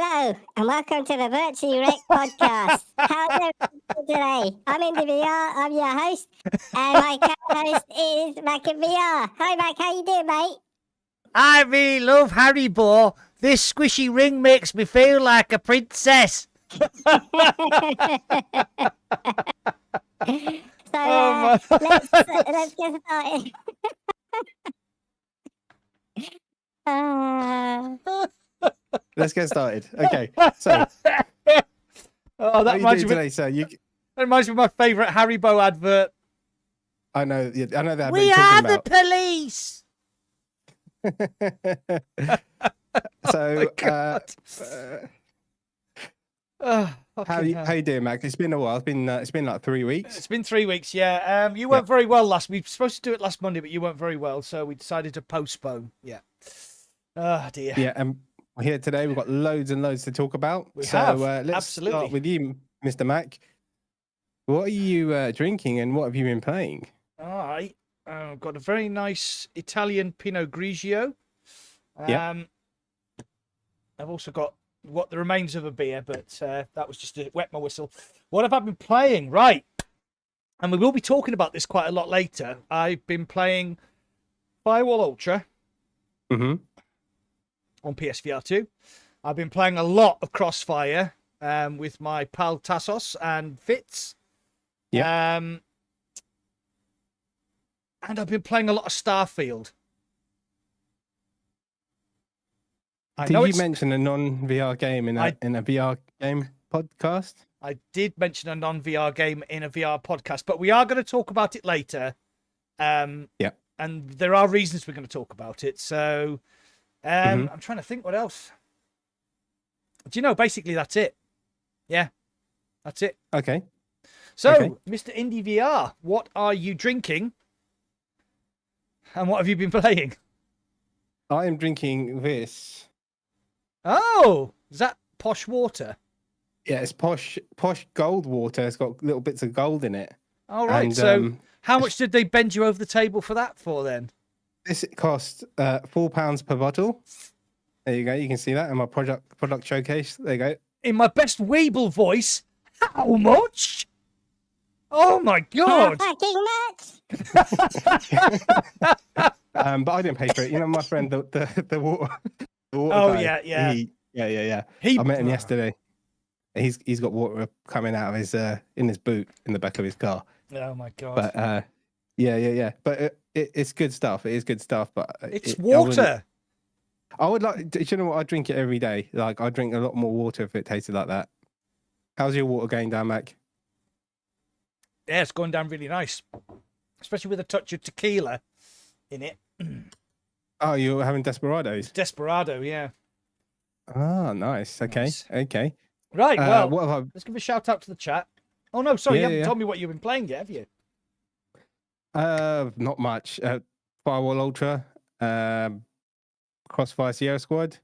Hello, and welcome to the Virtually Rek't podcast. How's everyone today? I'm in the VR, I'm your host, and my co-host is Mac in VR. Hi Mac, how you doing, mate? I really love Haribo. This squishy ring makes me feel like a princess. So let's get started. Let's get started. Okay, so Oh, that reminds me. today, sir? That reminds me of my favourite Haribo advert. I know that. We are the police. So, how how you doing, Mac? It's been a while. It's been like 3 weeks. It's been 3 weeks, yeah. You weren't very well last. We were supposed to do it last Monday, but you weren't very well, so we decided to postpone. Yeah. Oh dear. Yeah, and we're here today. We've got loads and loads to talk about. Let's Absolutely. Start with you, Mr. Mac. What are you drinking, and what have you been playing? All right. I've got a very nice Italian Pinot Grigio. Yeah. I've also got the remains of a beer, but that was just to wet my whistle. What have I been playing? Right. And we will be talking about this quite a lot later. I've been playing Firewall Ultra on PSVR 2. I've been playing a lot of Crossfire with my pal Tassos and Fitz. Yeah. And I've been playing a lot of Starfield. Did you mention a non-VR game in a VR game podcast? I did mention a non-VR game in a VR podcast, but we are going to talk about it later. Yeah. And there are reasons we're going to talk about it. So I'm trying to think what else. Do you know, basically that's it. Yeah, that's it. Okay. So, Mr. Indie VR, what are you drinking? And what have you been playing? I am drinking this. Oh, is that posh water? Yeah, it's posh gold water. It's got little bits of gold in it. All right. And, so how much did they bend you over the table for that for then? This cost £4 per bottle. There you go. You can see that in my product showcase. There you go. In my best Weeble voice, how much? Oh my god! Fucking much. But I didn't pay for it. You know, my friend, the water. The water Oh guy, yeah. Yeah. I met him yesterday. He's got water coming out of his in his boot in the back of his car. Oh my god! But yeah. But it's good stuff. It is good stuff. But it's water. I would like. Do you know what? I drink it every day. Like I drink a lot more water if it tasted like that. How's your water going down, Mac? Yeah, it's going down really nice, especially with a touch of tequila in it. Oh, you're having Desperados? Desperado, yeah. Oh, nice. Okay, Nice. okay. Right, well, what have let's give a shout out to the chat. Oh, no, sorry, you haven't Yeah. told me what you've been playing yet, have you? Not much. Firewall Ultra, Crossfire Sierra Squad.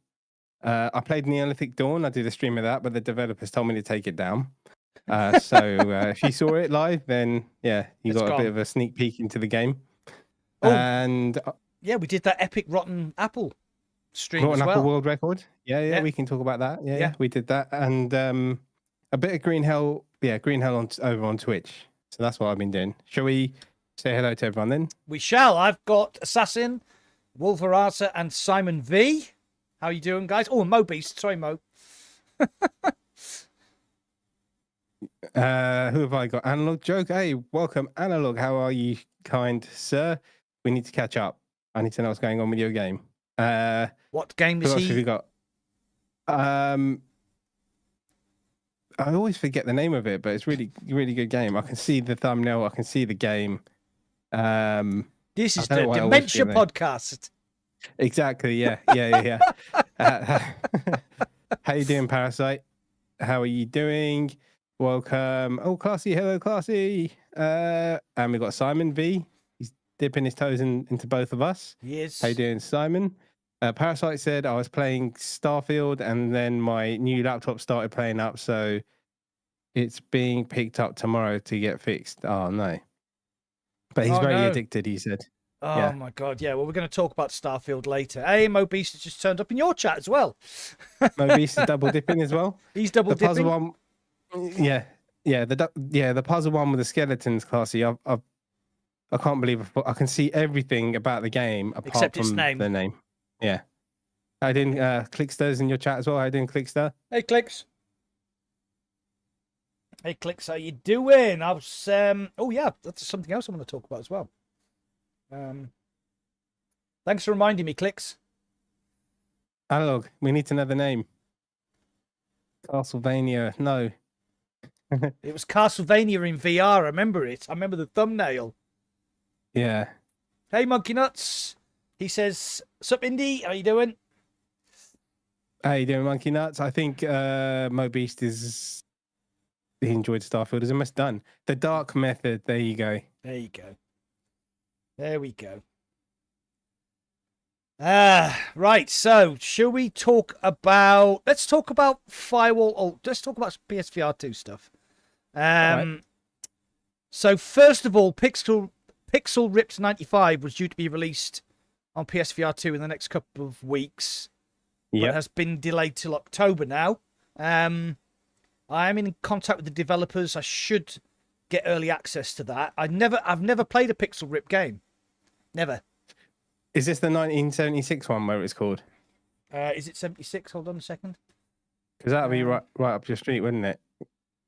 I played Neolithic Dawn. I did a stream of that, but the developers told me to take it down. So if you saw it live, then yeah, you It's got gone. a bit of a sneak peek into the game. Oh. And Yeah, we did that epic Rotten Apple stream Rotten as well. Apple World Record. Yeah, Yeah. we can talk about that. Yeah. Yeah, we did that, and a bit of Green Hell. Yeah, Green Hell over on Twitch. So that's what I've been doing. Shall we say hello to everyone then? We shall. I've got Assassin, Wolverasa, and Simon V. How you doing, guys? Oh, Mo Beast. Sorry, Mo. Who have I got? Analog Joke. Hey, welcome, Analog. How are you, kind sir? We need to catch up. I need to know what's going on with your game. What game Who is else have he? you got? I always forget the name of it, but it's really good game. I can see the thumbnail. I can see the game. This is I don't the know why I always Dementia forget podcast. Exactly. Yeah. How you doing, Parasite? How are you doing? Welcome. Oh, Classy. Hello, Classy. And we got Simon V. He's dipping his toes into both of us. Yes. How you doing, Simon? Parasite said I was playing Starfield and then my new laptop started playing up, so it's being picked up tomorrow to get fixed. Oh no. But he's very addicted, he said. Oh Yeah. my god, yeah. Well, we're going to talk about Starfield later. Hey, Mo Beast has just turned up in your chat as well. Mobius is double dipping as well. He's double The puzzle dipping. one, the puzzle one with the skeletons, classy. I can't believe I can see everything about the game apart Except its from name. the name. Yeah. I didn't Clickster's in your chat as well. I didn't Clickster. Hey, Clicks. Hey, Clicks, how you doing? I was oh yeah, that's something else I want to talk about as well. Thanks for reminding me, Clicks. Analog. We need to know the name. Castlevania. No. It was Castlevania in VR. I remember it. I remember the thumbnail. Yeah. Hey, Monkey Nuts. He says, "Sup, Indy? How you doing?" How you doing, Monkey Nuts? I think Mo Beast he enjoyed Starfield. Is almost done. The dark method. There you go. There you go. There we go. Right. So, shall we talk about? Let's talk about Firewall. Oh, let's talk about PSVR 2 stuff. Right. So first of all, Pixel Ripped 95 was due to be released on PSVR 2 in the next couple of weeks. Yeah. But has been delayed till October now. I am in contact with the developers. I should get early access to that. I've never played a Pixel Rip game. Never. Is this the 1976 one where it's called? Is it 76? Hold on a second. Because that'd be right up your street, wouldn't it?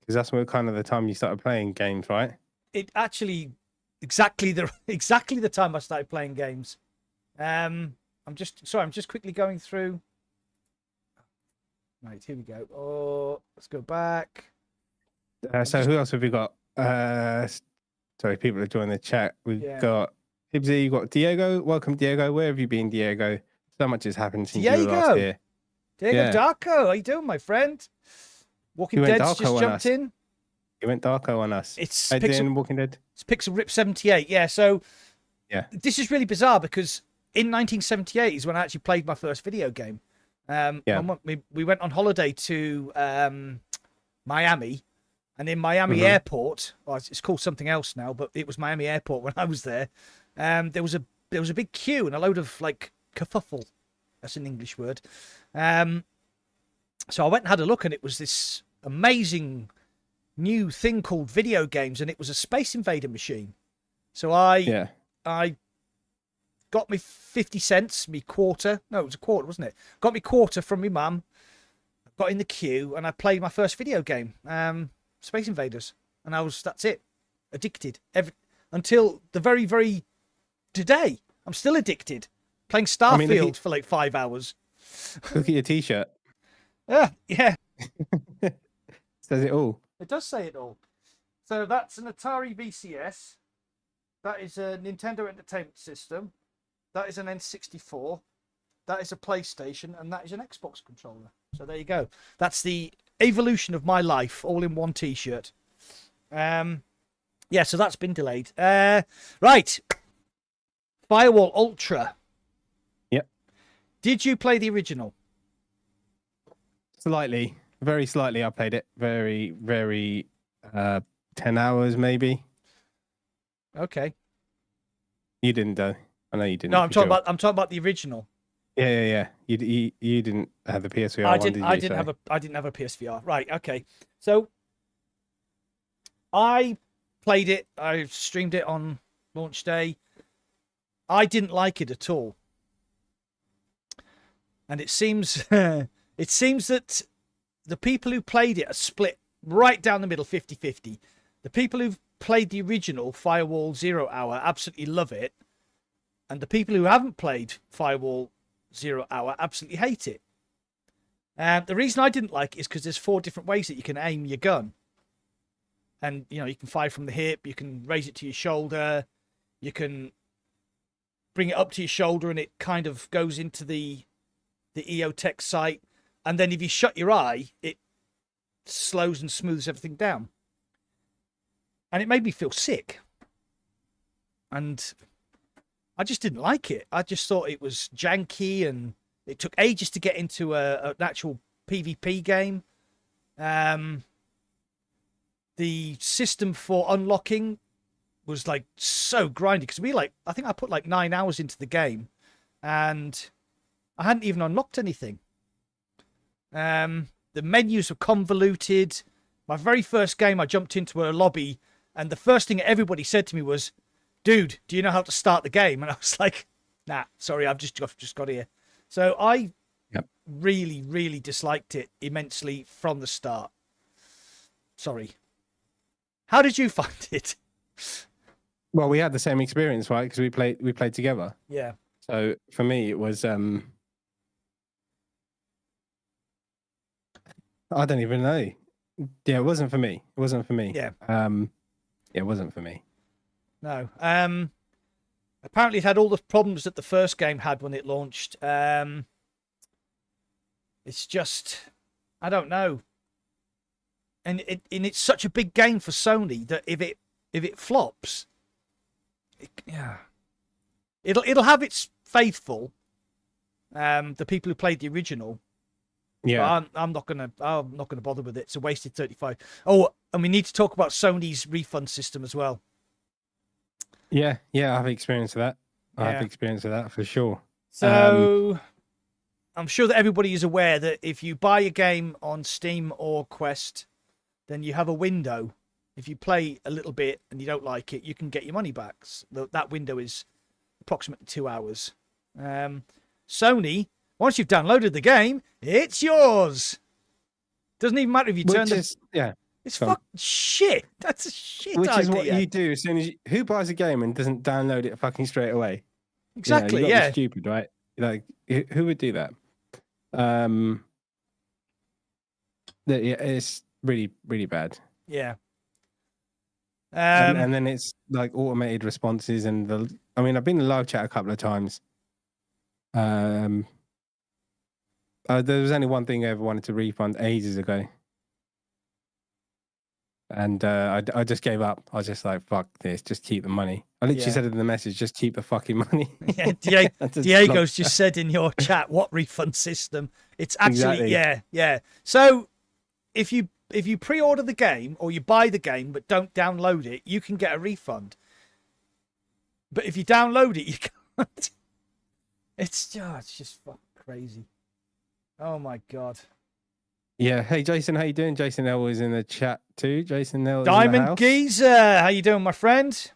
Because that's what kind of the time you started playing games, right? It actually exactly the time I started playing games. I'm just quickly going through. Right, here we go. Oh, let's go back. So who else have we got? Sorry, people are joining the chat. We've got Hibsy, you've got Diego. Welcome, Diego. Where have you been, Diego? So much has happened since you were last here. Diego Darko, how you doing, my friend? Walking Dead's just jumped in. You went Darko on us. It's Pixel, Walking Dead. It's Pixel Rip 78. Yeah, so this is really bizarre because in 1978 is when I actually played my first video game. We went on holiday to Miami, and in Miami Airport, well, it's called something else now, but it was Miami Airport when I was there. There was a big queue and a load of like kerfuffle. That's an English word. So I went and had a look, and it was this amazing new thing called video games, and it was a Space Invader machine. So I got me 50 cents, me quarter. No, it was a quarter, wasn't it? Got me quarter from my mum. Got in the queue, and I played my first video game, Space Invaders, and that's it. Addicted until the very, very today. I'm still addicted. Playing Starfield for like 5 hours. Look at your T-shirt. Yeah. Says it all. It does say it all. So that's an Atari VCS. That is a Nintendo Entertainment System. That is an N64. That is a PlayStation, and that is an Xbox controller. So there you go. That's the evolution of my life, all in one T-shirt. So that's been delayed. Right. Firewall Ultra. Yep. Did you play the original? Slightly. Very slightly. I played it. Very, very 10 hours maybe. Okay. You didn't though. I know you didn't. No, I'm talking about the original. Yeah. You didn't have the PSVR. I didn't have a PSVR. Right. Okay. So I played it. I streamed it on launch day. I didn't like it at all. And it seems that the people who played it are split right down the middle, 50-50. The people who've played the original Firewall 0 Hour absolutely love it. And the people who haven't played Firewall 0 Hour absolutely hate it. The reason I didn't like it is because there's 4 different ways that you can aim your gun. And, you can fire from the hip, you can raise it to your shoulder, you can bring it up to your shoulder and it kind of goes into the EOTech sight. And then if you shut your eye, it slows and smooths everything down. And it made me feel sick. And I just didn't like it. I just thought it was janky and it took ages to get into an actual PvP game. The system for unlocking was like so grindy because I think I put like 9 hours into the game, and I hadn't even unlocked anything. The menus were convoluted. My very first game, I jumped into a lobby, and the first thing everybody said to me was, "Dude, do you know how to start the game?" And I was like, "Nah, sorry, I've just got here." So I really, really disliked it immensely from the start. Sorry. How did you find it? Well, we had the same experience, right? Because we played together. Yeah. So for me, it was I don't even know. Yeah, it wasn't for me. It wasn't for me. Yeah. It wasn't for me. No. Apparently it had all the problems that the first game had when it launched. It's just, I don't know. And it's such a big game for Sony that if it flops, it'll have its faithful, the people who played the original. Yeah, But I'm not gonna bother with it. It's a wasted 35. Oh, and we need to talk about Sony's refund system as well. yeah. I have experience of that. I Yeah. have experience of that for sure. So I'm sure that everybody is aware that if you buy a game on Steam or Quest, then you have a window. If you play a little bit and you don't like it, you can get your money back. That window is approximately 2 hours. Sony, once you've downloaded the game, it's yours. Doesn't even matter if you turn It's fucking shit. That's a shit Which idea. is what you do as soon as who buys a game and doesn't download it fucking straight away? Exactly, you gotta yeah. be stupid, right? Like, who would do that? It's really, really bad. Yeah. And then it's like automated responses, and I mean, I've been in live chat a couple of times. There was only one thing I ever wanted to refund ages ago, and I just gave up. I was just like, "Fuck this! Just keep the money." I literally said in the message, "Just keep the fucking money." Yeah, Diego's just said in your chat, "What refund system?" It's actually yeah. So if you pre-order the game or you buy the game but don't download it, you can get a refund. But if you download it, you can't. It's just fucking crazy. Oh my god. Yeah. Hey, Jason, how you doing? Jason L is in the chat too. Jason L is in the Diamond house. Geezer, how you doing, my friend?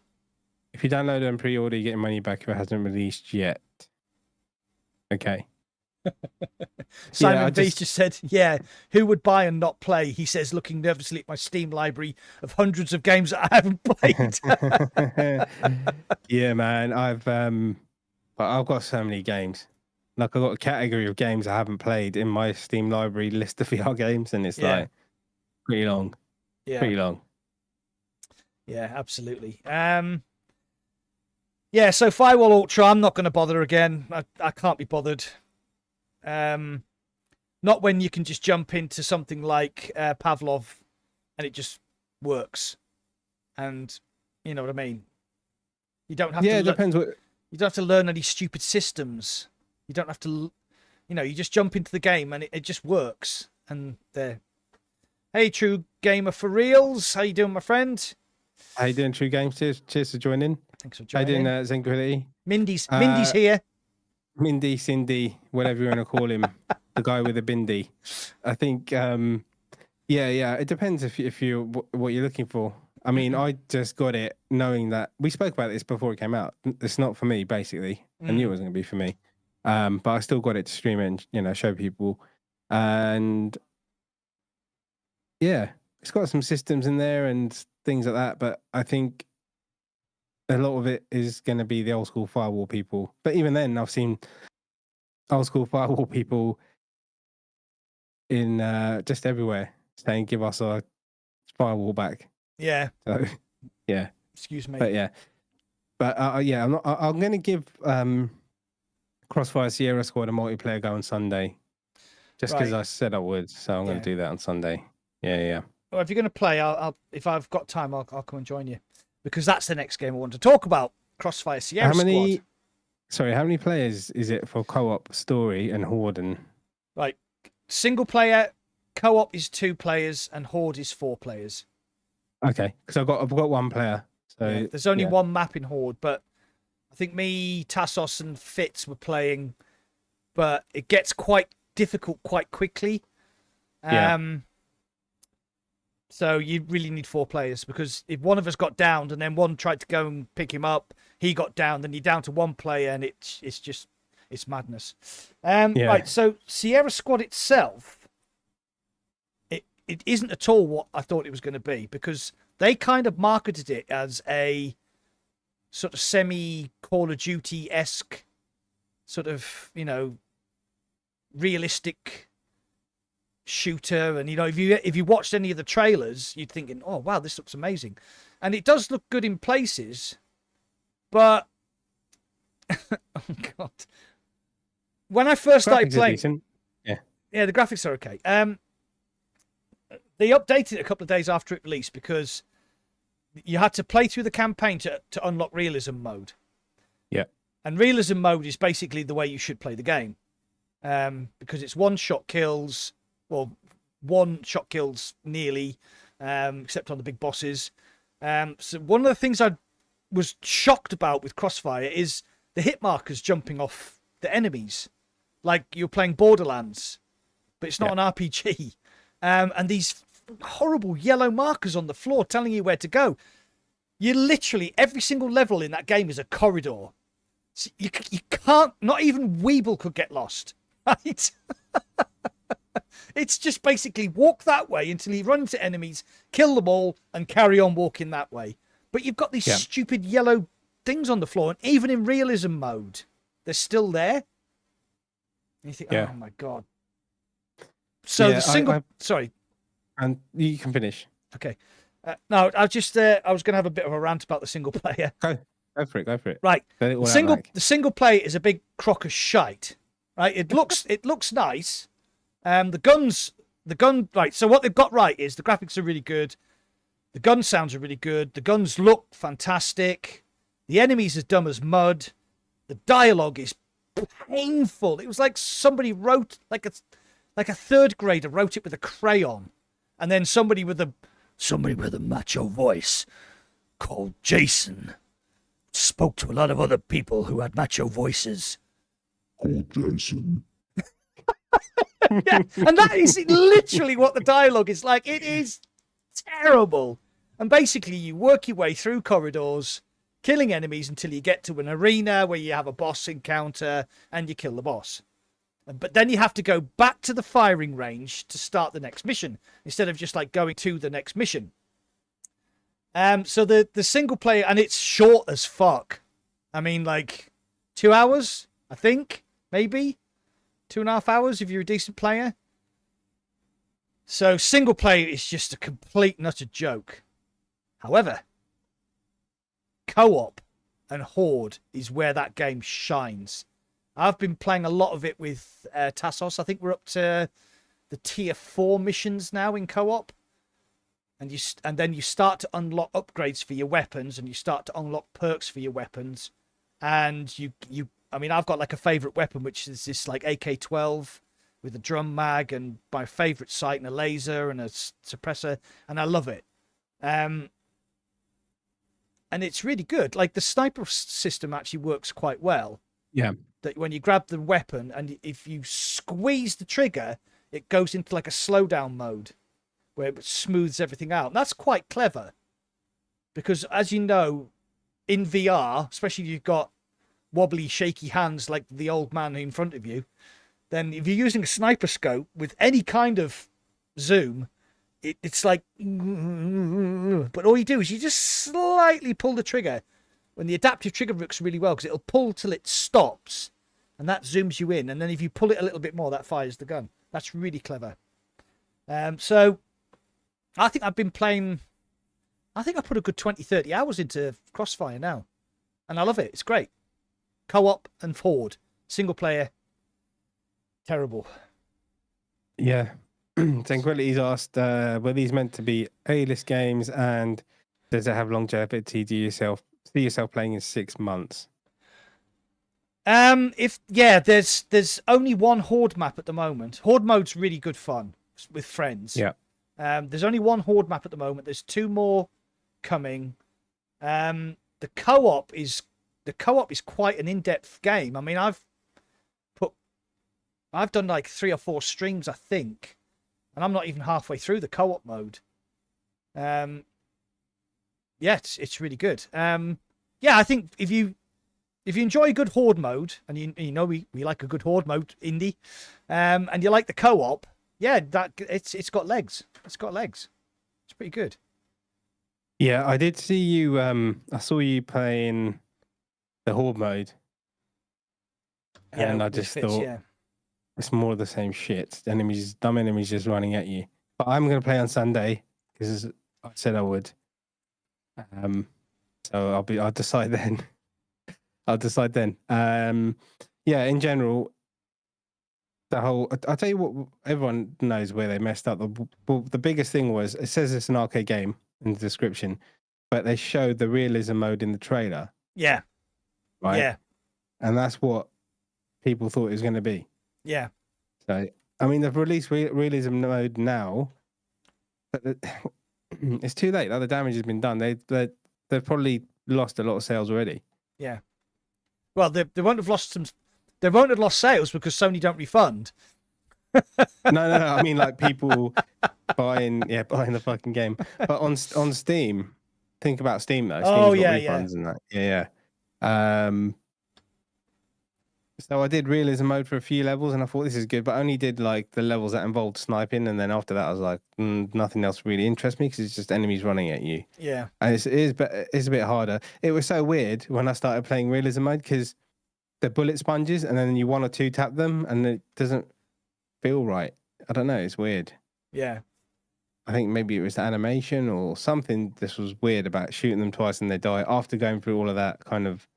If you download and pre-order, you get your money back if it hasn't released yet. Okay. Simon Beast just said, "Yeah, who would buy and not play?" He says, looking nervously at my Steam library of hundreds of games that I haven't played. Yeah, man. I've got so many games. Like, I've got a category of games I haven't played in my Steam library list of VR games, and it's like pretty long. Yeah. Pretty long. Yeah, absolutely. Yeah, so Firewall Ultra, I'm not going to bother again. I can't be bothered. Not when you can just jump into something like Pavlov and it just works. And you know what I mean? You don't have to it depends what you don't have to learn any stupid systems. You don't have to, you just jump into the game and it just works. And there. Hey, True Gamer for Reals. How you doing, my friend? How you doing, True Games? Cheers for joining. Thanks for joining. How you doing, Zenquility? Mindy's here. Mindy, Cindy, whatever you want to call him, the guy with the bindi. I think, it depends if you what you're looking for. I mean, I just got it knowing that we spoke about this before it came out. It's not for me, basically. I knew it wasn't going to be for me, but I still got it to stream and show people. And yeah, it's got some systems in there and things like that. But I think a lot of it is going to be the old school Firewall people. But even then, I've seen old school Firewall people in just everywhere saying, "Give us our Firewall back." Yeah. So, yeah. Excuse me. But I'm going to give Crossfire Sierra Squad a multiplayer go on Sunday, just because I said I would. So I'm going to do that on Sunday. Yeah. Well, if you're going to play, I'll if I've got time, I'll come and join you, because that's the next game I want to talk about. Crossfire Sierra Squad. How many players is it for co-op, story, and horde? And right, single player, co-op is 2 players, and horde is 4 players. Okay, because I've got 1 player, So Yeah, there's only one map in Horde, but I think me, Tassos, and Fitz were playing, but it gets quite difficult quite quickly. So you really need 4 players, because if one of us got downed and then one tried to go and pick him up, he got down, then you're down to 1 player, and it's madness. Right, so Sierra Squad itself, it isn't at all what I thought it was going to be, because they kind of marketed it as a sort of semi Call of Duty-esque sort of, you know, realistic shooter. And, you know, if you watched any of the trailers, you'd thinking, oh, wow, this looks amazing. And it does look good in places, but oh, God. When I first started playing... Yeah, the graphics are okay. They updated it a couple of days after it released, because you had to play through the campaign to unlock realism mode. Yeah. And realism mode is basically the way you should play the game. Because it's one-shot kills. Well, one-shot kills nearly, except on the big bosses. So one of the things I was shocked about with Crossfire is the hit markers jumping off the enemies. Like you're playing Borderlands, but it's not an RPG. And these horrible yellow markers on the floor telling you where to go. You literally, every single level in that game is a corridor. So you can't, not even Weeble could get lost, right? It's just basically walk that way until you run into enemies, kill them all, and carry on walking that way. But you've got these stupid yellow things on the floor, and even in realism mode, they're still there. And you think, oh my God. So the single... Sorry. And you can finish. Okay. No, I was going to have a bit of a rant about the single player. Go for it. Right. The single player is a big crock of shite. Right. It looks nice. The gun. Right. So what they've got right is the graphics are really good. The gun sounds are really good. The guns look fantastic. The enemies are dumb as mud. The dialogue is painful. It was like somebody wrote like a third grader wrote it with a crayon, and then somebody with a macho voice called Jason spoke to a lot of other people who had macho voices. Oh, Jason. Yeah, and that is literally what the dialogue is like. It is terrible. And basically, you work your way through corridors, killing enemies until you get to an arena where you have a boss encounter and you kill the boss. But then you have to go back to the firing range to start the next mission, instead of just like going to the next mission. So the single player, and it's short as fuck. I mean, like 2 hours, I think, maybe 2.5 hours if you're a decent player. So single player is just a complete and utter joke. However, co-op and Horde is where that game shines. I've been playing a lot of it with Tassos. I think we're up to the tier 4 missions now in co-op. And then you start to unlock upgrades for your weapons, and you start to unlock perks for your weapons. And I mean, I've got like a favorite weapon, which is this like AK-12 with a drum mag and my favorite sight and a laser and a suppressor, and I love it. And it's really good. Like the sniper system actually works quite well. Yeah. That when you grab the weapon and if you squeeze the trigger, it goes into like a slowdown mode where it smooths everything out. And that's quite clever because, as you know, in VR, especially if you've got wobbly, shaky hands like the old man in front of you, then if you're using a sniper scope with any kind of zoom, it's like... But all you do is you just slightly pull the trigger. When the adaptive trigger works really well because it'll pull till it stops and that zooms you in. And then if you pull it a little bit more, that fires the gun. That's really clever. So I think I've been playing... I think I put a good 20, 30 hours into Crossfire now. And I love it. It's great. Co-op and Horde. Single player. Terrible. Yeah. Tranquility's asked, were these meant to be A-list games and does it have longevity? Do you see yourself playing in 6 months? There's only one Horde map at the moment. Horde mode's really good fun with friends. Yeah. There's only one Horde map at the moment. There's 2 more coming. The co-op is quite an in-depth game. I mean, I've done like 3 or 4 streams, I think, and I'm not even halfway through the co-op mode. Yeah, it's really good. Yeah, I think if you enjoy a good horde mode, and you know we like a good horde mode indie, and you like the co-op, yeah, it's got legs. It's got legs. It's pretty good. Yeah, I did see you. I saw you playing the horde mode, and I just thought it's more of the same shit. Dumb enemies just running at you. But I'm going to play on Sunday because I said I would. So I'll decide then. I'll decide then. Yeah, in general, I'll tell you what, everyone knows where they messed up. The biggest thing was, it says it's an arcade game in the description, but they showed the realism mode in the trailer. Yeah. Right? Yeah. And that's what people thought it was going to be. Yeah. So, I mean, they've released realism mode now, but it's too late. The damage has been done. They've probably lost a lot of sales already. Yeah. Well, they won't have lost some. They won't have lost sales because Sony don't refund. No. I mean, like people buying the fucking game. But on Steam, think about Steam though. Steam's got refunds and that. Yeah. So I did realism mode for a few levels, and I thought this is good, but I only did like the levels that involved sniping, and then after that, I was like, nothing else really interests me because it's just enemies running at you. Yeah. And it's a bit harder. It was so weird when I started playing realism mode because they're bullet sponges, and then you 1 or 2 tap them, and it doesn't feel right. I don't know. It's weird. Yeah. I think maybe it was the animation or something. This was weird about shooting them twice and they die after going through all of that kind of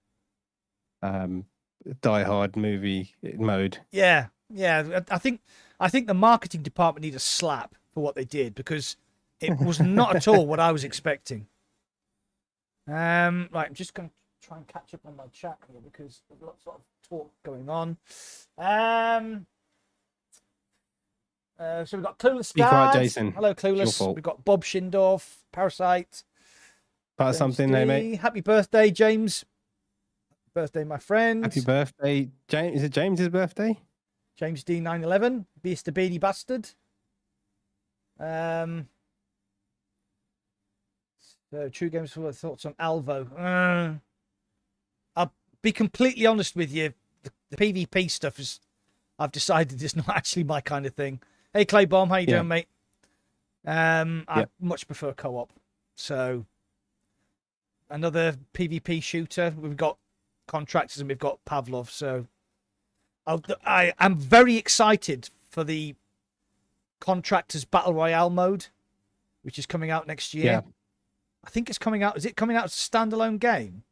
Die Hard movie mode. Yeah. I think the marketing department need a slap for what they did because it was not at all what I was expecting. Right, I'm just going to try and catch up on my chat here because there's lots of talk going on. So we've got Clueless Be quiet, Guards. Jason. Hello, Clueless. We've got Bob Schindorf, Parasite. Part something there, mate. Happy birthday, James. Birthday, my friend. Happy birthday, James. Is it James's birthday? James D 911. Beast the Beanie Bastard. So True Games for thoughts on Alvo. I'll be completely honest with you. The PvP stuff is, I've decided it's not actually my kind of thing. Hey Clay Bomb, how you doing, mate? I much prefer co-op. So another PvP shooter. We've got Contractors and we've got Pavlov. So I am very excited for the Contractors Battle Royale mode, which is coming out next year. Yeah. I think it's coming out. Is it coming out as a standalone game?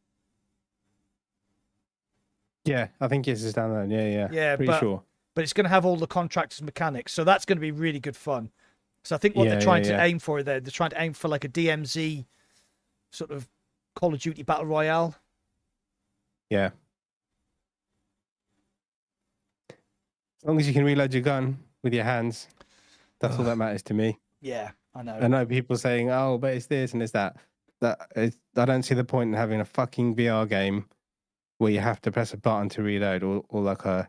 Yeah, I think it's a standalone. Yeah. Pretty sure. But it's going to have all the Contractors mechanics, so that's going to be really good fun. So I think what they're trying to aim for there, they're trying to aim for like a DMZ sort of Call of Duty Battle Royale. Yeah. As long as you can reload your gun with your hands, that's all that matters to me. Yeah, I know. I know people saying, "Oh, but it's this and it's that." I don't see the point in having a fucking VR game where you have to press a button to reload, or like a,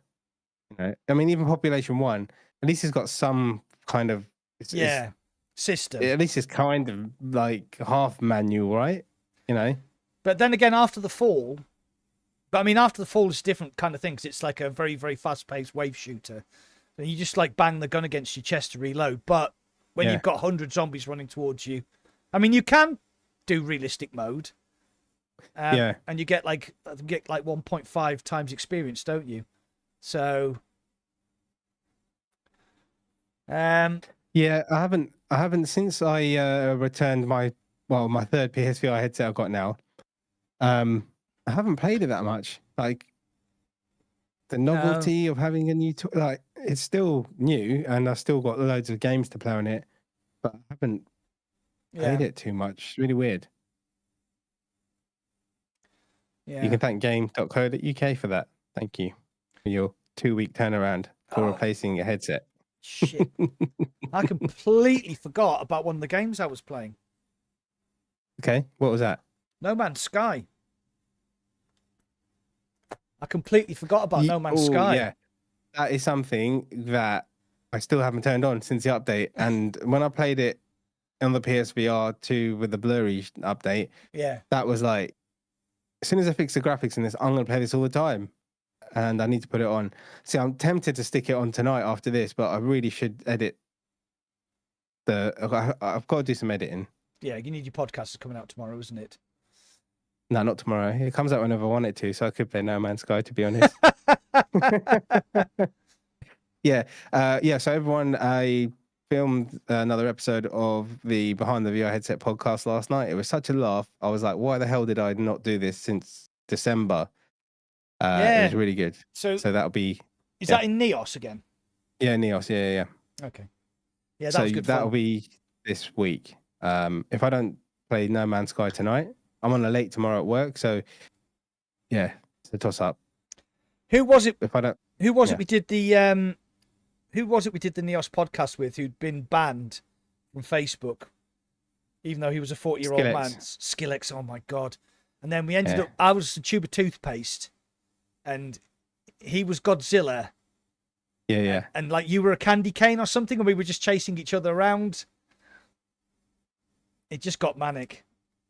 I mean, even Population 1, at least it's got some kind of system. At least it's kind of like half manual, right? But then again, after the fall is a different kind of thing because it's like a very, very fast-paced wave shooter. And you just like bang the gun against your chest to reload. But when you've got 100 zombies running towards you, I mean, you can do realistic mode. And you get like 1.5 times experience, don't you? So I haven't since I returned my third PSVR headset I've got now. I haven't played it that much. Like the novelty of having a new it's still new, and I've still got loads of games to play on it, but I haven't played it too much. It's really weird. Yeah. You can thank game.co.uk for that. Thank you for your 2-week turnaround for replacing a headset. Shit. I completely forgot about one of the games I was playing. Okay, what was that? No Man's Sky. I completely forgot about No Man's Sky. Yeah, that is something that I still haven't turned on since the update. And when I played it on the PSVR 2 with the blurry update, Yeah. that was like, as soon as I fix the graphics in this, I'm going to play this all the time. And I need to put it on. See, I'm tempted to stick it on tonight after this, but I really should edit I've got to do some editing. Yeah, you need your podcast coming out tomorrow, isn't it? No, not tomorrow. It comes out whenever I want it to, so I could play No Man's Sky, to be honest. Yeah. So everyone, I filmed another episode of the Behind the VR Headset podcast last night. It was such a laugh. I was like, why the hell did I not do this since December? It was really good. So that'll be... Is that in Neos again? Yeah, Neos. Yeah. Okay. Yeah, that was good that'll fun. be this week. If I don't play No Man's Sky tonight, I'm on a late tomorrow at work. So, yeah, it's a toss-up. Who was it? If I don't... Who was it we did the... Who was it we did the Neos podcast with who'd been banned from Facebook, even though he was a 40-year-old man? Skillex, oh my God. And then we ended up, I was a tube of toothpaste and he was Godzilla. Yeah. And like you were a candy cane or something and we were just chasing each other around. It just got manic.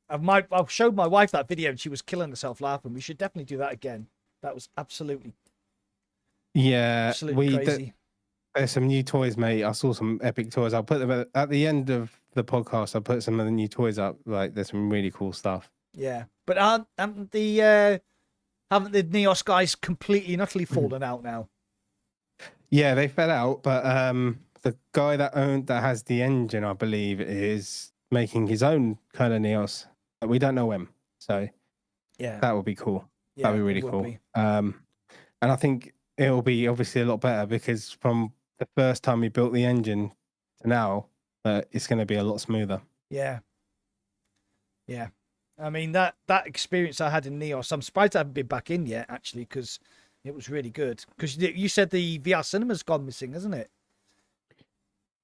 I showed my wife that video and she was killing herself laughing. We should definitely do that again. That was absolutely crazy. There's some new toys, mate. I saw some epic toys. I'll put them at the end of the podcast. I'll put some of the new toys up. Like, there's some really cool stuff. Yeah, but haven't the Neos guys completely and utterly fallen out now? Yeah, they fell out. But the guy that has the engine, I believe, is making his own kind of Neos. We don't know him, so yeah, that would be cool. Yeah, that'd be really cool. And I think it'll be obviously a lot better because from the first time we built the engine to now, it's going to be a lot smoother. Yeah. I mean, that experience I had in Neos, I'm surprised I haven't been back in yet, actually, because it was really good. Because you said the VR cinema's gone missing, hasn't it?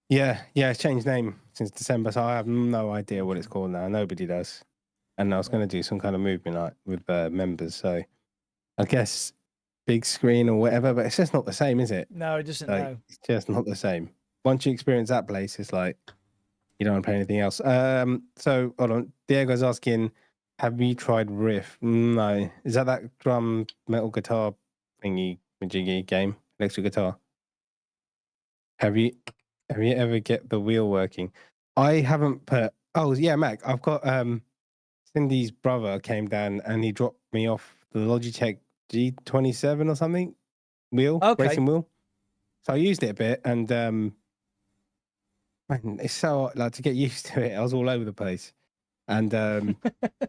Yeah, it's changed name since December, so I have no idea what it's called now. Nobody does. And I was going to do some kind of movement night with members, so I guess big screen or whatever, but it's just not the same, is it? No, it doesn't. Like, no, it's just not the same. Once you experience that place, it's like you don't want to play anything else. So hold on, Diego's asking, have you tried Riff? No, is that drum metal guitar thingy majiggy game, electric guitar? Have you ever get the wheel working? I haven't put. Oh yeah, Mac, I've got Cindy's brother came down and he dropped me off the Logitech G27 or something racing wheel. So I used it a bit and man, it's so like to get used to it. I was all over the place, and I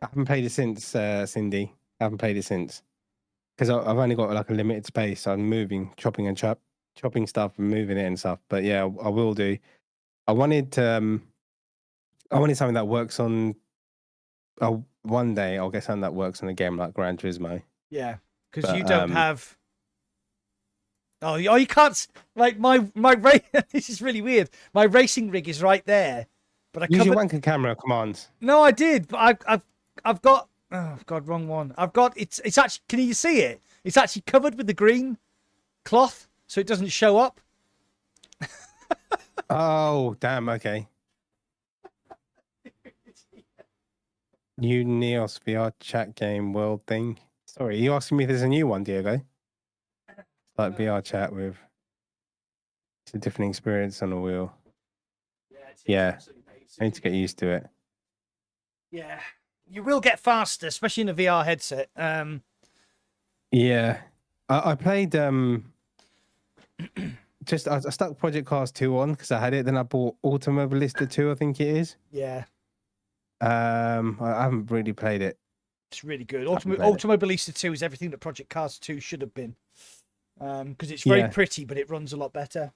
haven't played it since. Cindy, I haven't played it since because I've only got like a limited space. So I'm moving, chopping stuff and moving it and stuff. But yeah, I will do. I wanted something that works on. One day I'll get something that works on a game like Gran Turismo. Yeah. Because you don't have. Oh, you can't. Like my this is really weird. My racing rig is right there, but I use your wanker camera commands. No, I did, but I've got. Oh God, wrong one. I've got it's actually. Can you see it? It's actually covered with the green cloth, so it doesn't show up. Oh damn! Okay. New Neos VR chat game world thing. Sorry, are you asking me if there's a new one, Diego? Like VR chat with... It's a different experience on a wheel. Yeah, I need to get used to it. Yeah, you will get faster, especially in a VR headset. Yeah, I played... I stuck Project Cars 2 on because I had it. Then I bought Automobilista 2, I think it is. Yeah. I haven't really played it. It's really good. Automobilista 2 is everything that Project Cars 2 should have been. Because it's very pretty, but it runs a lot better.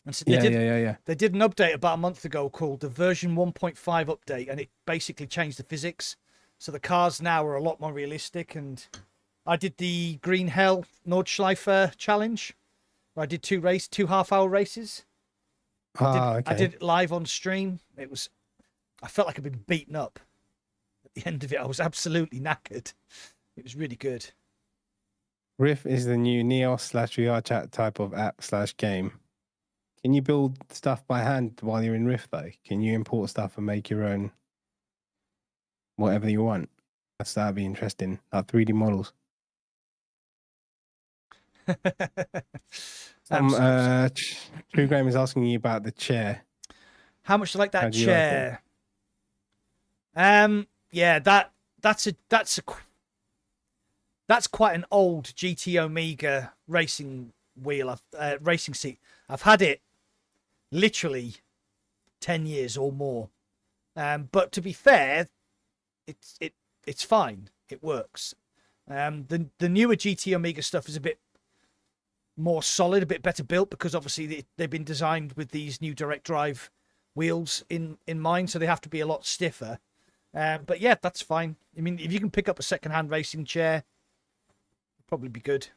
And so they did an update about a month ago called the version 1.5 update, and it basically changed the physics. So the cars now are a lot more realistic. And I did the Green Hell Nordschleife challenge. Where I did 2 half-hour races. I did it live on stream. I felt like I'd been beaten up. At the end of it, I was absolutely knackered. It was really good. Rift is the new Neo/VR chat type of app/game. Can you build stuff by hand while you're in Rift though? Can you import stuff and make your own whatever you want? That'd be interesting. Like 3D models. True Graham is asking you about the chair. How much do you like that How do you chair? Yeah, that's quite an old GT Omega racing wheel, racing seat. I've had it literally 10 years or more. But to be fair, it's fine. It works. The newer GT Omega stuff is a bit more solid, a bit better built, because obviously they've been designed with these new direct drive wheels in mind, so they have to be a lot stiffer. But yeah, that's fine. I mean, if you can pick up a second-hand racing chair, it'll probably be good.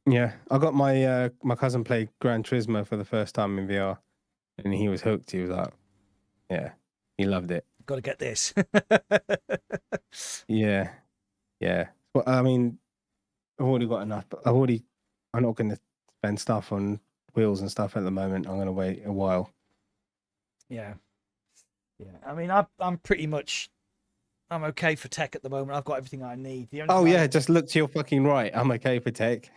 Yeah, I got my my cousin played Gran Turismo for the first time in VR, and he was hooked. He was like, yeah, he loved it. Got to get this. Yeah. Well, I mean, I've already got enough, but I'm not going to spend stuff on wheels and stuff at the moment. I'm going to wait a while. Yeah. I mean, I'm pretty much, I'm okay for tech at the moment. I've got everything I need. Oh yeah, just look to your fucking right. I'm okay for tech.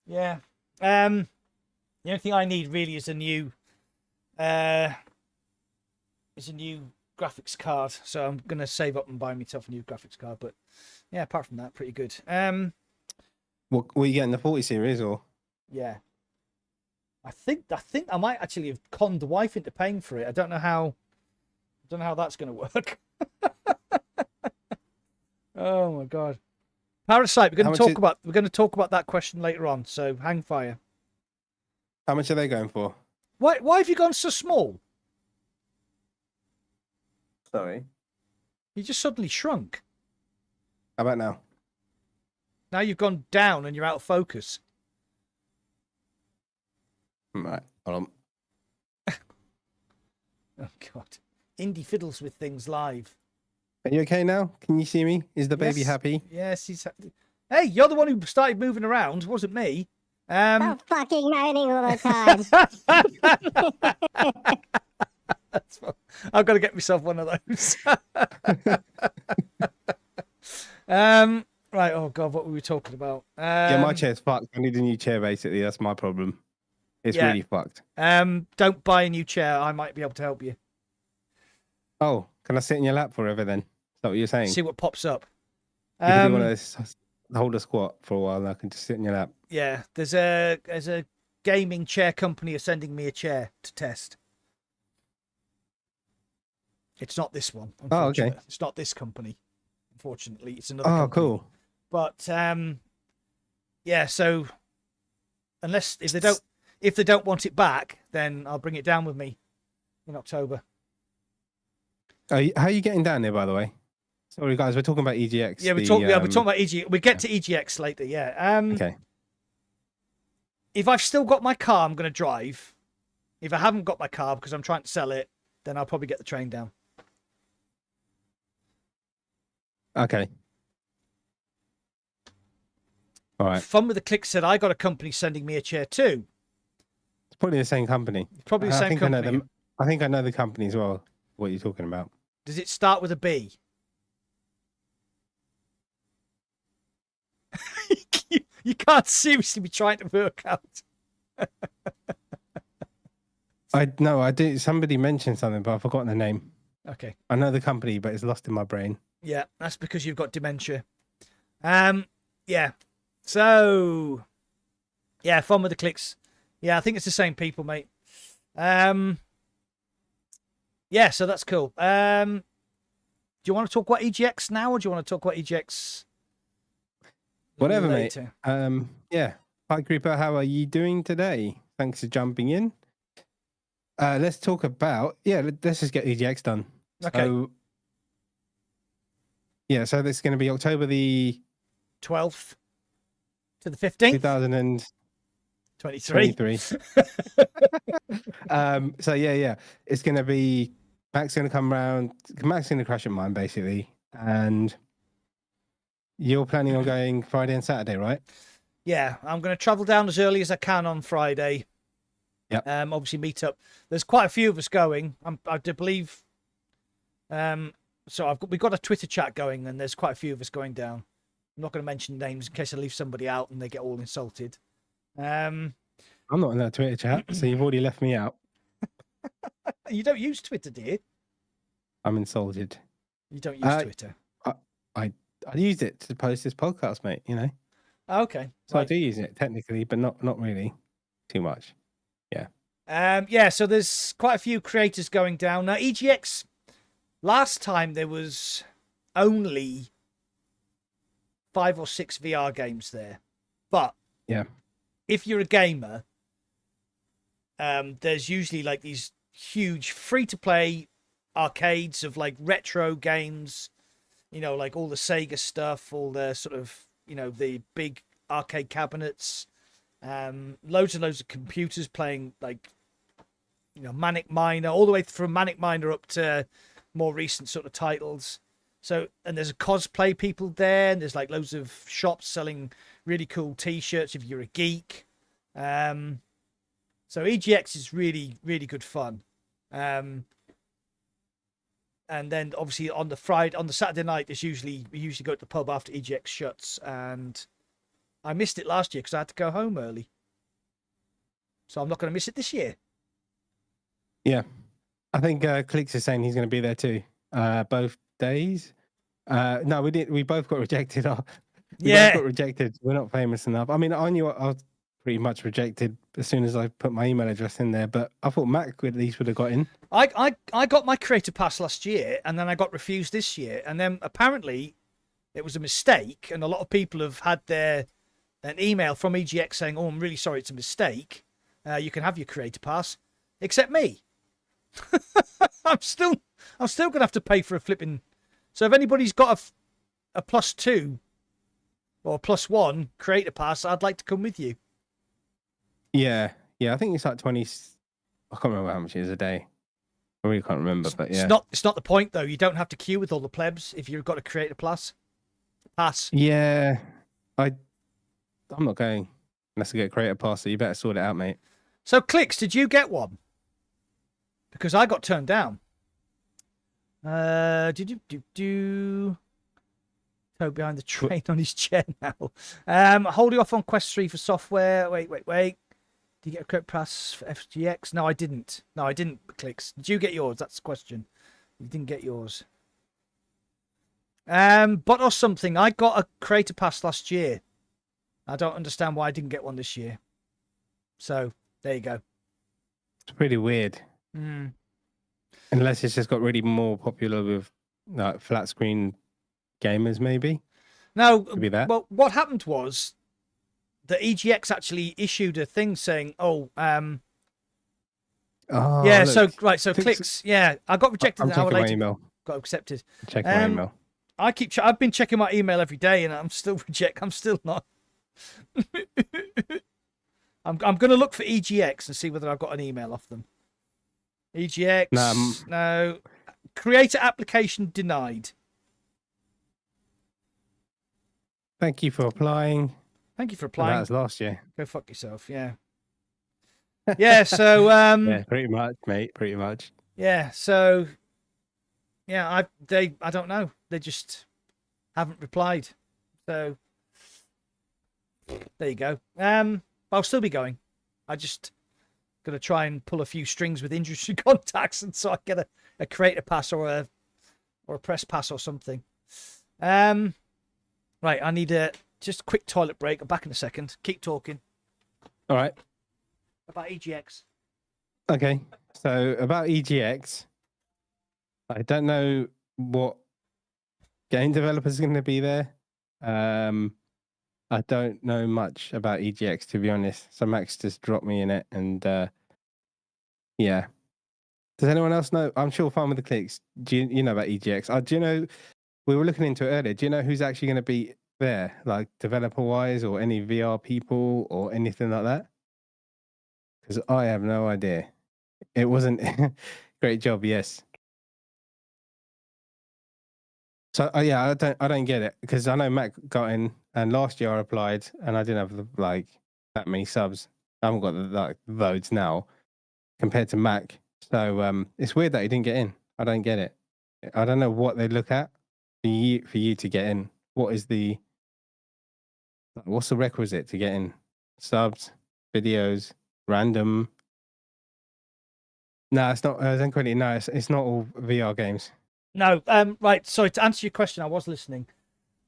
Yeah. The only thing I need really is a new graphics card. So I'm gonna save up and buy myself a new graphics card. But yeah, apart from that, pretty good. What were you getting, the 40 series or? Yeah. I think I might actually have conned the wife into paying for it. I don't know how that's gonna work. Oh my god. Parasite, we're gonna talk about that question later on, so hang fire. How much are they going for? Why have you gone so small? Sorry. You just suddenly shrunk. How about now? Now you've gone down and you're out of focus. Right, hold on. Oh god. Indy fiddles with things live. Are you okay now? Can you see me? Is the baby happy? Yes, he's happy. Hey, you're the one who started moving around, wasn't me. Stop fucking moaning all the time. I've got to get myself one of those. Right, oh god, what were we talking about? Yeah, my chair's fucked. I need a new chair, basically. That's my problem. It's really fucked. Don't buy a new chair. I might be able to help you. Oh, can I sit in your lap forever then? Is that what you're saying? See what pops up. You can do one of those, hold a squat for a while and I can just sit in your lap. Yeah, there's a gaming chair company is sending me a chair to test. It's not this one. Oh, okay. It's not this company. Unfortunately, it's another. Oh, company. cool. But yeah. So if they don't want it back, then I'll bring it down with me in October. How are you getting down there, by the way? Sorry, guys, we're talking about EGX. Yeah, we're talking about EGX. We get to EGX later. Yeah. Okay. If I've still got my car, I'm going to drive. If I haven't got my car because I'm trying to sell it, then I'll probably get the train down. Okay. All right. Fun with the Click said, I got a company sending me a chair too. It's probably the same company. Probably the same company. I think I know the company as well. What you're talking about? Does it start with a B? You can't seriously be trying to work out. I did. Somebody mentioned something, but I've forgotten the name. Okay. I know the company, but it's lost in my brain. Yeah, that's because you've got dementia. Yeah. So, yeah, fun with the clicks. Yeah, I think it's the same people, mate. Yeah, so that's cool. Do you want to talk about EGX now, or do you want to talk about EGX whatever, later? Mate. Yeah. Hi, Creeper. How are you doing today? Thanks for jumping in. Let's talk about... Yeah, let's just get EGX done. Okay. So, yeah, so this is going to be October the... 12th to the 15th? 2000 and... 23. 23. So yeah, it's gonna be Mac's gonna come round. Mac's gonna crash at mine basically, and you're planning on going Friday and Saturday, right? Yeah, I'm going to travel down as early as I can on Friday. Yep. Obviously meet up. There's quite a few of us going. I do believe. So we've got a Twitter chat going, and there's quite a few of us going down. I'm not going to mention names in case I leave somebody out and they get all insulted. I'm not in that Twitter chat, so you've already left me out. You don't use Twitter, do you? I'm insulted. You don't use Twitter. I used it to post this podcast, mate. You know. Okay. So I do use it technically, but not really too much. Yeah. Yeah. So there's quite a few creators going down now. EGX. Last time there was only 5 or 6 VR games there, but yeah, if you're a gamer, there's usually like these huge free-to-play arcades of like retro games, you know, like all the Sega stuff, all the sort of, you know, the big arcade cabinets, loads and loads of computers playing like, you know, Manic Miner, all the way from Manic Miner up to more recent sort of titles. So, and there's a cosplay people there, and there's like loads of shops selling really cool t-shirts if you're a geek. So EGX is really, really good fun. And then obviously on the Saturday night, we usually go to the pub after EGX shuts, and I missed it last year because I had to go home early. So I'm not going to miss it this year. Yeah. I think Clicks is saying he's going to be there too. Both days. No, we didn't. We both got rejected. Both got rejected. We're not famous enough. I mean, I knew I was pretty much rejected as soon as I put my email address in there, but I thought Mac at least would have got in. I got my creator pass last year, and then I got refused this year, and then apparently it was a mistake, and a lot of people have had an email from EGX saying, "Oh, I'm really sorry, it's a mistake. You can have your creator pass," except me. I'm still gonna have to pay for a flipping. So if anybody's got a +2 or a +1 creator pass, I'd like to come with you. Yeah. I think it's like 20. I can't remember how much it is a day. I really can't remember, but yeah. It's not the point though. You don't have to queue with all the plebs if you've got a creator pass. Yeah, I'm not going unless I get a creator pass. So you better sort it out, mate. So Clicks, did you get one? Because I got turned down. Toe behind the train on his chair now. Holding off on Quest 3 for software. Wait. Did you get a credit pass for FGX? No, I didn't. Clicks. Did you get yours? That's the question. You didn't get yours. But or something. I got a creator pass last year. I don't understand why I didn't get one this year. So there you go. It's pretty weird. Unless it's just got really more popular with like flat screen gamers, maybe. No, could be that. Well, what happened was the EGX actually issued a thing saying, "Oh, yeah." Look, so Clicks, yeah, I got rejected I'm an hour checking my later. email. Got accepted. Check my email. I've been checking my email every day, and I'm still not. I'm going to look for EGX and see whether I've got an email off them. EGX, no. Creator application denied. Thank you for applying. Thank you for applying. That was last year. Go fuck yourself. Yeah. Yeah. So. Yeah, pretty much, mate. Pretty much. Yeah. So. Yeah. I don't know. They just haven't replied. So. There you go. I'll still be going. I just gonna try and pull a few strings with industry contacts, and so I get a creator pass or a press pass or something. Right, I need a just a quick toilet break. I'm back in a second. Keep talking. All right. About EGX. Okay, so about EGX, I don't know what game developers are going to be there. I don't know much about EGX, to be honest. So Max just dropped me in it, and yeah. Does anyone else know? I'm sure Fun with the Clicks. Do you know about EGX? Do you know? We were looking into it earlier. Do you know who's actually going to be there, like developer-wise, or any VR people, or anything like that? Because I have no idea. It wasn't great job. Yes. So yeah, I don't get it because I know Mac got in, and last year I applied, and I didn't have like that many subs. I haven't got like loads now compared to Mac. So it's weird that he didn't get in. I don't get it. I don't know what they look at for you to get in. What's the requisite to get in? Subs, videos, random. No, it's not. No, it's not all VR games. No, right. Sorry, to answer your question, I was listening.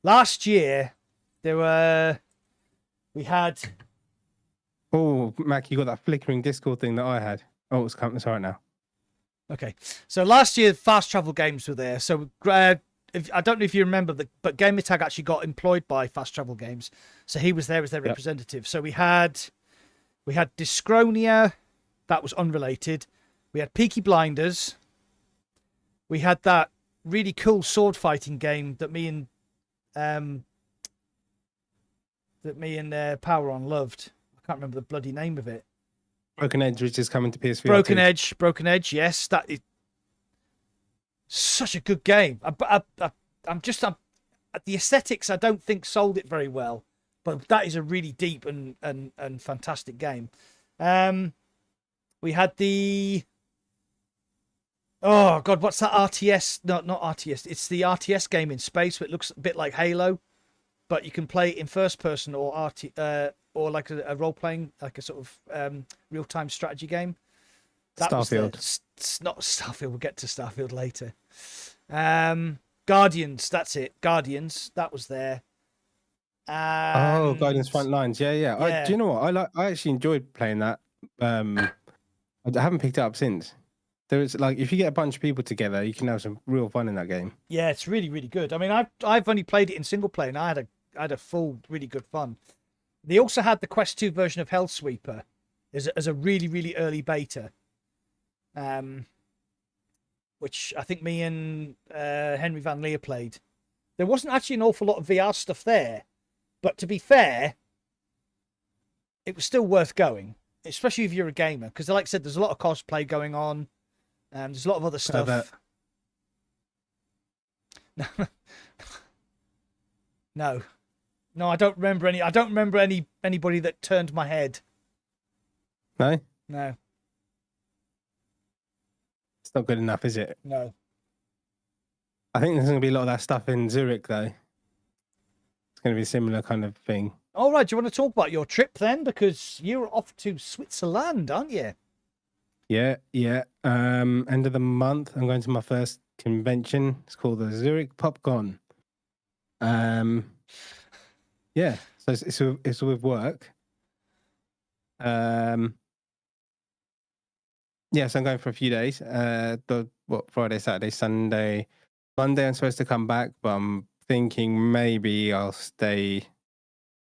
Last year, we had. Oh, Mac, you got that flickering Discord thing that I had. Oh, it's coming. It's all right now. Okay, so last year, fast travel games were there. So I don't know if you remember, but Gamertag actually got employed by Fast Travel Games, so he was there as their representative. So we had Dyschronia, that was unrelated. We had Peaky Blinders. We had that really cool sword fighting game that me and Power On loved. I can't remember the bloody name of it. Broken Edge, which is coming to PSVR. Broken Edge. Yes, that is such a good game. I'm the aesthetics. I don't think sold it very well, but that is a really deep and fantastic game. We had the. Oh God, what's that RTS? No, not RTS. It's the RTS game in space, but it looks a bit like Halo, but you can play it in first person or or like a role playing, like a sort of real time strategy game. That Starfield. It's not Starfield. We'll get to Starfield later. Guardians. That's it. Guardians. That was there. Guardians Front Lines. Yeah. Do you know what? I actually enjoyed playing that. I haven't picked it up since. There's like, if you get a bunch of people together, you can have some real fun in that game. Yeah, it's really, really good. I mean, I've only played it in single player, and I had a full, really good fun. They also had the Quest 2 version of Hellsweeper as a really, really early beta, which I think me and Henry Van Leer played. There wasn't actually an awful lot of VR stuff there, but to be fair, it was still worth going, especially if you're a gamer, because like I said, there's a lot of cosplay going on. There's a lot of other stuff. No, I don't remember any. I don't remember anybody that turned my head. No. It's not good enough, is it? No. I think there's going to be a lot of that stuff in Zurich, though. It's going to be a similar kind of thing. All right. Do you want to talk about your trip then? Because you're off to Switzerland, aren't you? Yeah. End of the month, I'm going to my first convention. It's called the Zurich PopCon. Yeah. So it's with work. Yeah. So I'm going for a few days. Friday, Saturday, Sunday, Monday. I'm supposed to come back, but I'm thinking maybe I'll stay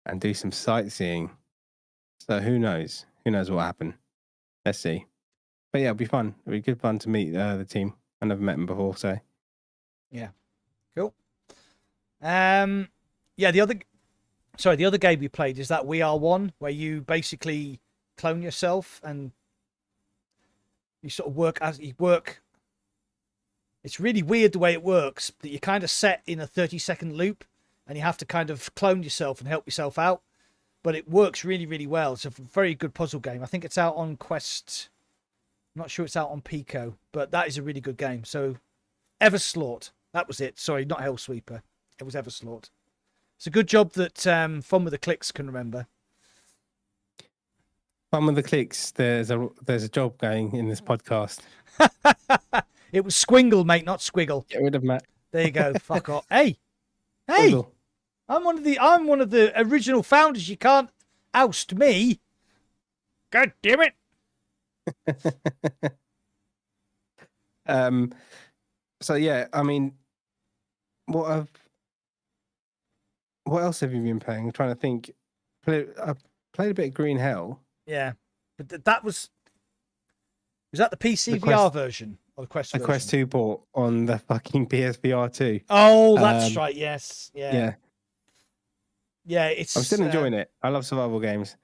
and do some sightseeing. So who knows? Who knows what will happen? Let's see. But yeah, it'll be fun. It'll be good fun to meet the team. I never met them before, so yeah, cool. Yeah, the other game we played is that We Are One, where you basically clone yourself and you sort of work. It's really weird the way it works, that you're kind of set in a 30-second loop and you have to kind of clone yourself and help yourself out. But it works really, really well. It's a very good puzzle game. I think it's out on Quest. I'm not sure it's out on Pico, but that is a really good game. So, Everslort. That was it. Sorry, not Hellsweeper. It was Everslort. It's a good job that Fun with the Clicks can remember. Fun with the Clicks. There's a job going in this podcast. It was Squingle, mate, not Squiggle. Get rid of Matt. There you go. Fuck off. Hey. Squiggle. I'm one of the original founders. You can't oust me. God damn it. So yeah, I mean, what else have you been playing? I'm trying to think. I played a bit of Green Hell. Yeah, but that was that the PC VR version or the Quest? The version? Quest 2 port on the fucking PSVR 2. Oh, that's right. Yes. Yeah. I'm still enjoying it. I love survival games,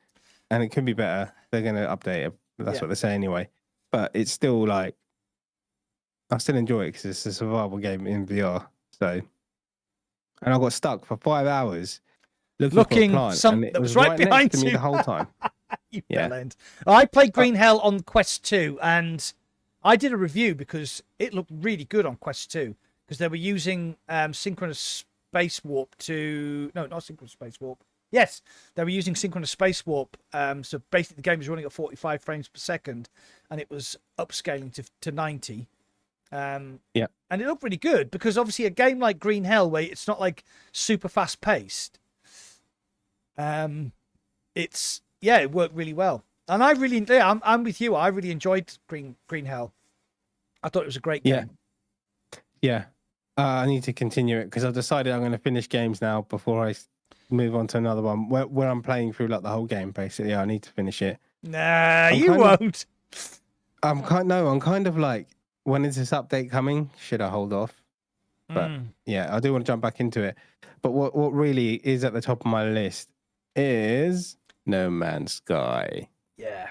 and it could be better. They're going to update it That's Yeah. what they say anyway. But it's still like, I still enjoy it because it's a survival game in VR. So, and I got stuck for 5 hours looking for a plant, and it that was was right right next behind to me you. the whole time. You Yeah. bellend. I played Green Hell on Quest 2, and I did a review because it looked really good on Quest 2 because they were using synchronous space warp to... No, not synchronous space warp. Yes, they were using synchronous space warp. So basically the game was running at 45 frames per second, and it was upscaling to 90. Yeah. And it looked really good because obviously a game like Green Hell, where it's not like super fast paced, it worked really well. And I'm with you. I really enjoyed Green Hell. I thought it was a great game. Yeah. I need to continue it because I've decided I'm going to finish games now before I move on to another one where I'm playing through like the whole game. Basically, I need to finish it. Nah, you won't. I'm kind of like, when is this update coming? Should I hold off? But yeah, I do want to jump back into it. But what really is at the top of my list is No Man's Sky. Yeah.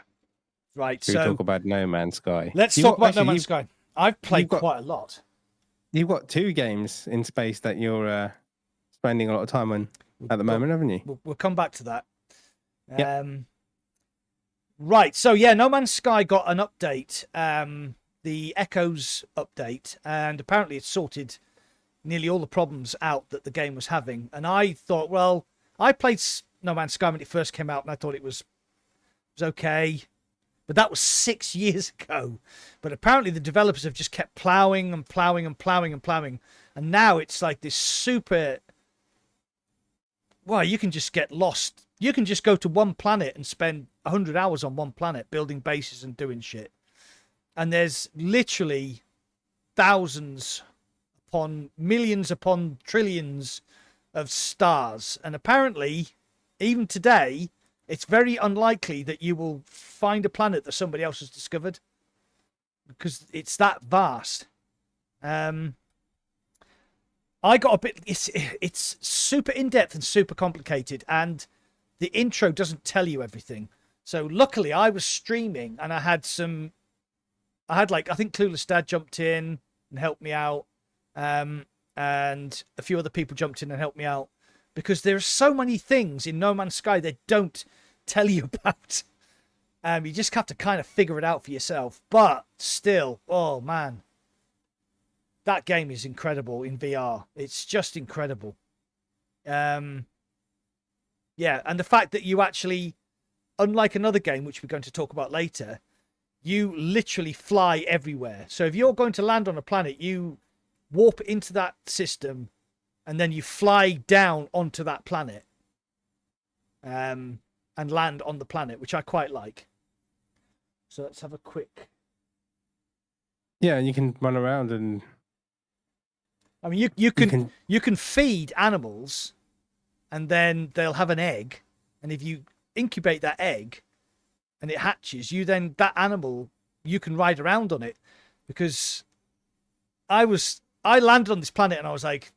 Right. Should we talk about No Man's Sky? Let's talk about No Man's Sky. I've played quite a lot. You've got 2 games in space that you're spending a lot of time on at the moment, haven't you? We'll come back to that. Yep. Right. So yeah, No Man's Sky got an update, the Echoes update, and apparently it's sorted nearly all the problems out that the game was having. And I thought, well, I played No Man's Sky when it first came out, and I thought it was okay. But that was 6 years ago. But apparently the developers have just kept plowing and plowing and plowing and plowing. And now it's like this super... Well, you can just get lost. You can just go to one planet and spend 100 hours on one planet building bases and doing shit. And there's literally thousands upon millions upon trillions of stars. And apparently, even today... it's very unlikely that you will find a planet that somebody else has discovered because it's that vast. I got a bit... It's super in-depth and super complicated, and the intro doesn't tell you everything. So luckily, I was streaming, and I had I think Clueless Dad jumped in and helped me out, and a few other people jumped in and helped me out. Because there are so many things in No Man's Sky they don't tell you about. You just have to kind of figure it out for yourself. But still, oh man. That game is incredible in VR. It's just incredible. Yeah, and the fact that you actually, unlike another game, which we're going to talk about later, you literally fly everywhere. So if you're going to land on a planet, you warp into that system, and then you fly down onto that planet and land on the planet, which I quite like. So let's have a quick... Yeah, and you can run around and... I mean, you can feed animals, and then they'll have an egg, and if you incubate that egg and it hatches, that animal, you can ride around on it. Because I landed on this planet and I was like,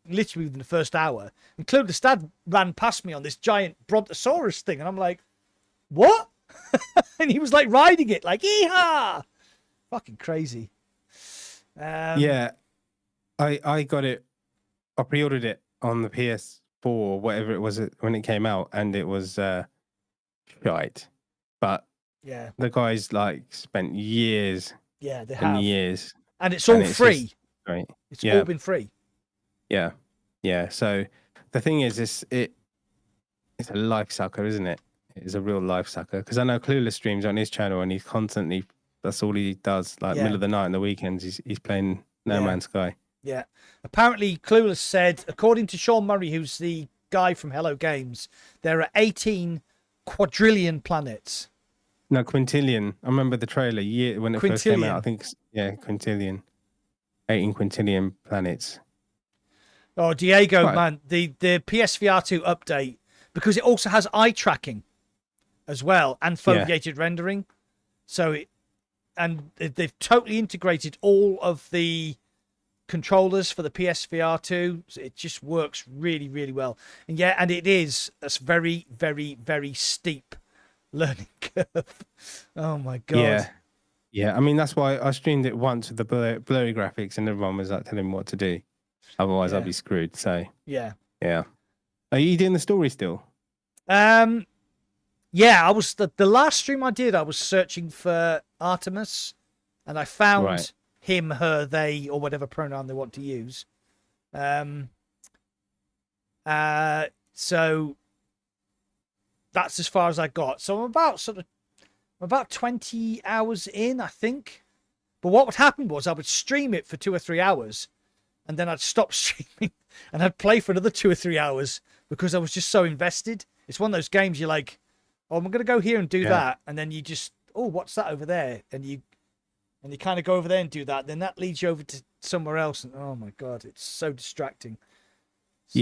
literally within the first hour, and Clueless Dad ran past me on this giant brontosaurus thing, and I'm like, what? And he was like riding it, like, yeehaw! Fucking crazy. Yeah, I got it. I pre-ordered it on the PS4, whatever it was when it came out, and it was shite. But yeah, the guys like spent years. Yeah, they and have years, and it's all free. Right. It's all been free. Yeah. Yeah. So the thing is, it's a life sucker, isn't it? It's a real life sucker. Because I know Clueless streams on his channel, and he's constantly, that's all he does. Like middle of the night and the weekends, he's playing No Man's Sky. Yeah. Apparently, Clueless said, according to Sean Murray, who's the guy from Hello Games, there are 18 quadrillion planets. No, quintillion. I remember the trailer when it first came out. I think, quintillion. 18 quintillion planets. Oh, Diego, man, the PSVR 2 update, because it also has eye tracking as well and foveated rendering. So they've totally integrated all of the controllers for the PSVR 2. So it just works really, really well. And it is a very, very, very steep learning curve. Oh my god. Yeah. Yeah. I mean, that's why I streamed it once with the blurry graphics, and everyone was like telling me what to do. Otherwise, I'd be screwed. So Yeah. yeah. Are you doing the story still? Yeah, I was the last stream I did. I was searching for Artemis, and I found him, her, they, or whatever pronoun they want to use. So that's as far as I got. So I'm about 20 hours in, I think. But what would happen was I would stream it for 2 or 3 hours, and then I'd stop streaming, and I'd play for another 2 or 3 hours because I was just so invested. It's one of those games you're like, oh, I'm going to go here and do that. And then you just, oh, what's that over there? And you kind of go over there and do that. Then that leads you over to somewhere else. And oh my God, it's so distracting. So,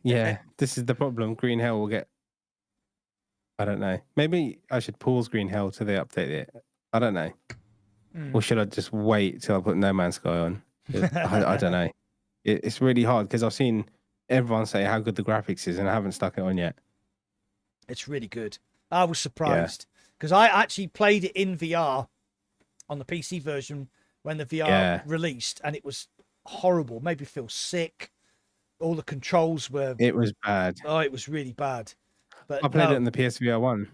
yeah. This is the problem. Green Hell will get, I don't know. Maybe I should pause Green Hell till they update it. I don't know. Or should I just wait till I put No Man's Sky on? I don't know. It's really hard because I've seen everyone say how good the graphics is, and I haven't stuck it on yet. It's really good. I was surprised because I actually played it in VR on the PC version when the VR released, and it was horrible. Made me feel sick. All the controls were. It was bad. Oh, it was really bad. But I played it in the PSVR 1.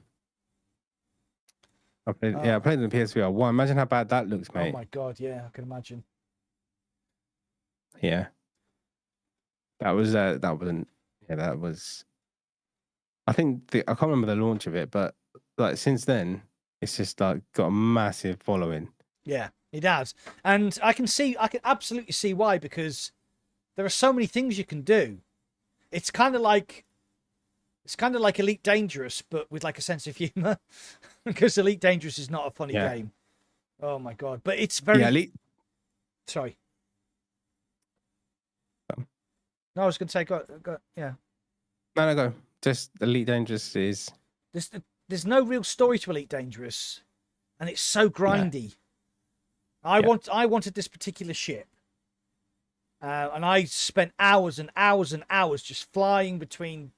I played it in the PSVR 1. Imagine how bad that looks, mate. Oh my God, yeah, I can imagine. Yeah. That was that was. I think I can't remember the launch of it, but like since then, it's just like got a massive following. Yeah, it has, and I can absolutely see why, because there are so many things you can do. It's kind of like Elite Dangerous, but with like a sense of humor, because Elite Dangerous is not a funny game. Oh my God, but it's very. Elite. Sorry. No, I was going to say, go. Yeah. No, go. Just Elite Dangerous is. There's no real story to Elite Dangerous, and it's so grindy. No. I wanted this particular ship, and I spent hours and hours and hours just flying between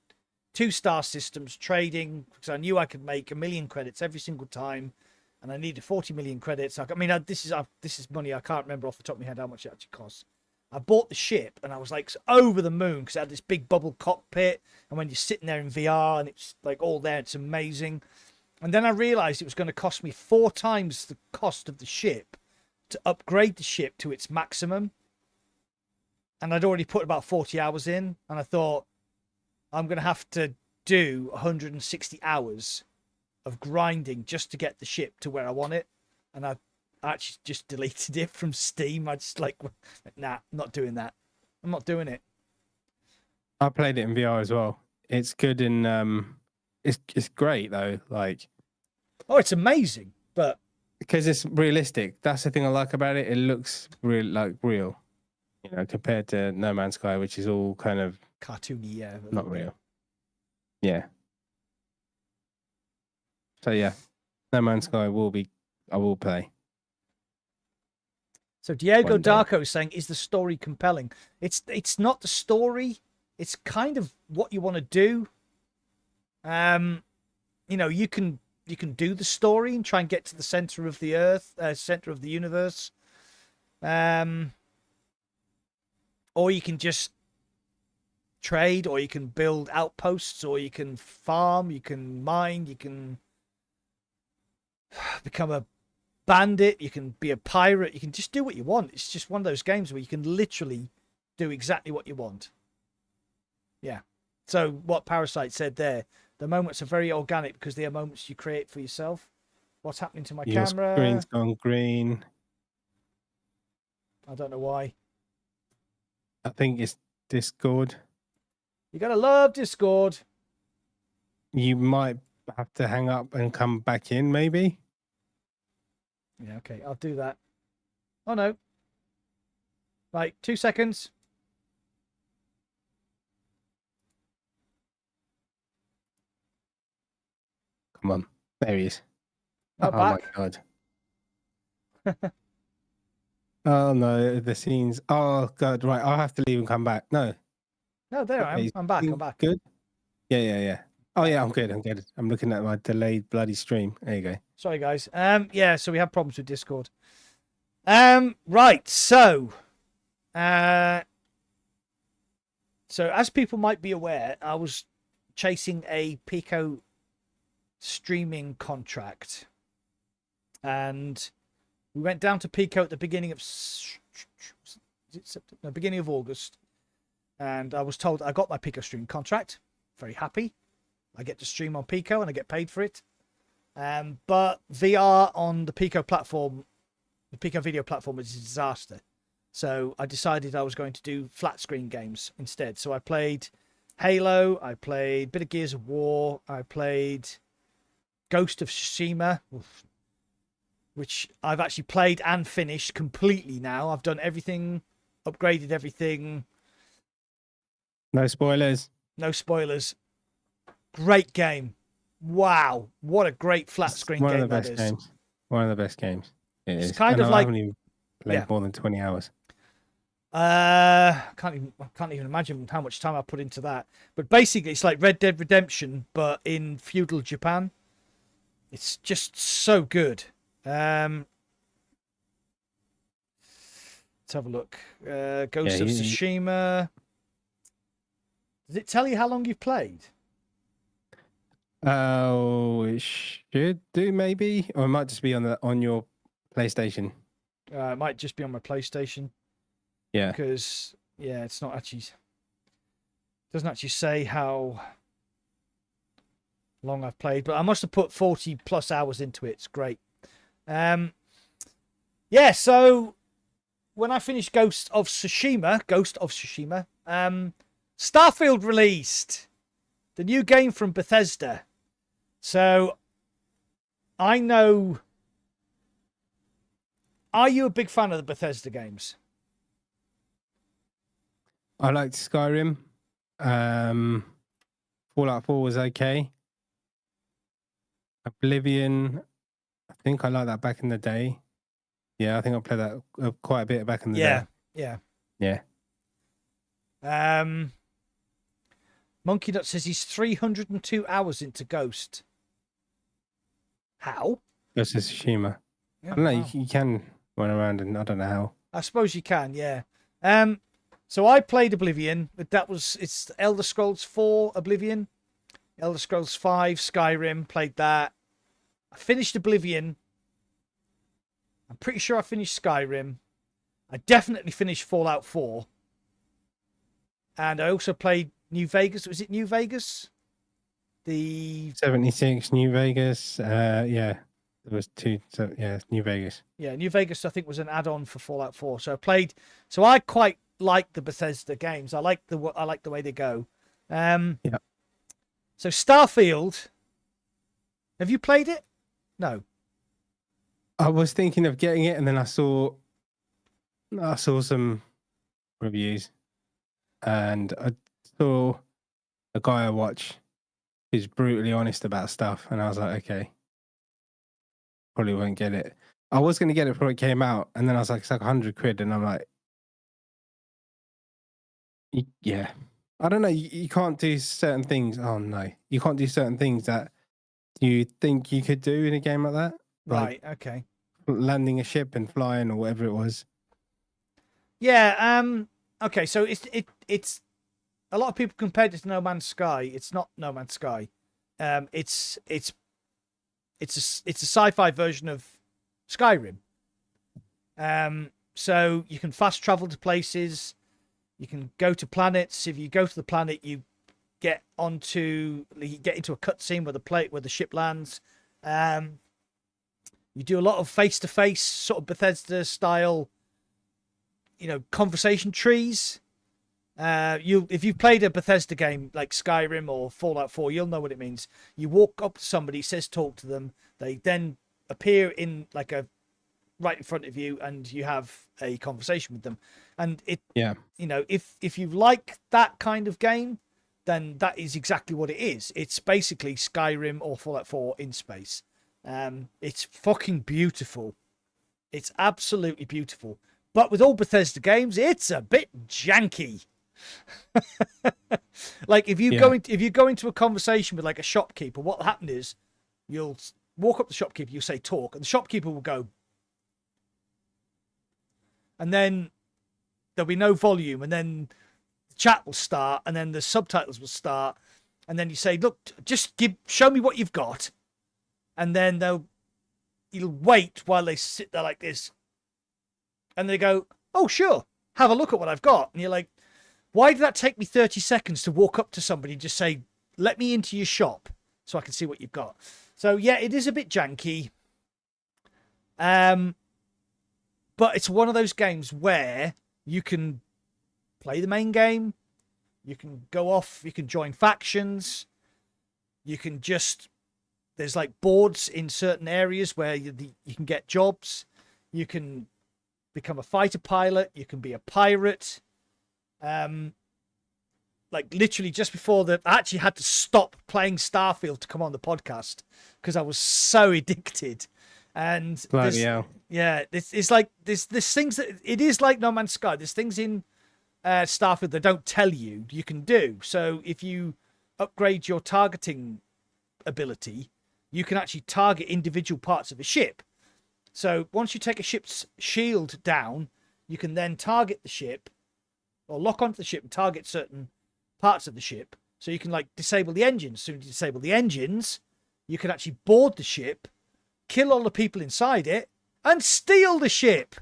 2 star systems, trading, because I knew I could make 1 million credits every single time, and I needed 40 million credits. I mean, this is money I can't remember off the top of my head how much it actually costs. I bought the ship and I was like over the moon because it had this big bubble cockpit, and when you're sitting there in VR and it's like all there, it's amazing. And then I realized it was going to cost me 4 times the cost of the ship to upgrade the ship to its maximum. And I'd already put about 40 hours in, and I thought I'm going to have to do 160 hours of grinding just to get the ship to where I want it. And I actually just deleted it from Steam. I just like, nah, I'm not doing that. I'm not doing it. I played it in VR as well. It's good in it's great though. Like, oh, it's amazing, but because it's realistic. That's the thing I like about it. It looks real, you know, compared to No Man's Sky, which is all kind of cartoony. Yeah, not real. Yeah. So yeah, No Man's Sky I will play. So Diego Darko is saying, is the story compelling? It's not the story. It's kind of what you want to do. You know, you can do the story and try and get to the center of the earth, center of the universe. Or you can just trade, or you can build outposts, or you can farm, you can mine, you can become a bandit, you can be a pirate, you can just do what you want. It's just one of those games where you can literally do exactly what you want. Yeah. So what Parasite said there, the moments are very organic because they are moments you create for yourself. What's happening to my camera? Screen's gone green. I don't know why. I think it's Discord. You gotta love Discord. You might have to hang up and come back in, maybe. Yeah, okay, I'll do that. Oh no. Right, 2 seconds. Come on. There he is. Not oh back. My God. Oh no, the scenes. Oh God, right. I'll have to leave and come back. No. No, there I am. I'm back. I'm back. Good. Yeah. Oh yeah, I'm good. I'm good. I'm looking at my delayed bloody stream. There you go. Sorry, guys. Yeah, so we have problems with Discord. Right. So as people might be aware, I was chasing a Pico streaming contract, and we went down to Pico at the beginning of beginning of August, and I was told I got my Pico stream contract. Very happy. I get to stream on Pico and I get paid for it. But VR on the Pico platform, the Pico video platform, is a disaster. So I decided I was going to do flat screen games instead. So I played Halo, I played a bit of Gears of War, I played Ghost of Tsushima, which I've actually played and finished completely now. I've done everything, upgraded everything. No spoilers. No spoilers. Great game. Wow. What a great flat screen game One of the that best is. games. One of the best games. It's kind of like... I haven't even played more than 20 hours. I can't even imagine how much time I put into that. But basically, it's like Red Dead Redemption, but in feudal Japan. It's just so good. Let's have a look. Ghost of Tsushima. Does it tell you how long you've played? Oh, it should do maybe, or it might just be on your PlayStation. It might just be on my PlayStation. Yeah. Because it's not actually, doesn't actually say how long I've played, but I must have put 40 plus hours into it. It's great. So when I finished Ghost of Tsushima, Starfield released, the new game from Bethesda. So I know, are you a big fan of the Bethesda games? I liked Skyrim. Fallout 4 was okay. Oblivion, I think I liked that back in the day. Yeah, I think I played that quite a bit back in the day. Yeah. Monkey Nut says he's 302 hours into Ghost. How? Ghost of Tsushima. Yeah, I don't know, wow. you can run around and I don't know how. I suppose you can, yeah. So I played Oblivion, but it's Elder Scrolls 4 Oblivion, Elder Scrolls 5 Skyrim, played that. I finished Oblivion. I'm pretty sure I finished Skyrim. I definitely finished Fallout 4. And I also played New Vegas. Was it New Vegas? The 76 New Vegas. Yeah, there was two. So yeah, New Vegas. Yeah, New Vegas I think was an add-on for Fallout 4. So I quite like the Bethesda games. I like the way they go. Yeah. So Starfield, have you played it? No. I was thinking of getting it, and then I saw some reviews, and I saw a guy I watch who's brutally honest about stuff, and I was like, okay, probably won't get it. I was going to get it before it came out, and then I was like, it's like £100, and I'm like, yeah, I don't know. You can't do certain things. Oh no, you can't do certain things that you think you could do in a game like that. Right. Okay. Landing a ship and flying or whatever it was. Yeah. Okay. So it's a lot of people compared it to No Man's Sky. It's not No Man's Sky. It's a sci-fi version of Skyrim. So you can fast travel to places. You can go to planets. If you go to the planet, you get into a cutscene where the ship lands. You do a lot of face-to-face sort of Bethesda style, conversation trees. If you've played a Bethesda game like Skyrim or Fallout 4, you'll know what it means. You walk up to somebody, says talk to them. They then appear in right in front of you, and you have a conversation with them. And if you like that kind of game, then that is exactly what it is. It's basically Skyrim or Fallout 4 in space. It's fucking beautiful. It's absolutely beautiful. But with all Bethesda games, it's a bit janky. Like if you go into a conversation with like a shopkeeper, what will happen is you'll walk up to the shopkeeper, you say talk, and the shopkeeper will go, and then there'll be no volume, and then the chat will start, and then the subtitles will start, and then you say, look, just show me what you've got, and then you'll wait while they sit there like this, and they go, oh sure, have a look at what I've got, and you're like, why did that take me 30 seconds to walk up to somebody and just say, let me into your shop so I can see what you've got? So yeah, it is a bit janky. But it's one of those games where you can play the main game, you can go off, you can join factions, you can just, there's like boards in certain areas where you can get jobs, you can become a fighter pilot, you can be a pirate. Like literally just before I actually had to stop playing Starfield to come on the podcast because I was so addicted. And yeah, it's like there's things that it is like No Man's Sky. There's things in Starfield that don't tell you can do. So if you upgrade your targeting ability, you can actually target individual parts of a ship. So once you take a ship's shield down, you can then target the ship or lock onto the ship and target certain parts of the ship. So you can like disable the engines. As soon as you disable the engines, you can actually board the ship, kill all the people inside it, and steal the ship.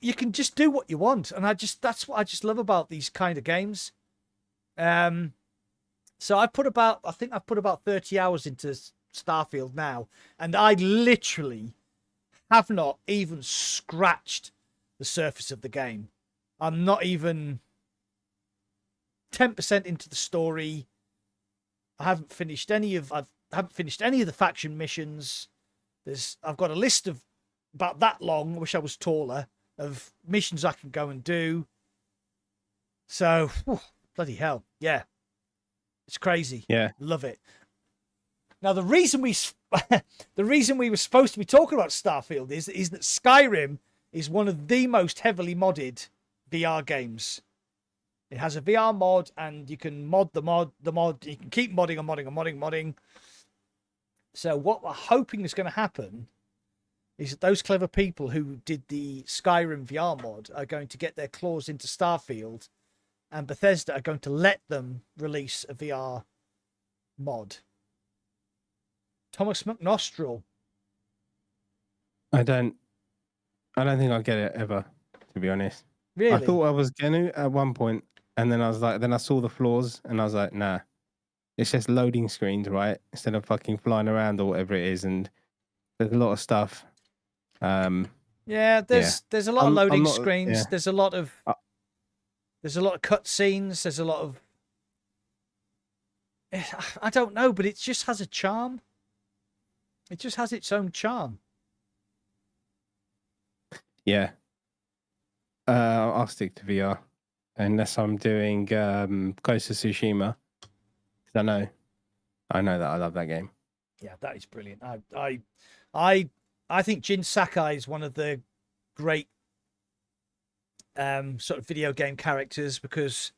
You can just do what you want, and that's what I just love about these kind of games. So I think I've put about 30 hours into Starfield now, and I literally have not even scratched the surface of the game. I'm not even 10% into the story. I haven't finished any of the faction missions. I've got a list of about that long, I wish I was taller, of missions I can go and do. So, bloody hell. Yeah. It's crazy. Yeah. Love it. Now, the reason we were supposed to be talking about Starfield is that Skyrim is one of the most heavily modded VR games. It has a VR mod, and you can mod the mod. You can keep modding and modding. So what we're hoping is going to happen is that those clever people who did the Skyrim VR mod are going to get their claws into Starfield, and Bethesda are going to let them release a VR mod. Thomas McNostril. I don't think I'll get it ever, to be honest. Really? I thought I was going to at one point, and then I saw the flaws, and I was like, nah, it's just loading screens, right? Instead of fucking flying around or whatever it is, and there's a lot of stuff. Yeah, there's a lot of loading screens. Yeah. There's a lot of cutscenes. There's a lot of, I don't know, but it just has a charm. It just has its own charm. Yeah. I'll stick to VR unless I'm doing Ghost of Tsushima. I know that I love that game. Yeah, that is brilliant. I think Jin Sakai is one of the great sort of video game characters, because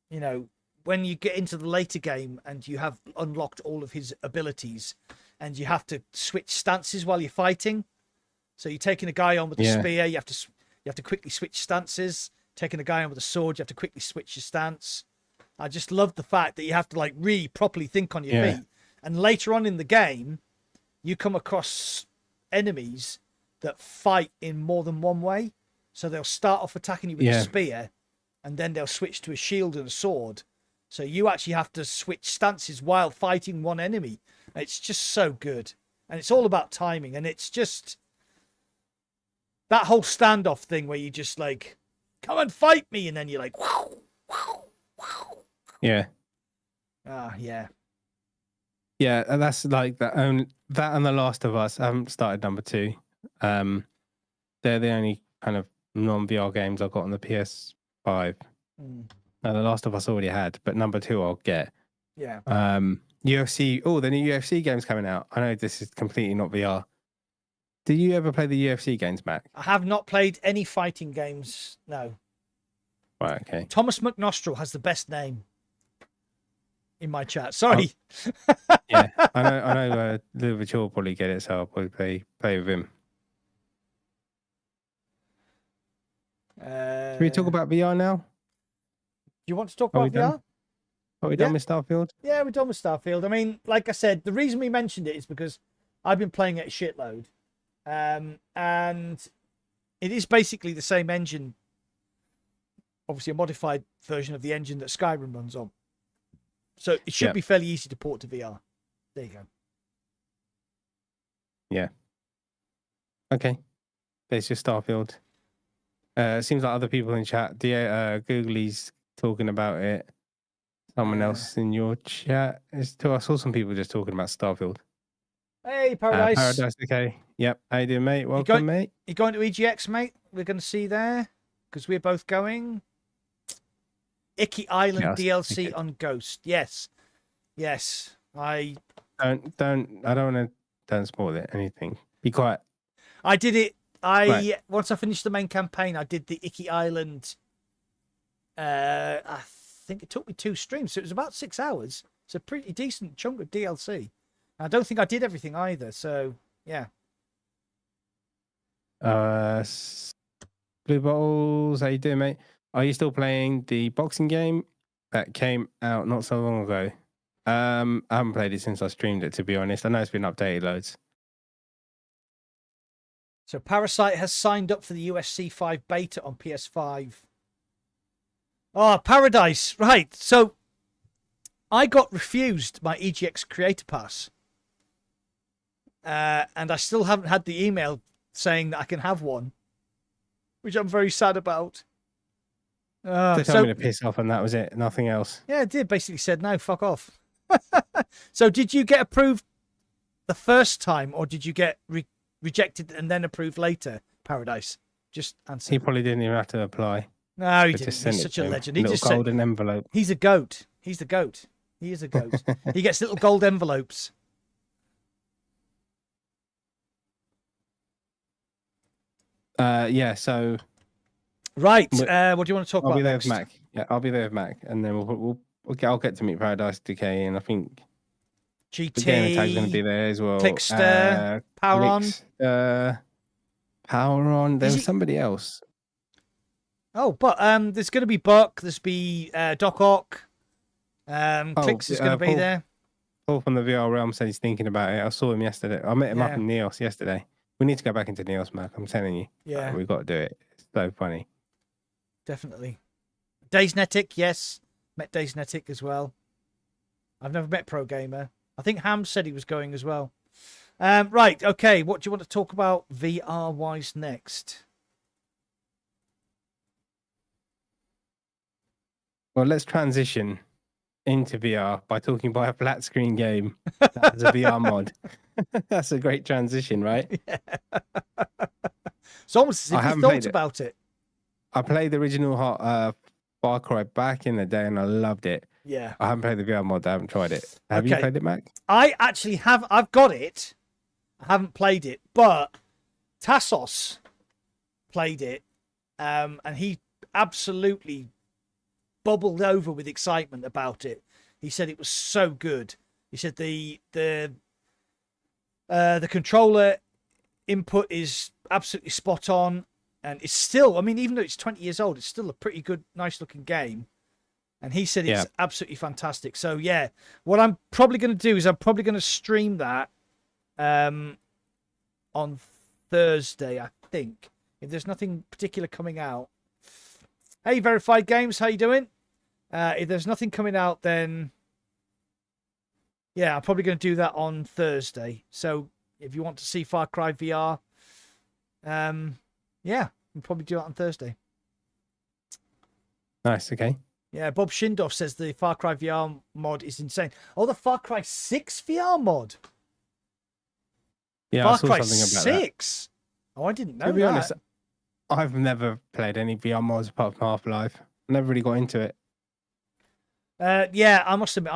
when you get into the later game and you have unlocked all of his abilities, and you have to switch stances while you're fighting. So you're taking a guy on with a spear, you have to quickly switch stances. Taking a guy on with a sword, you have to quickly switch your stance. I just love the fact that you have to like really properly think on your feet. And later on in the game, you come across enemies that fight in more than one way. So they'll start off attacking you with a spear, and then they'll switch to a shield and a sword. So you actually have to switch stances while fighting one enemy. It's just so good. And it's all about timing. And it's just that whole standoff thing where you just like, come and fight me. And then you're like, wow, wow, wow. Yeah. Yeah. Yeah, and that's like that. That and The Last of Us. I haven't started number 2. They're the only kind of non-VR games I've got on the PS5. The Last of Us already had, but number 2 I'll get. Yeah. UFC. Oh, the new UFC game's coming out. I know this is completely not VR. Do you ever play the UFC games, Mac? I have not played any fighting games. No. Right. Okay. Thomas McNostril has the best name in my chat. Sorry. Yeah, I know. Ludovic will probably get it, so I'll probably play with him. Should we talk about VR now? Do you want to talk Are we about VR? done? Are we done with Starfield? Yeah, we're done with Starfield. I mean, like I said, the reason we mentioned it is because I've been playing it a shitload. And it is basically the same engine. Obviously, a modified version of the engine that Skyrim runs on. So it should be fairly easy to port to VR. There you go. Yeah. Okay. There's your Starfield. It seems like other people in chat. Googly's talking about it. Someone else in your chat is too. I saw some people just talking about Starfield. Hey, Paradise. Paradise, okay. Yep. How you doing, mate? Welcome, mate. You going to EGX, mate? We're going to see there because we're both going. Icky Island DLC on Ghost. Yes. I don't spoil it. Anything. Be quiet. I did it. Once I finished the main campaign, I did the Icky Island. I think it took me 2 streams, so it was about 6 hours. It's a pretty decent chunk of DLC. I don't think I did everything either, so yeah. Blue Bottles, how you doing, mate? Are you still playing the boxing game that came out not so long ago? I haven't played it since I streamed it, to be honest. I know it's been updated loads. So Parasite has signed up for the USC 5 beta on PS5. Oh, Paradise. Right. So I got refused my EGX Creator Pass. And I still haven't had the email saying that I can have one, which I'm very sad about. They told me to piss off and that was it. Nothing else. Yeah, it did. Basically said, no, fuck off. So did you get approved the first time or did you get rejected and then approved later, Paradise? Just answer. He probably didn't even have to apply. No, he didn't. He's such a legend. He just golden envelope. He's a goat. He's the goat. He is a goat. He gets little gold envelopes. Yeah, so right. What do you want to talk about? I'll be there next? with Mac. Yeah, I'll be there with Mac, and then I'll get to meet Paradise Decay, and I think GT the gamer tag's going to be there as well. Clickster, Power On. Power On. There was somebody else. Oh, but there's going to be Buck. There's be Doc Ock. Clicks is going to be there. Paul from the VR Realm said he's thinking about it. I saw him yesterday. I met him up in Neos yesterday. We need to go back into Neos, Mac. I'm telling you. Yeah. We've got to do it. It's so funny. Definitely. Daysnetic, yes. Met Daysnetic as well. I've never met Pro Gamer. I think Ham said he was going as well. Right, okay. What do you want to talk about VR-wise next? Well, let's transition into VR by talking about a flat screen game that has a VR mod. That's a great transition, right? Yeah. It's almost as if you thought about it. I played the original Far Cry back in the day and I loved it. Yeah. I haven't played the VR mod. I haven't tried it. Have you played it, Mac? I actually have. I've got it. I haven't played it, but Tassos played it, and he absolutely bubbled over with excitement about it. He said it was so good. He said the controller input is absolutely spot on, and it's still, I mean, even though it's 20 years old, it's still a pretty good, nice looking game. And he said it's absolutely fantastic. So yeah, what I'm probably going to do is I'm probably going to stream that on Thursday, I think, if there's nothing particular coming out. Hey, Verified Games, how you doing? If there's nothing coming out, then yeah, I'm probably going to do that on Thursday. So if you want to see Far Cry VR, yeah, we'll probably do it on Thursday. Nice, okay. Yeah, Bob Schindorf says the Far Cry VR mod is insane. Oh, the Far Cry 6 VR mod. Yeah, Far I saw Cry something about 6. Oh, I didn't know that. To be honest, that. I've never played any VR mods apart from Half-Life. Never really got into it. Yeah, I must admit,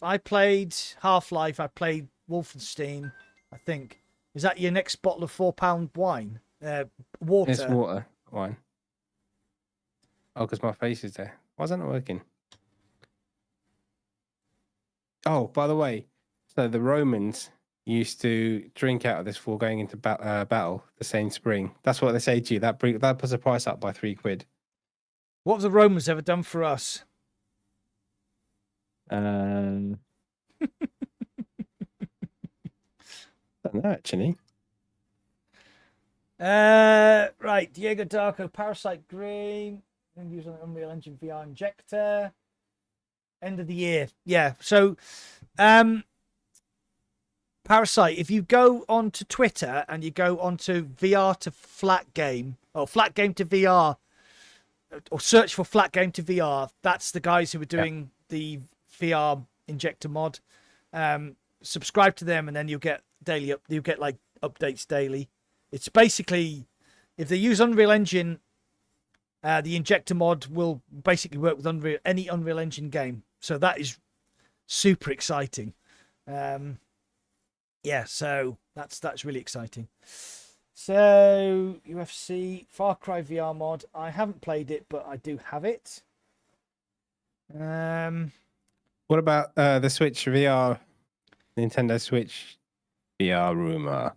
I played Half-Life. I played Wolfenstein, I think. Is that your next bottle of £4 wine? Water. It's water wine. Oh, because my face is there. Why is that not working? Oh, by the way, so the Romans used to drink out of this before going into battle the same spring. That's what they say to you. That puts the price up by £3. What have the Romans ever done for us? Don't know, actually. Right, Diego Darko, Parasite Green, use an Unreal Engine VR injector. End of the year, yeah. So, Parasite, if you go onto Twitter and you go onto VR to flat game, or flat game to VR, or search for flat game to VR, that's the guys who are doing the VR injector mod. Subscribe to them, and then you'll get you'll get like updates daily. It's basically, if they use Unreal Engine, the injector mod will basically work with any Unreal Engine game. So that is super exciting. Yeah, so that's really exciting. So UFC Far Cry VR mod. I haven't played it, but I do have it. What about the Switch VR, Nintendo Switch VR rumor?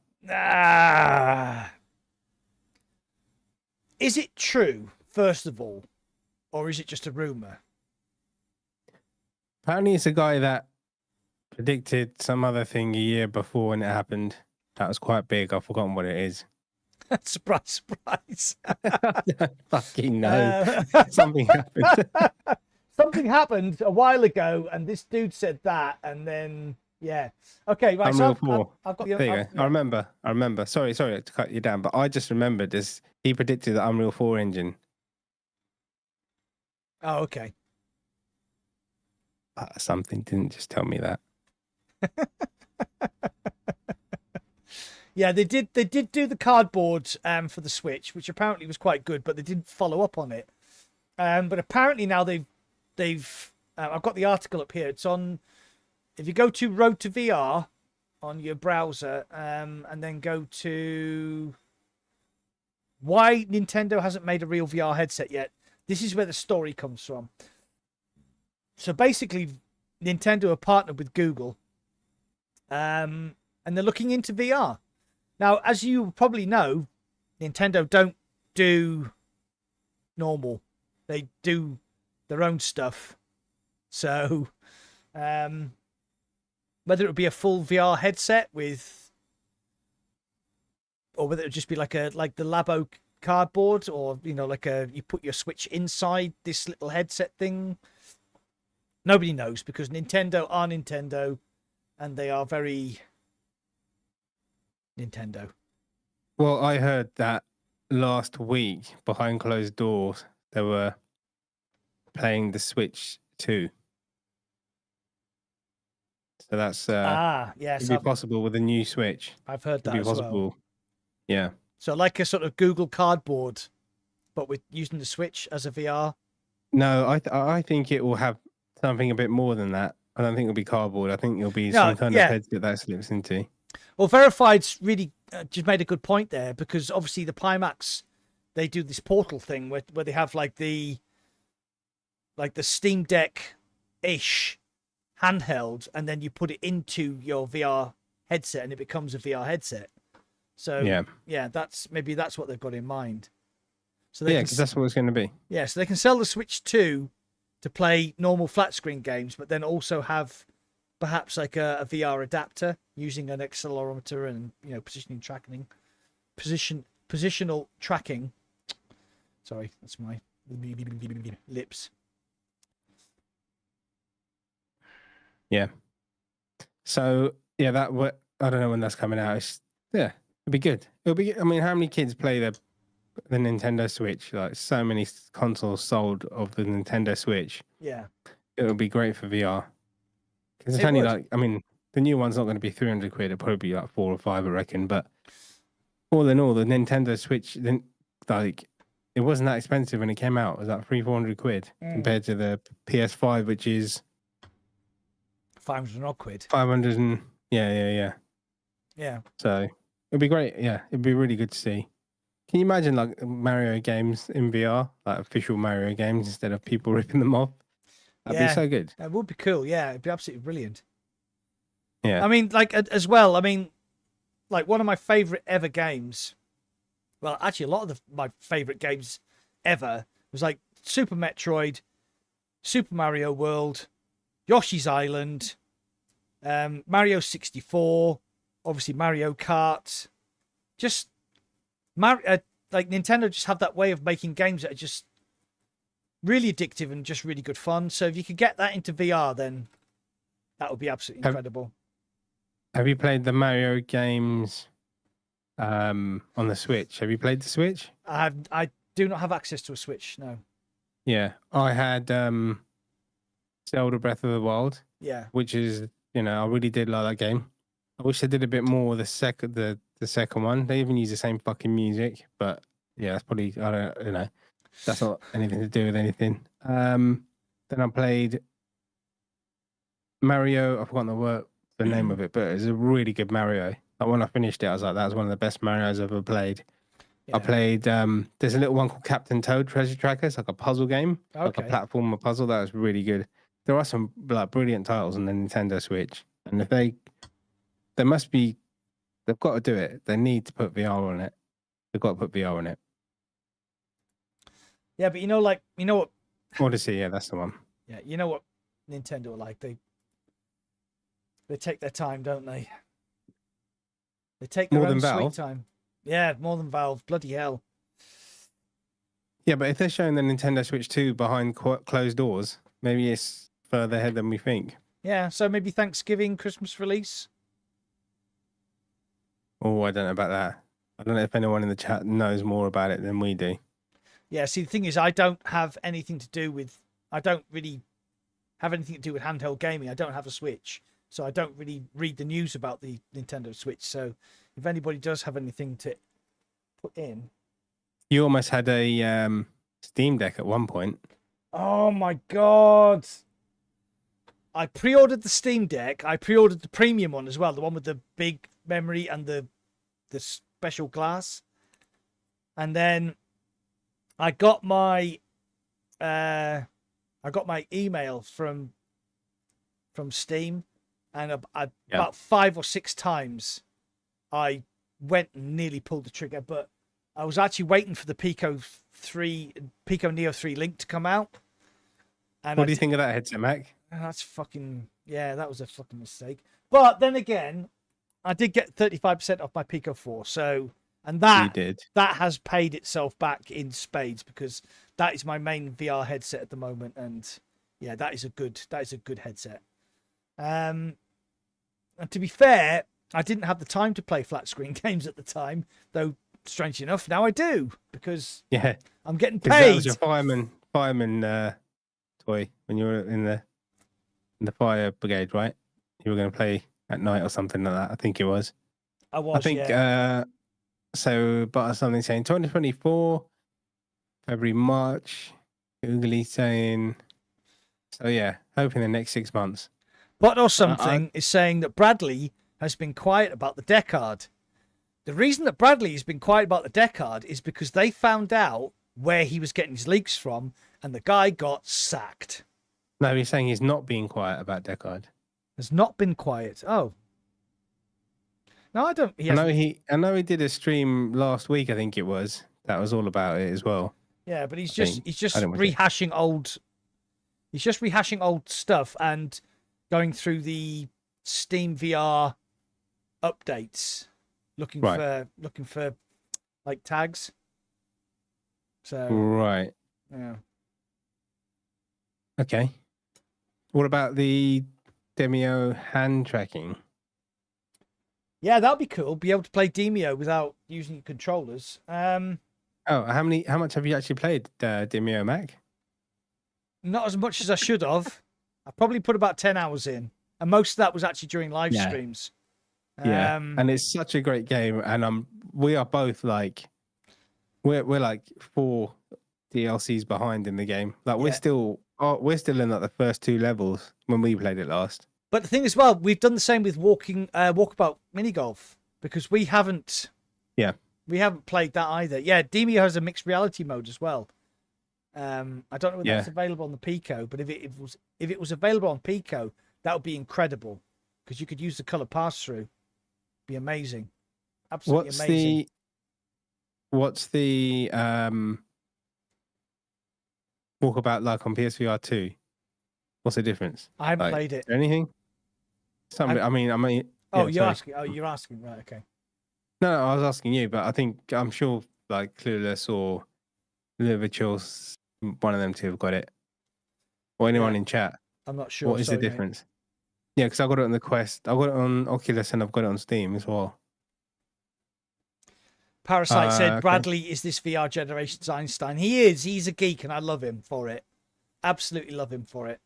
Is it true, first of all, or is it just a rumor? Apparently, it's a guy that predicted some other thing a year before when it happened. That was quite big. I've forgotten what it is. Surprise, surprise. I don't fucking know. Something happened. Something happened a while ago, and this dude said that, and then yeah. Okay, right. Unreal So 4. I've got There you go. yeah. I remember. Sorry to cut you down, but I just remembered this. He predicted the Unreal 4 engine. Oh, okay. Something didn't just tell me that. Yeah, they did do the cardboard for the Switch, which apparently was quite good, but they didn't follow up on it. But apparently now they've I've got the article up here. It's on, if you go to Road to VR on your browser, and then go to why Nintendo hasn't made a real VR headset yet. This is where the story comes from. So basically, Nintendo are partnered with Google, and they're looking into VR. Now, as you probably know, Nintendo don't do normal. They do their own stuff. So, whether it would be a full VR headset with, or whether it would just be like the Labo cardboard, or like you put your Switch inside this little headset thing. Nobody knows, because Nintendo are Nintendo, and they are very Nintendo. Well, I heard that last week behind closed doors they were playing the Switch 2. So that's yes, it'd be possible with a new Switch. I've heard that It'd be as possible. well. Yeah. So like a sort of Google Cardboard, but with using the Switch as a VR. No, I think it will have something a bit more than that. I don't think it'll be cardboard. I think it'll be some kind of headset that slips into. Well, Verified's really just made a good point there, because obviously the Pimax, they do this portal thing where they have like the Steam Deck ish handheld, and then you put it into your VR headset and it becomes a VR headset. So yeah, that's what they've got in mind. So because that's what it's going to be. Yeah, so they can sell the Switch 2 to play normal flat screen games, but then also have perhaps like a VR adapter using an accelerometer and positional tracking. Sorry, that's my lips. Yeah. So yeah, I don't know when that's coming out. It'll be good. It'll be. I mean, how many kids play the Nintendo Switch? Like, so many consoles sold of the Nintendo Switch. Yeah. It'll be great for VR. Because it's only the new one's not going to be 300 quid. It'll probably be like 4 or 5, I reckon. But all in all, the Nintendo Switch, it wasn't that expensive when it came out. It was like 300-400 quid compared to the PS5, which is 500 odd quid. 500 and yeah. Yeah. So It'd be great. Yeah, it'd be really good to see. Can you imagine like Mario games in VR, like official Mario games instead of people ripping them off? That'd be so good. It would be cool. Yeah, it'd be absolutely brilliant. Yeah. I mean, like as well. I mean, like one of my favorite ever games. Well, actually, a lot of my favorite games ever was like Super Metroid, Super Mario World, Yoshi's Island, Mario 64, obviously Mario Kart. Just like Nintendo just have that way of making games that are just really addictive and just really good fun. So if you could get that into VR, then that would be absolutely incredible. Have you played the Mario games on the Switch? Have you played the Switch? I do not have access to a Switch. No. Yeah, I had Zelda Breath of the Wild. Yeah. Which is, I really did like that game. I wish they did a bit more the second one. They even use the same fucking music, but yeah, that's probably that's not anything to do with anything. Then I played Mario. I've forgotten the name of it, but it's a really good Mario. Like when I finished it, I was like, that was one of the best Marios I've ever played. Yeah. I played there's a little one called Captain Toad Treasure Tracker. It's like a puzzle game, like a platformer puzzle. That was really good. There are some like brilliant titles on the Nintendo Switch, and if they've got to do it. They need to put VR on it. They've got to put VR on it. Yeah, but you know what? Odyssey, yeah, that's the one. Yeah, you know what Nintendo are like. They take their time, don't they? They take their own sweet time. Yeah, more than Valve. Bloody hell. Yeah, but if they're showing the Nintendo Switch 2 behind closed doors, maybe it's further ahead than we think. Yeah, so maybe Thanksgiving, Christmas release. Oh, I don't know about that. I don't know if anyone in the chat knows more about it than we do. Yeah, see, the thing is, I don't really have anything to do with handheld gaming. I don't have a Switch, so I don't really read the news about the Nintendo Switch. So if anybody does have anything to put in. You almost had a Steam Deck at one point. Oh my God. I pre-ordered the Steam Deck. I pre-ordered the premium one as well, the one with the big memory and the special glass. And then I got my email from Steam, and about 5 or 6 times I went and nearly pulled the trigger, but I was actually waiting for the Pico Neo 3 Link to come out. And what do you think of that headset, Mac? That was a fucking mistake. But then again, I did get 35% off my Pico 4, and that has paid itself back in spades, because that is my main VR headset at the moment, and yeah, that is a good headset. And to be fair, I didn't have the time to play flat screen games at the time, though strangely enough, now I do, because I'm getting paid. That was your fireman toy when you were in the fire brigade, right? You were going to play at night or something like that. I think it was. I think so. But something saying 2024, February, March. Googly saying. So yeah, hoping the next 6 months. But or something is saying that Bradley has been quiet about the Deckard. The reason that Bradley has been quiet about the Deckard is because they found out where he was getting his leaks from, and the guy got sacked. No, he's saying he's not being quiet about Deckard. Has not been quiet. Oh. No, I don't. I know he did a stream last week, I think it was. That was all about it as well. Yeah, but he's just rehashing old stuff and going through the Steam VR updates, looking for like tags. So right. Yeah. Okay. What about the Demio hand tracking? Yeah, that'd be cool. Be able to play Demio without using controllers. How much have you actually played Demio, Mac? Not as much as I should have. I probably put about 10 hours in, and most of that was actually during live streams. Yeah, and it's such a great game, and we are both like, we're like 4 DLCs behind in the game. Like we're still in like the first 2 levels when we played it last. But the thing as well, we've done the same with walkabout mini golf. because we haven't played that either. Yeah, Demio has a mixed reality mode as well. I don't know whether that's available on the Pico, but if it was available on Pico, that would be incredible because you could use the color pass through. Be amazing. Absolutely amazing. What's the walkabout like on PSVR 2? What's the difference? I haven't played it. Anything? I mean. Oh, you're asking. Oh, you're asking. Right. Okay. No, I was asking you, but I'm sure like Clueless or Liverchills, one of them two have got it. Or anyone in chat. I'm not sure. What is the difference? Mate. Yeah, because I got it on the Quest. I got it on Oculus and I've got it on Steam as well. Parasite said, Bradley is this VR generation's Einstein. He is. He's a geek and I love him for it. Absolutely love him for it.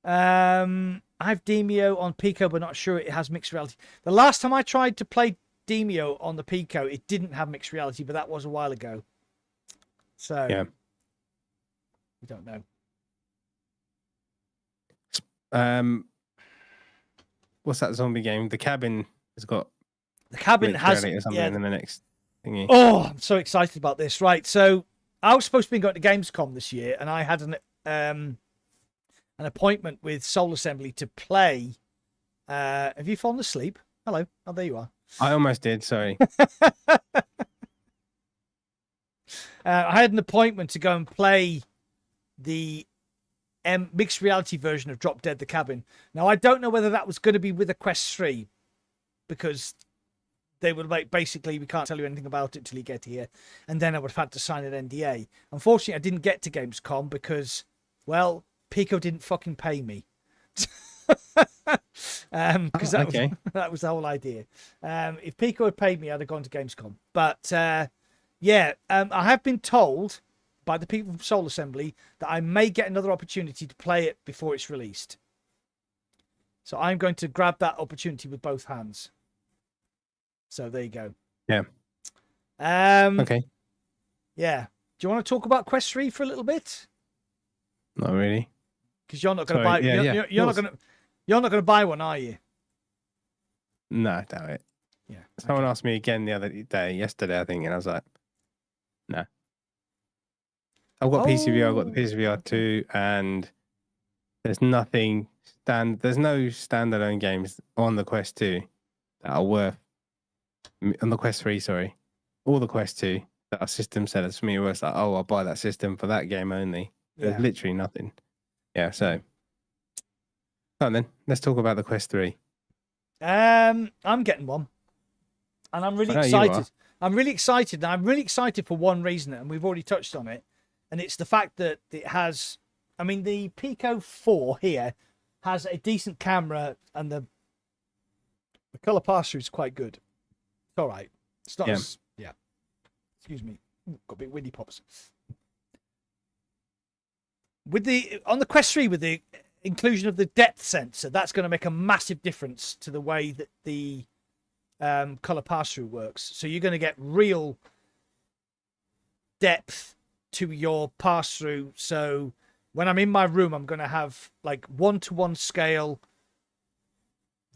I have Demio on Pico, but not sure it has mixed reality. The last time I tried to play Demio on the Pico, it didn't have mixed reality, but that was a while ago. So, yeah. We don't know. What's that zombie game? The Cabin has got. The Cabin has in the next thingy. Oh, I'm so excited about this! Right, so I was supposed to be going to Gamescom this year, and I had an appointment with Soul Assembly to play. Have you fallen asleep? Hello. Oh, there you are. I almost did. Sorry. I had an appointment to go and play the mixed reality version of Drop Dead the Cabin. Now, I don't know whether that was going to be with a Quest 3 because they were like, basically, we can't tell you anything about it till you get here. And then I would have had to sign an NDA. Unfortunately, I didn't get to Gamescom because, well, Pico didn't fucking pay me. Because that was the whole idea. If Pico had paid me, I'd have gone to Gamescom. But I have been told by the people from Soul Assembly that I may get another opportunity to play it before it's released. So I'm going to grab that opportunity with both hands. So there you go. Yeah. Okay. Yeah. Do you want to talk about Quest 3 for a little bit? Not really. Because you're not going to buy. You're not going to buy one, are you? No, I doubt it. Yeah. Someone asked me again yesterday, I think, and I was like, no. I've got PCVR, I've got the PCVR 2, and there's nothing there's no standalone games on the Quest 2 that are worth on the Quest 3, sorry. Or the Quest 2 that are system sellers for me where it's like, oh, I'll buy that system for that game only. There's literally nothing. Yeah, so then let's talk about the Quest 3. I'm getting one. And I'm really excited. I'm really excited. And I'm really excited for one reason, and we've already touched on it. And it's the fact that it has, I mean, the Pico 4 here has a decent camera and the color pass-through is quite good. It's all right. It's not Excuse me. Ooh, got a bit windy pops. On the Quest 3, with the inclusion of the depth sensor, that's going to make a massive difference to the way that the color pass-through works. So you're going to get real depth to your pass-through. So when I'm in my room, I'm going to have like 1-to-1 scale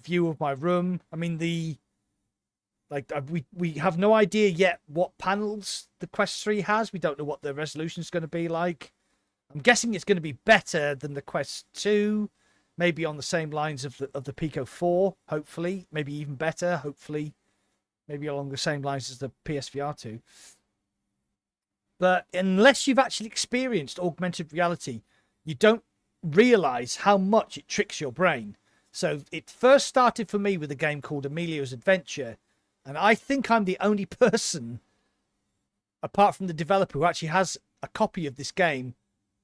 view of my room. I mean, we have no idea yet what panels the Quest 3 has. We don't know what the resolution is going to be like. I'm guessing it's going to be better than the Quest 2, maybe on the same lines of the Pico 4, hopefully, maybe even better, hopefully, maybe along the same lines as the PSVR 2. But unless you've actually experienced augmented reality, you don't realize how much it tricks your brain. So it first started for me with a game called Emilio's Adventure, and I think I'm the only person, apart from the developer, who actually has a copy of this game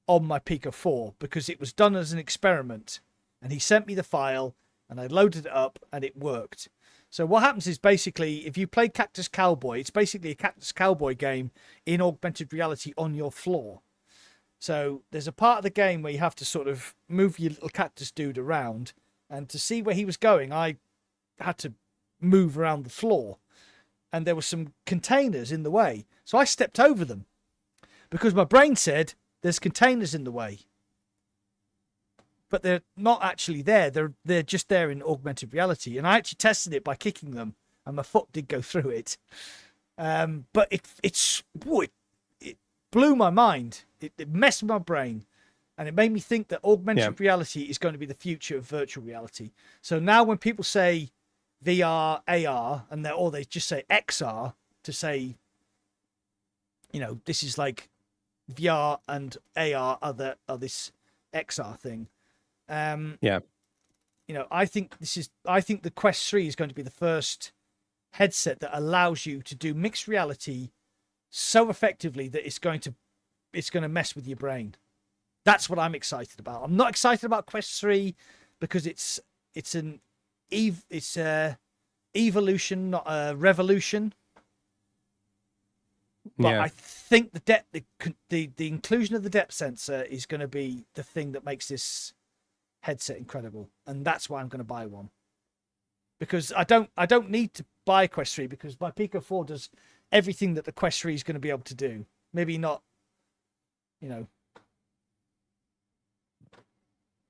on my Pico 4, because it was done as an experiment, and he sent me the file and I loaded it up and it worked. So what happens is, basically, if you play Cactus Cowboy, it's basically a Cactus Cowboy game in augmented reality on your floor. So there's a part of the game where you have to sort of move your little cactus dude around, and to see where he was going, I had to move around the floor, and there were some containers in the way. So I stepped over them because my brain said, there's containers in the way. But they're not actually there. They're just there in augmented reality. And I actually tested it by kicking them and my foot did go through it. But it blew my mind. It messed with my brain, and it made me think that augmented reality is going to be the future of virtual reality. So now when people say VR, AR, or they just say XR to say, you know, this is like VR and AR are this XR thing. You know, I think the Quest 3 is going to be the first headset that allows you to do mixed reality so effectively that it's going to mess with your brain. That's what I'm excited about. I'm not excited about Quest 3 because it's a evolution, not a revolution. But I think the inclusion of the depth sensor is going to be the thing that makes this headset incredible, and that's why I'm going to buy one. Because I don't need to buy Quest 3 because my Pico 4 does everything that the Quest 3 is going to be able to do. Maybe not, you know.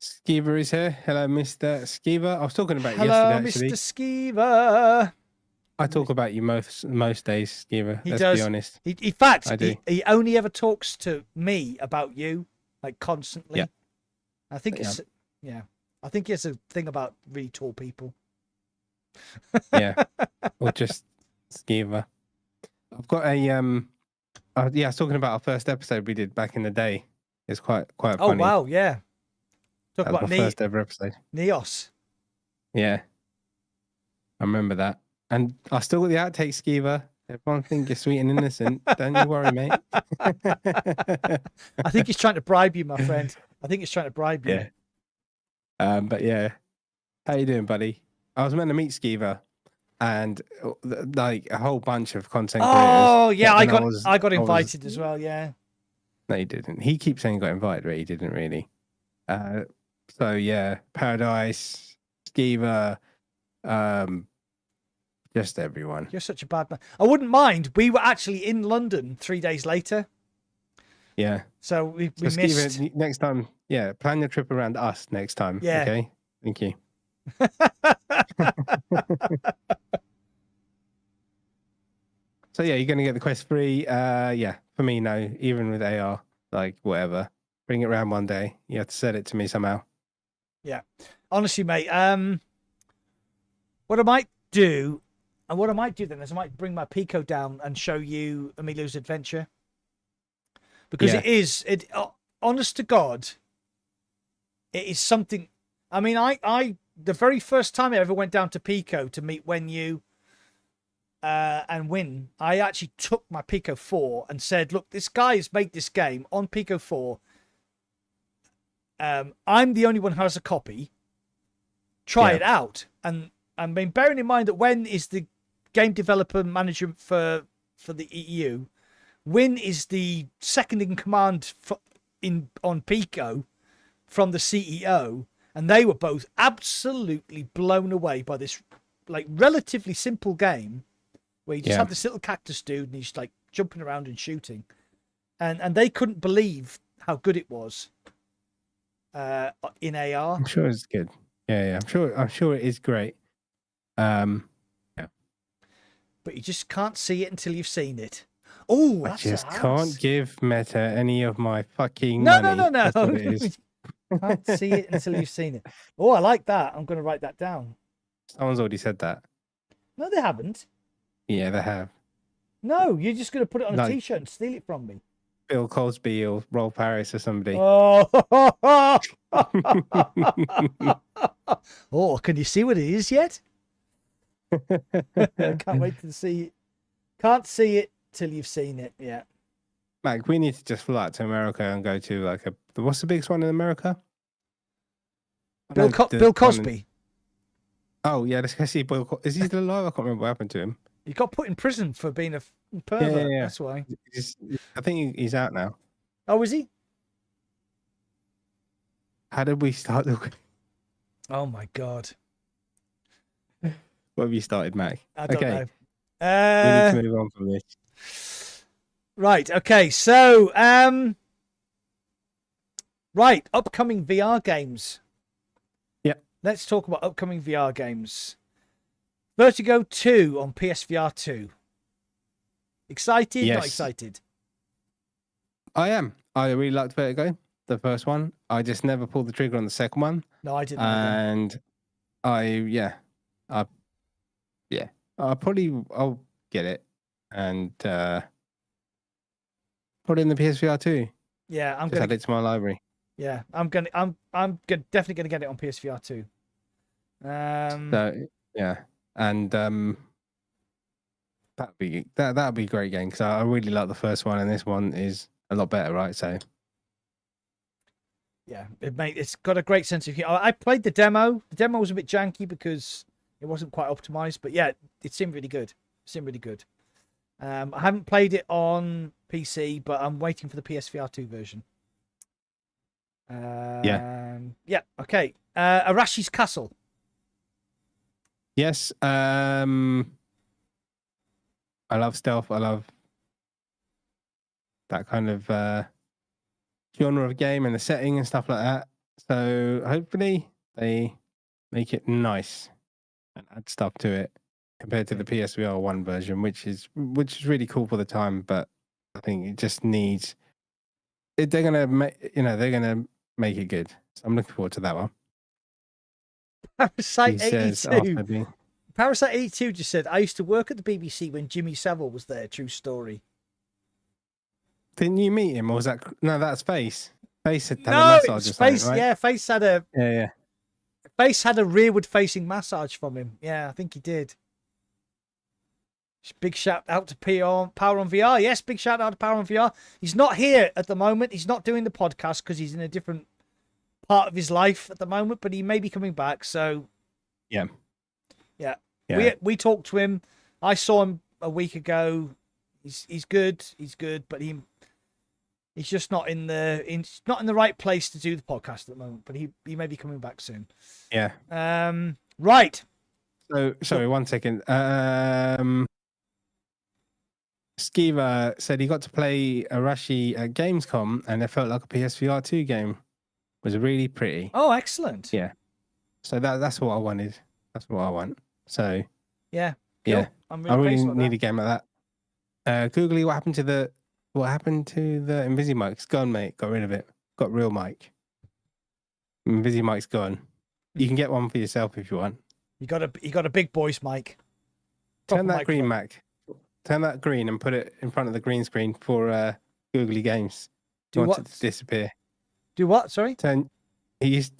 Skeever is here. Hello, Mr. Skeever. I was talking about you Hello, yesterday, actually. Mr. Skeever. I talk about you most days, Skeever. He Let's does. be honest. In fact, I do. He only ever talks to me about you, like constantly. Yeah. I think it's I think he has a thing about really tall people. Yeah. Or just Skeever. I've got a I was talking about our first episode we did back in the day. It's quite funny. Oh wow, yeah. Talk That was about my first ever episode. Neos. Yeah. I remember that. And I still got the outtake, Skeever. Everyone think you're sweet and innocent. Don't you worry, mate. I think he's trying to bribe you, my friend. I think he's trying to bribe you. Yeah. But yeah. How you doing, buddy? I was meant to meet Skeever and like a whole bunch of content creators. Oh yeah, I got invited as well, yeah. No, he didn't. He keeps saying he got invited, but he didn't really. So yeah, Paradise, Skeever, just everyone. You're such a bad man. I wouldn't mind. We were actually in London 3 days later. Yeah. So we missed. Skeever, next time, yeah, plan your trip around us next time. Yeah. Okay. Thank you. So yeah, you're gonna get the Quest 3. Yeah, for me, no. Even with AR, like whatever, bring it around one day. You have to set it to me somehow. Yeah, honestly, mate. What I might do then is I might bring my Pico down and show you Emilio's adventure, because it honest to God, it is something. I mean, I the very first time I ever went down to Pico to meet Wenyu and Win, I actually took my Pico 4 and said, look, this guy has made this game on Pico 4. I'm the only one who has a copy. Try it out. And I mean, bearing in mind that Wen is the game developer manager for the EU, Win is the second in command on Pico from the CEO, and they were both absolutely blown away by this like relatively simple game where you just have this little cactus dude and he's like jumping around and shooting, and they couldn't believe how good it was in AR. I'm sure it's good. Yeah. I'm sure it is great. Yeah. But you just can't see it until you've seen it. Oh, I just can't give Meta any of my fucking no. money. That's what it is. Can't see it until you've seen it. Oh, I like that. I'm going to write that down. Someone's already said that. No, they haven't. Yeah, they have. No, you're just going to put it on a t-shirt and steal it from me. Bill Cosby or Roll Paris or somebody. Oh, oh, can you see what it is yet? Can't wait to see it. Can't see it till you've seen it. Yeah. Mac, we need to just fly out to America and go to like what's the biggest one in America? Bill Cosby. Oh yeah, let's go see Bill. Is he still alive? I can't remember what happened to him. He got put in prison for being a pervert. Yeah. That's why. I think he's out now. Oh, is he? How did we start? Oh my God. What have you started, Mac? I don't know. We need to move on from this. Right. Okay. So, right. Upcoming VR games. Yeah. Let's talk about upcoming VR games. Vertigo 2 on PSVR 2. Excited? Not Yes. excited? I am. I really liked Vertigo, the first one. I just never pulled the trigger on the second one. No, I didn't. Either. And I'll get it and put it in the PSVR 2. Yeah, I'm Just gonna add it to my library. Yeah, I'm definitely gonna get it on PSVR 2. So yeah, and that'd be a great game because I really like the first one, and this one is a lot better, right? So yeah, it's got a great sense of humor. I played the demo. The demo was a bit janky because it wasn't quite optimized, but yeah, it seemed really good. I haven't played it on PC, but I'm waiting for the PSVR 2 version. Yeah, okay. Arashi's Castle. yes, I love stealth. I love that kind of genre of game and the setting and stuff like that. So hopefully they make it nice and add stuff to it compared to the PSVR 1 version, which is really cool for the time. But I think it just needs. They're gonna make it good. So I'm looking forward to that one. Parasite 82. Parasite 82 just said, I used to work at the BBC when Jimmy Savile was there. True story. Didn't you meet him, or was that that's Face? Face had a No, massage. it's Face. Right? Yeah, Face had a Yeah. Face had a rearward-facing massage from him. Yeah, I think he did. Big shout out to Power on VR. Yes, big shout out to Power on VR. He's not here at the moment. He's not doing the podcast because he's in a different part of his life at the moment, but he may be coming back. So Yeah. We talked to him. I saw him a week ago. He's good. He's good, but he's just not in the right place to do the podcast at the moment. But he may be coming back soon. Yeah. Right. So sorry, 1 second. Skiva said he got to play Arashi at Gamescom and it felt like a PSVR 2 game. It was really pretty. Oh, excellent. Yeah. So that's what I wanted. That's what I want. So yeah. Cool. Yeah. I'm I really pleased need a game like that. Googly, what happened to the Invisimic? It's gone, mate. Got rid of it. Got real mic. Invisimic's gone. You can get one for yourself if you want. You got a big voice mic. Turn that green, Mac. Turn that green and put it in front of the green screen for Googly Games. Do what? It to disappear. Do what? Sorry. He used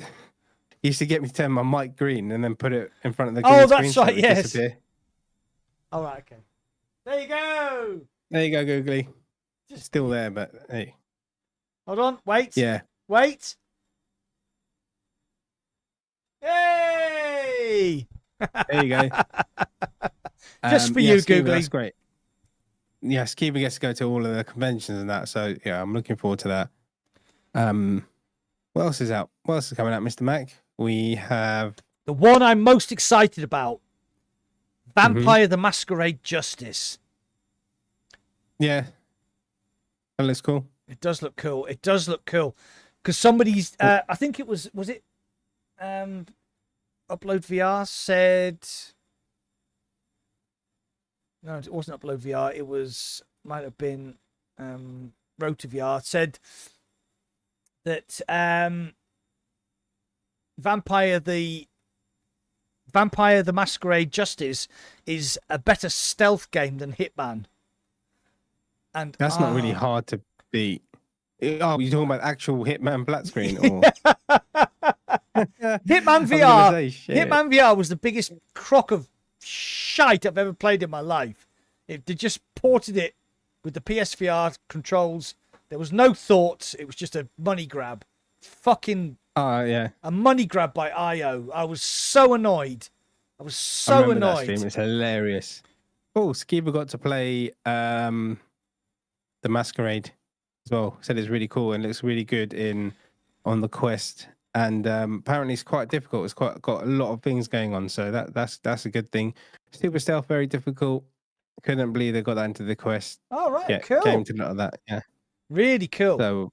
to get me to turn my mic green and then put it in front of the green screen. Oh, that's right. Yes. Disappear. All right. Okay. There you go. There you go, Googly. Just still there, but hey. Hold on. Wait. Yeah. Wait. Hey. There you go. Just for you, Skiba, Googly. That's great. Yeah, Skiba gets to go to all of the conventions and that. So yeah, I'm looking forward to that. What else is out? What else is coming out, Mr. Mac? We have the one I'm most excited about. Vampire the Masquerade Justice. Yeah. That looks cool. It does look cool. It does look cool. Because somebody's I think it was it Upload VR said no, it wasn't Upload VR, it might have been Rotor VR said that Vampire the Masquerade Justice is a better stealth game than Hitman. And that's not really hard to beat. Oh, you're talking about actual Hitman flat screen or Hitman VR. Hitman VR was the biggest crock of shite I've ever played in my life. They just ported it with the PSVR controls. There was no thought. It was just a money grab. Fucking yeah. A money grab by IO. I was so annoyed. I was so annoyed. That stream. It's hilarious. Oh, Skiba got to play the Masquerade as well. Said it's really cool and looks really good on the Quest. And apparently it's quite difficult. It's got a lot of things going on, so that's a good thing. Super stealth, very difficult. Couldn't believe they got that into the Quest. Oh right, cool. Came to a lot of that, yeah. Really cool. So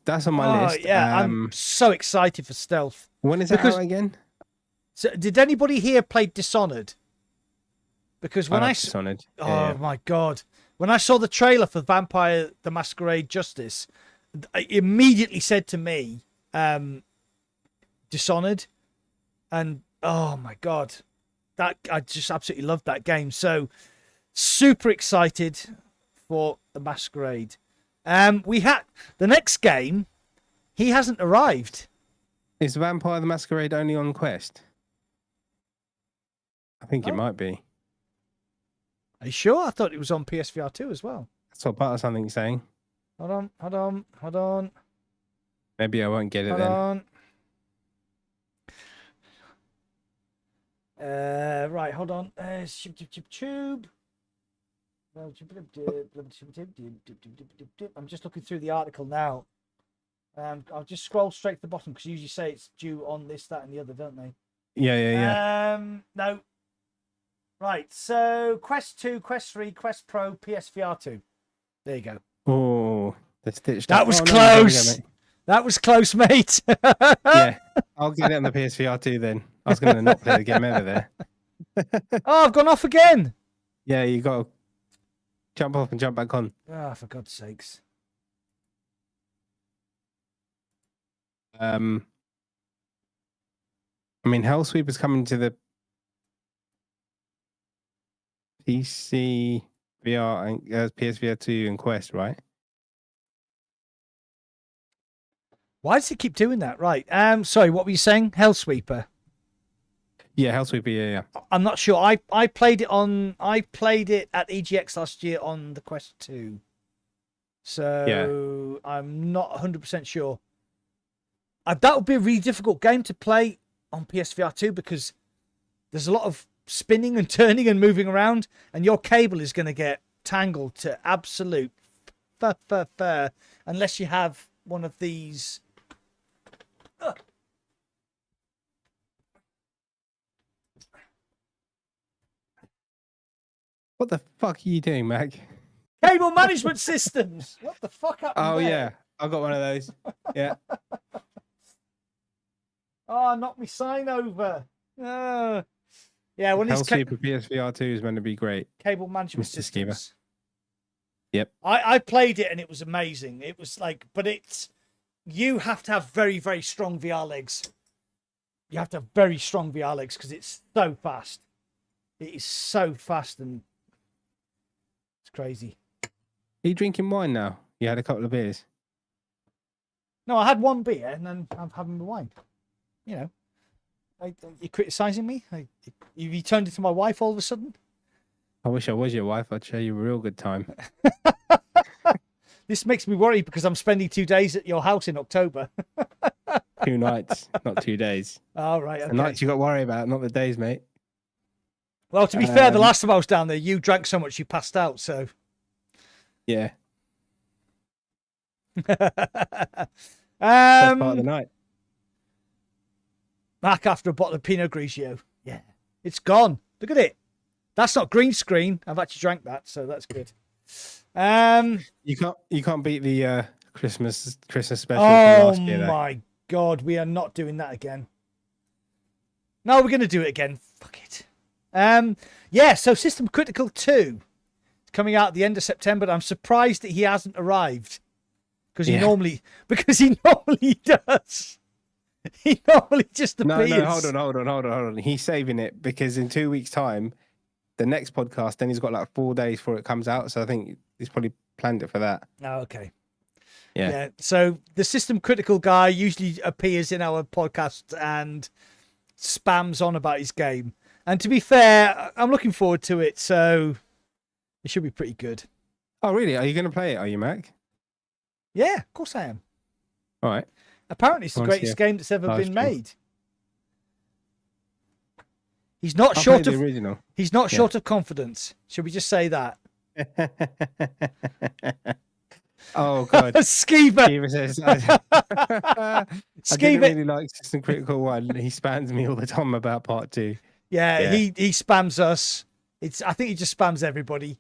that's on my list. Yeah, I'm so excited for stealth. When is it out again? So, did anybody here play Dishonored? because when Dishonored. oh my god, when I saw the trailer for Vampire the Masquerade Justice, it immediately said to me, Dishonored, and oh my god, that I just absolutely loved that game. So super excited for the Masquerade. We had the next game. He hasn't arrived. Is Vampire the Masquerade only on Quest? I think it might be. Are you sure? I thought it was on PSVR 2 as well. That's what part of something's saying. Hold on. Maybe I won't get it Hold then. on. Right, hold on. Tube. I'm just looking through the article now. I'll just scroll straight to the bottom because you usually say it's due on this, that, and the other, don't they? Yeah. No. Right, so Quest 2, Quest 3, Quest Pro, PSVR 2. There you go. Oh, the stitched. That was no, close. Go, That was close, mate. Yeah, I'll get it on the PSVR 2 then. I was going to not play the game over there. Oh, I've gone off again. Yeah, you got to jump off and jump back on. Ah, for God's sakes. I mean, Hellsweeper's coming to the PC, VR, and PSVR 2 and Quest, right? Why does it keep doing that? Right. Sorry, what were you saying? Hellsweeper. Yeah, Hellsweeper, yeah. I'm not sure. I played it at EGX last year on the Quest 2. So I'm not 100% sure. That would be a really difficult game to play on PSVR 2 because there's a lot of spinning and turning and moving around, and your cable is going to get tangled to absolute unless you have one of these. What the fuck are you doing, Mac? Cable management systems. What the fuck happened Oh, there? yeah. I got one of those. Yeah. Oh, knock me sign over. Yeah, one of these Hellsweeper PSVR 2 is meant to be great. cable management Mr. systems. Skiba. Yep. I played it and it was amazing. It was like, but you have to have very, very strong VR legs. You have to have very strong VR legs because it's so fast. It is so fast and it's crazy. Are you drinking wine now? You had a couple of beers. No, I had one beer and then I'm having the wine. You know, you're criticizing me? You turned into my wife all of a sudden? I wish I was your wife. I'd show you a real good time. This makes me worry because I'm spending 2 days at your house in October. 2 nights, not 2 days. All right. Okay. The nights you got to worry about, not the days, mate. Well, to be fair, the last time I was down there, you drank so much you passed out. So. Yeah. Best part of the night. Back after a bottle of Pinot Grigio. Yeah, it's gone. Look at it. That's not green screen. I've actually drank that, so that's good. You can't beat the Christmas special from Oh last year, though. my God, we are not doing that again. No, we're going to do it again. Fuck it. Yeah, so System Critical 2 is coming out at the end of September. I'm surprised that he hasn't arrived because he normally does. He normally just appears. No, hold on. He's saving it because in 2 weeks' time, the next podcast, then he's got like 4 days before it comes out. So I think he's probably planned it for that. Oh, okay. Yeah. So the System Critical guy usually appears in our podcast and spams on about his game. And to be fair, I'm looking forward to it. So it should be pretty good. Oh, really? Are you going to play it? Are you, Mac? Yeah, of course I am. All right. Apparently, it's the greatest game that's ever been made. He's not short of the original. He's not short of confidence. Should we just say that? Oh God, Skiba. Skiba says, I didn't really like System Critical 1. He spams me all the time about Part 2. Yeah. He spams us. I think he just spams everybody.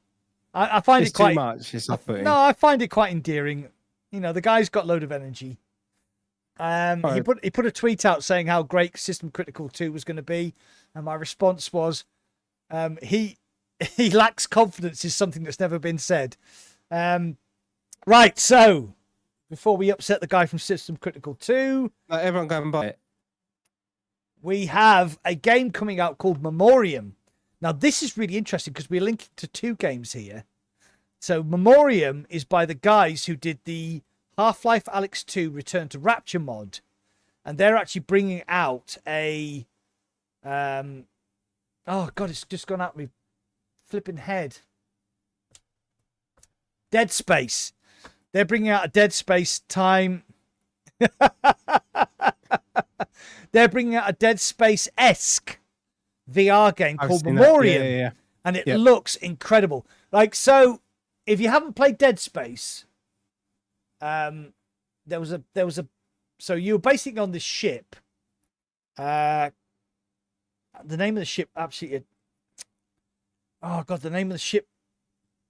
I find it quite too much. It's off-putting. No, I find it quite endearing. You know, the guy's got a load of energy. He put a tweet out saying how great System Critical 2 was going to be, and my response was, he he lacks confidence is something that's never been said. Right, so before we upset the guy from System Critical 2, Everyone go and buy it. we have a game coming out called Memoriam. Now, this is really interesting because we're linking to 2 games here. So Memoriam is by the guys who did the Half-Life Alyx 2 Return to Rapture mod. And they're actually bringing out a... oh, God, it's just gone out of my flipping head. Dead Space. They're bringing out a Dead Space time... They're bringing out a Dead Space-esque VR game called Memoriam. Yeah. And it looks incredible. Like, so... If you haven't played Dead Space, there was a so you were basically on this ship. The name of the ship absolutely, oh God, the name of the ship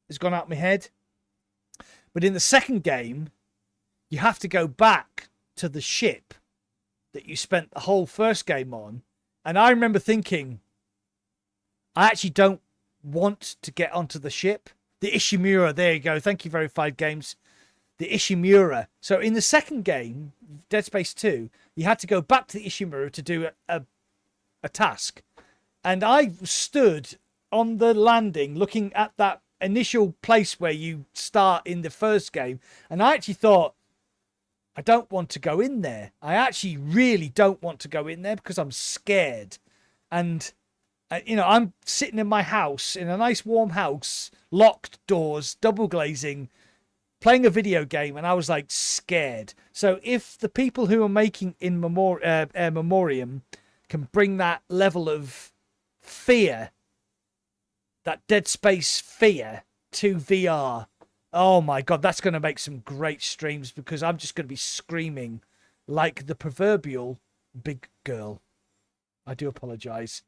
has gone out of my head. But in the second game, you have to go back to the ship that you spent the whole first game on. And I remember thinking, I actually don't want to get onto the ship. The Ishimura, there you go. Thank you, Verified Games. The Ishimura. So in the second game, Dead Space 2, you had to go back to the Ishimura to do a task. And I stood on the landing looking at that initial place where you start in the first game. And I actually thought, I don't want to go in there. I actually really don't want to go in there because I'm scared. And... you know, I'm sitting in my house, in a nice warm house, locked doors, double glazing, playing a video game, and I was like scared. So if the people who are making in Memoriam can bring that level of fear, that Dead Space fear to VR, oh my God, that's going to make some great streams because I'm just going to be screaming like the proverbial big girl. I do apologize.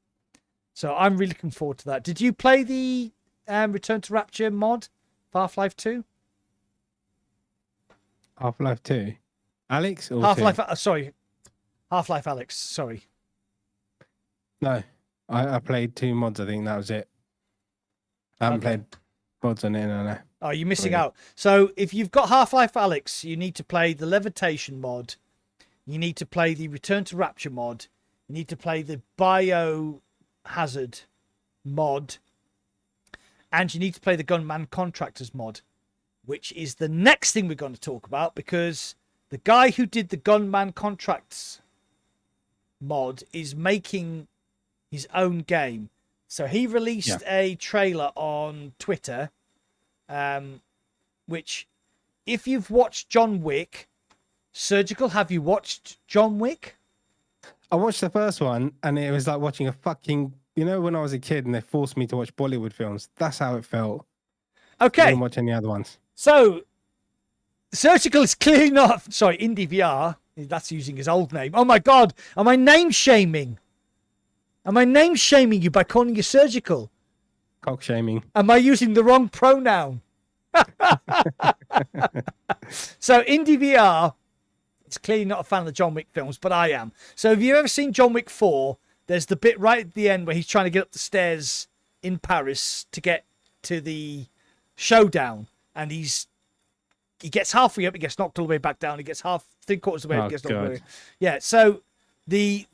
So I'm really looking forward to that. Did you play the Return to Rapture mod for Half-Life 2? Half-Life 2? Alex? Or Half-Life, 2? Sorry. Half-Life Alyx, sorry. No. I played 2 mods, I think that was it. I haven't played mods on it, no. Oh, you're missing out. So if you've got Half-Life Alyx, you need to play the Levitation mod. You need to play the Return to Rapture mod. You need to play the Biohazard mod. And you need to play the Gunman Contractors mod, which is the next thing we're going to talk about, because the guy who did the Gunman Contracts mod is making his own game. So he released a trailer on Twitter, which, if you've watched John Wick, Surgical, have you watched John Wick? I watched the first one, and it was like watching a fucking... You know, when I was a kid and they forced me to watch Bollywood films, that's how it felt. Okay. I didn't watch any other ones. So, Surgical is clearly not... Sorry, Indie VR. That's using his old name. Oh my God. Am I name shaming? Am I name shaming you by calling you Surgical? Cock shaming. Am I using the wrong pronoun? So, Indie VR is clearly not a fan of the John Wick films, but I am. So, have you ever seen John Wick 4? There's the bit right at the end where he's trying to get up the stairs in Paris to get to the showdown, and he gets halfway up, he gets knocked all the way back down, he gets three-quarters of the way, he gets knocked all the way. Yeah, so the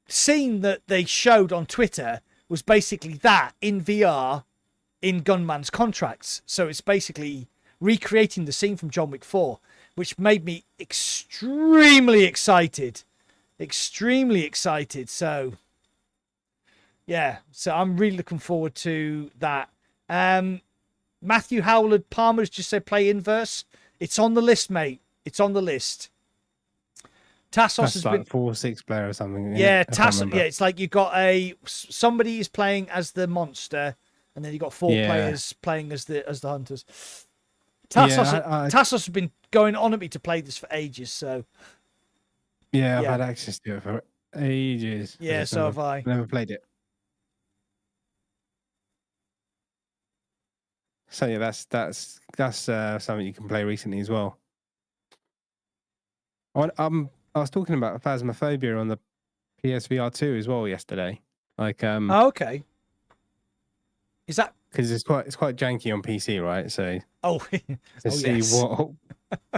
scene that they showed on Twitter was basically that in VR in Gunman's Contracts. So it's basically recreating the scene from John Wick 4, which made me extremely excited. Extremely excited. So, yeah. So I'm really looking forward to that. Matthew Howlett Palmer's just said play Inverse. It's on the list, mate. It's on the list. Tassos has like been 4-6 player or something. Yeah, Tassos. Yeah, it's like you got somebody is playing as the monster, and then you got 4 players playing as the hunters. Tassos has been going on at me to play this for ages, so I've had access to it for ages. Yeah, so have I. Never played it. So yeah, that's something you can play recently as well. I was talking about Phasmophobia on the PSVR 2 as well yesterday. Like Oh, okay. Is that? because it's quite janky on PC, right? So Oh, to see yes.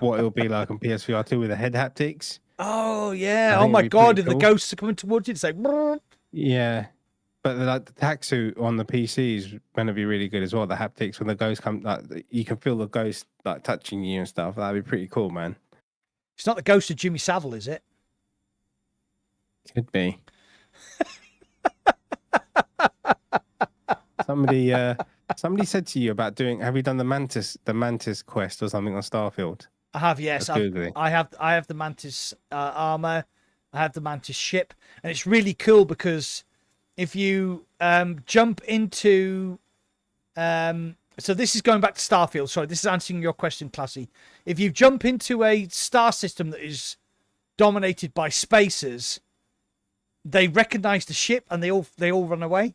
what it'll be like on PSVR 2 with the head haptics. Oh I yeah. Oh think my it'd be God! pretty And the cool. ghosts are coming towards you. It's like. "Brrr." Yeah. But like the tack suit on the PC is going to be really good as well. The haptics when the ghost come, like you can feel the ghost like touching you and stuff. That'd be pretty cool, man. It's not the ghost of Jimmy Savile, is it? Could be. Somebody said to you about doing. Have you done the Mantis quest or something on Starfield? I have, yes. That's googly. I have the Mantis armor. I have the Mantis ship, and it's really cool because if you jump into so this is going back to Starfield. Sorry, this is answering your question, Classy. If you jump into a star system that is dominated by spacers, they recognize the ship and they all run away.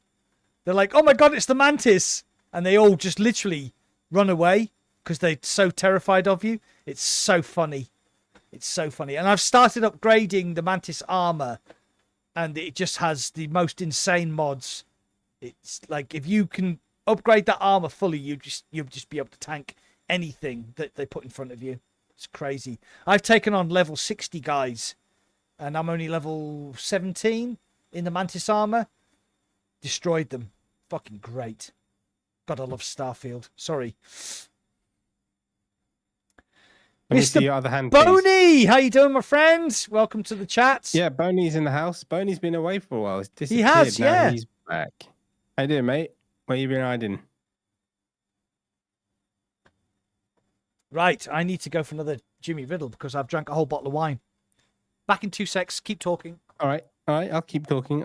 They're like, "Oh my God, it's the Mantis!" And they all just literally run away because they're so terrified of you. It's so funny. It's so funny. And I've started upgrading the Mantis armor, and it just has the most insane mods. It's like if you can upgrade that armor fully, you'll just be able to tank anything that they put in front of you. It's crazy. I've taken on level 60 guys, and I'm only level 17 in the Mantis armor. Destroyed them. Fucking great. God, I love Starfield. Sorry. Let me see your Mr. other hand, please. Boney, how you doing, my friend? Welcome to the chats. Yeah, Boney's in the house. Boney's been away for a while. He's disappeared. He has, now yeah. He's back. How you doing, mate? Where you been hiding? Right, I need to go for another Jimmy Riddle because I've drank a whole bottle of wine. Back in 2 secs. Keep talking. All right. I'll keep talking.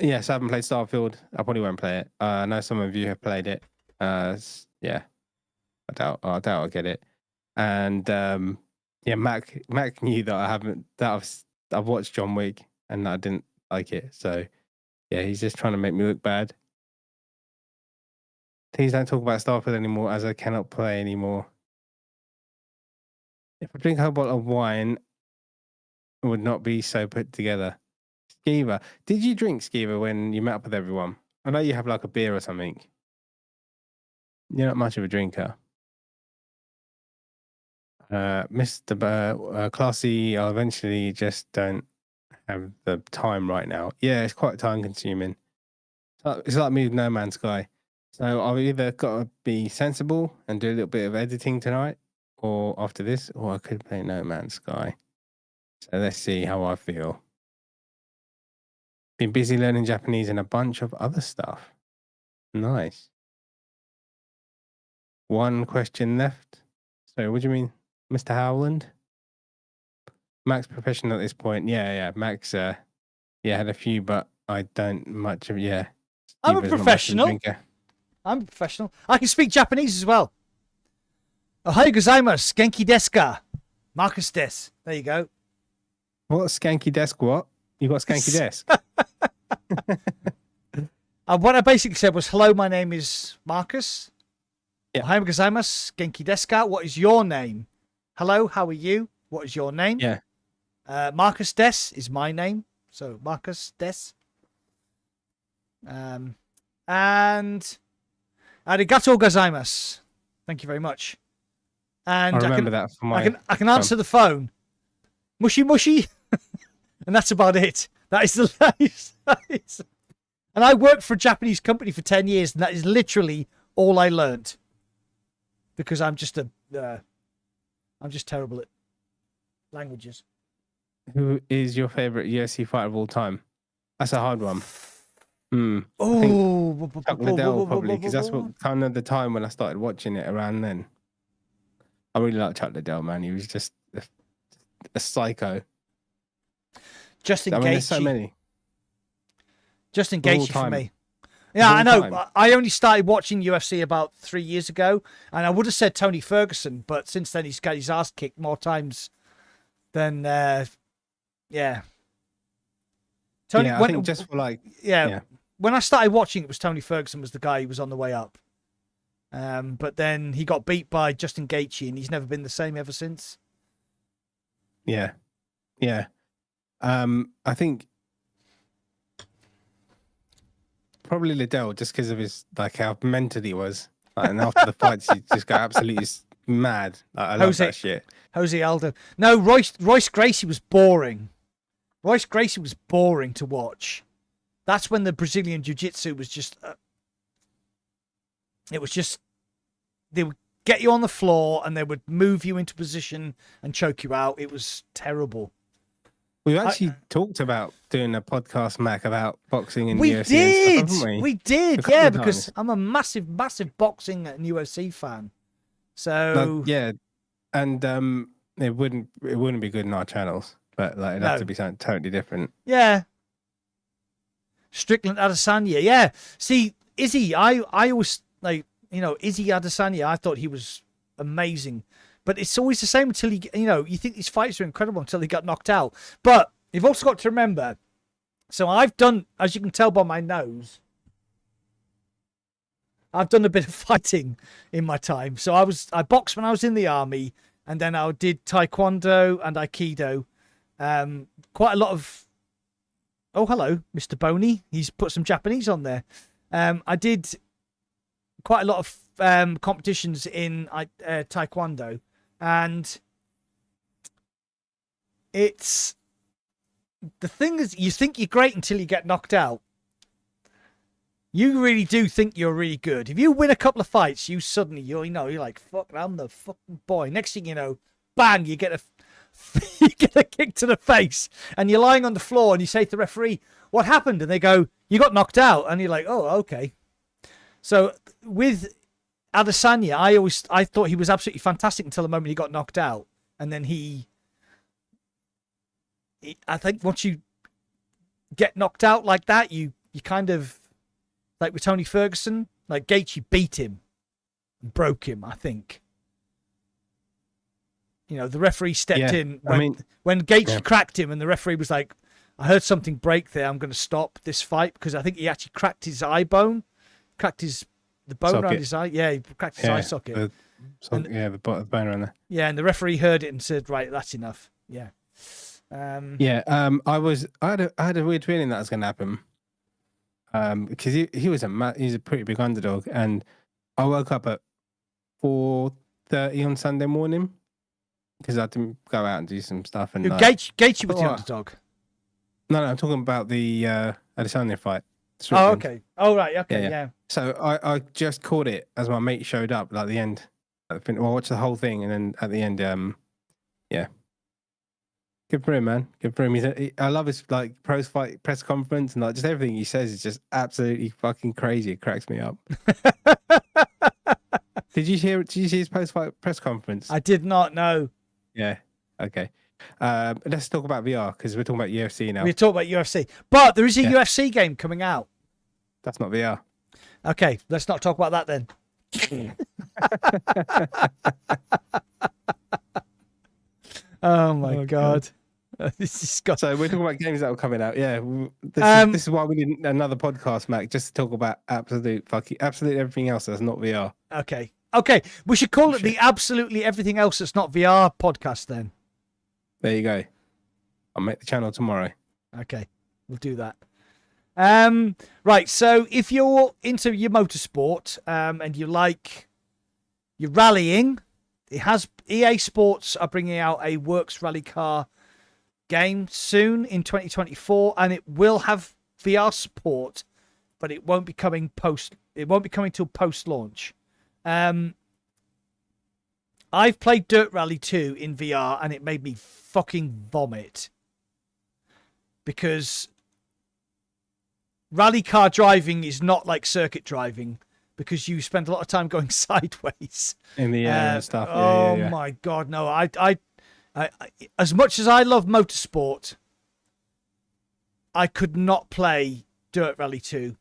Yes, I haven't played Starfield. I probably won't play it. I know some of you have played it. Yeah, I doubt I'll get it. And yeah, Mac knew that I haven't. That I've watched John Wick and I didn't like it. So yeah, he's just trying to make me look bad. Please don't talk about Starfield anymore, as I cannot play anymore. If I drink a whole bottle of wine, it would not be so put together. Skeever, did you drink, Skeever, when you met up with everyone? I know you have like a beer or something. You're not much of a drinker. Mr. Classy, I eventually just don't have the time right now. Yeah, it's quite time consuming. It's like me with No Man's Sky. So I've either got to be sensible and do a little bit of editing tonight, or after this, or I could play No Man's Sky. So let's see how I feel. Been busy learning Japanese and a bunch of other stuff. Nice. One question left. So what do you mean, Mr. Howland? Mac's professional at this point. Yeah. Mac's had a few, but I don't much of I'm a Steve's not much of a professional. drinker. I'm a professional. I can speak Japanese as well. Ohayou gozaimasu. Genki desu ka? Marcus desu. There you go. What skanky desk? What? You got a skanky desk? What I basically said was, hello, my name is Marcus. Yeah. Ohayou gozaimasu. Genki desu ka? What is your name? Hello, how are you? What is your name? Yeah. Marcus Des is my name. So Marcus Des. And arigatou gozaimasu. Thank you very much. And I remember that from my I can answer the phone. Mushy mushy. And that's about it. That is the And I worked for a Japanese company for 10 years, and that is literally all I learned. Because I'm just terrible at languages. Who is your favorite UFC fighter of all time? That's a hard one. Oh, Chuck Liddell probably, because that's what kind of the time when I started watching it around then. I really like Chuck Liddell, man. He was just a psycho. Justin Gaethje. There's so many. Justin Of all Gaethje for time. me. Yeah, Of I all know. time. I only started watching UFC about 3 years ago, and I would have said Tony Ferguson, but since then he's got his ass kicked more times than yeah. Tony, I think just for like yeah. When I started watching, it was Tony Ferguson was the guy who was on the way up. But then he got beat by Justin Gaethje, and he's never been the same ever since. Yeah. I think probably Liddell, just because of his like how mental he was. Like, and after the fights, he just got absolutely mad. Like, I love that shit. Jose Aldo. No, Royce Gracie was boring. Royce Gracie was boring to watch. That's when the Brazilian Jiu-Jitsu was just... it was just... They would get you on the floor and they would move you into position and choke you out. It was terrible. We've actually talked about doing a podcast, Mac, about boxing and we UFC did. and stuff, haven't we? We did, yeah, because I'm a massive boxing and UFC fan. So... yeah, and it wouldn't be good in our channels, but like it'd have to be something totally different. Yeah. Strickland Adesanya, yeah. See, Izzy, I always like, you know, Izzy Adesanya, I thought he was amazing. But it's always the same until you think these fights are incredible until they got knocked out. But you've also got to remember, so I've done, as you can tell by my nose, I've done a bit of fighting in my time. So I boxed when I was in the army, and then I did taekwondo and aikido. Quite a lot of... Oh, hello, Mr. Boney. He's put some Japanese on there. I did quite a lot of competitions in taekwondo, and it's... The thing is, you think you're great until you get knocked out. You really do think you're really good. If you win a couple of fights, you're like, fuck, I'm the fucking boy. Next thing you know, bang, you get a kick to the face, and you're lying on the floor, and you say to the referee, what happened? And they go, you got knocked out. And you're like, oh, okay. So with Adesanya, I thought he was absolutely fantastic until the moment he got knocked out. And then I think once you get knocked out like that, you kind of, like with Tony Ferguson, like Gaethje beat him, broke him, I think. You know, the referee stepped in when Gaethje cracked him, and the referee was like, I heard something break there. I'm going to stop this fight, because I think he actually cracked his eye bone, the bone around his eye. Yeah, he cracked his eye socket. The bone around there. Yeah, and the referee heard it and said, right, that's enough. Yeah. I had a weird feeling that was going to happen. Because he's a pretty big underdog, and I woke up at 4:30 on Sunday morning because I had to go out and do some stuff. And Gaethje was the underdog. No, I'm talking about the Adesanya fight. Oh, okay. Oh, right. Okay, yeah. So I just caught it as my mate showed up at the end. I watched the whole thing, and then at the end, good for him, man. Good for him. I love his like post-fight press conference, and like just everything he says is just absolutely fucking crazy. It cracks me up. Did you see his post-fight press conference? I did not know. Yeah. Okay. Let's talk about VR, because we're talking about UFC now. We're talking about UFC, but there is a UFC game coming out. That's not VR. Okay, let's not talk about that then. Oh my God. This is So we're talking about games that are coming out. Yeah, this is why we need another podcast, Mac, just to talk about absolute everything else that's not VR. Okay, we should call it the absolutely everything else that's not VR podcast then. There you go. I'll make the channel tomorrow. Okay, we'll do that. Right, so if you're into your motorsport and you're rallying, EA Sports are bringing out a Works rally car game soon in 2024, and it will have VR support, but it won't be coming till post launch. I've played Dirt Rally 2 in VR, and it made me fucking vomit, because rally car driving is not like circuit driving, because you spend a lot of time going sideways in the air and stuff. My God, no! I as much as I love motorsport, I could not play Dirt Rally 2.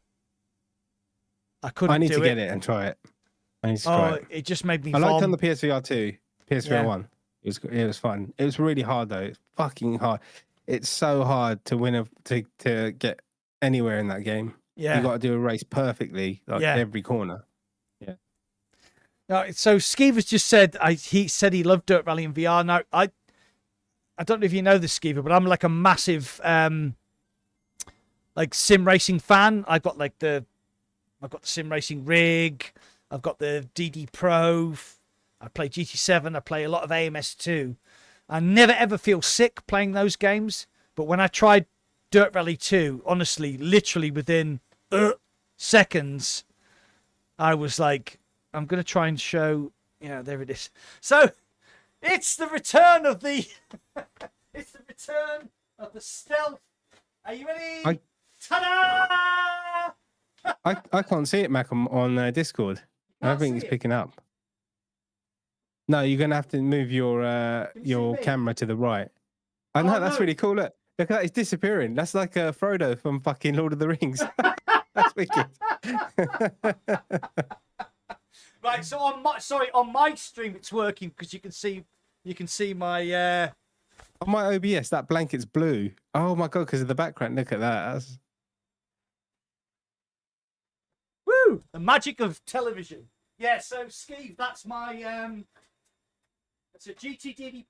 I couldn't. I need to get it and try it. I need to try it. It just made me. I liked it on the PSVR 2, PSVR 1. It was fun. It was really hard though. It's fucking hard. It's so hard to win to get anywhere in that game. Yeah, you got to do a race perfectly, like every corner. Yeah. No, so Skeever's just said he loved Dirt Rally in VR. Now I don't know if you know this, Skeever, but I'm like a massive like sim racing fan. I've got the sim racing rig. I've got the DD Pro. I play GT7. I play a lot of AMS2. I never ever feel sick playing those games. But when I tried Dirt Rally 2, honestly, literally within seconds, I was like, I'm going to try and show, there it is. So it's the return of the, it's the return of the stealth. Are you ready? Ta-da! I can't see it, Mac, on Discord. I don't think it's picking up. No, you're going to have to move your camera to the right. I know, that's really cool. Look at that, it's disappearing. That's like Frodo from fucking Lord of the Rings. That's wicked. Right, so on my stream it's working because you can see my on my OBS that blanket's blue. Oh my god, because of the background. Look at that. That's... Woo! The magic of television. Yeah, so Skeeve, that's my it's a GTDD.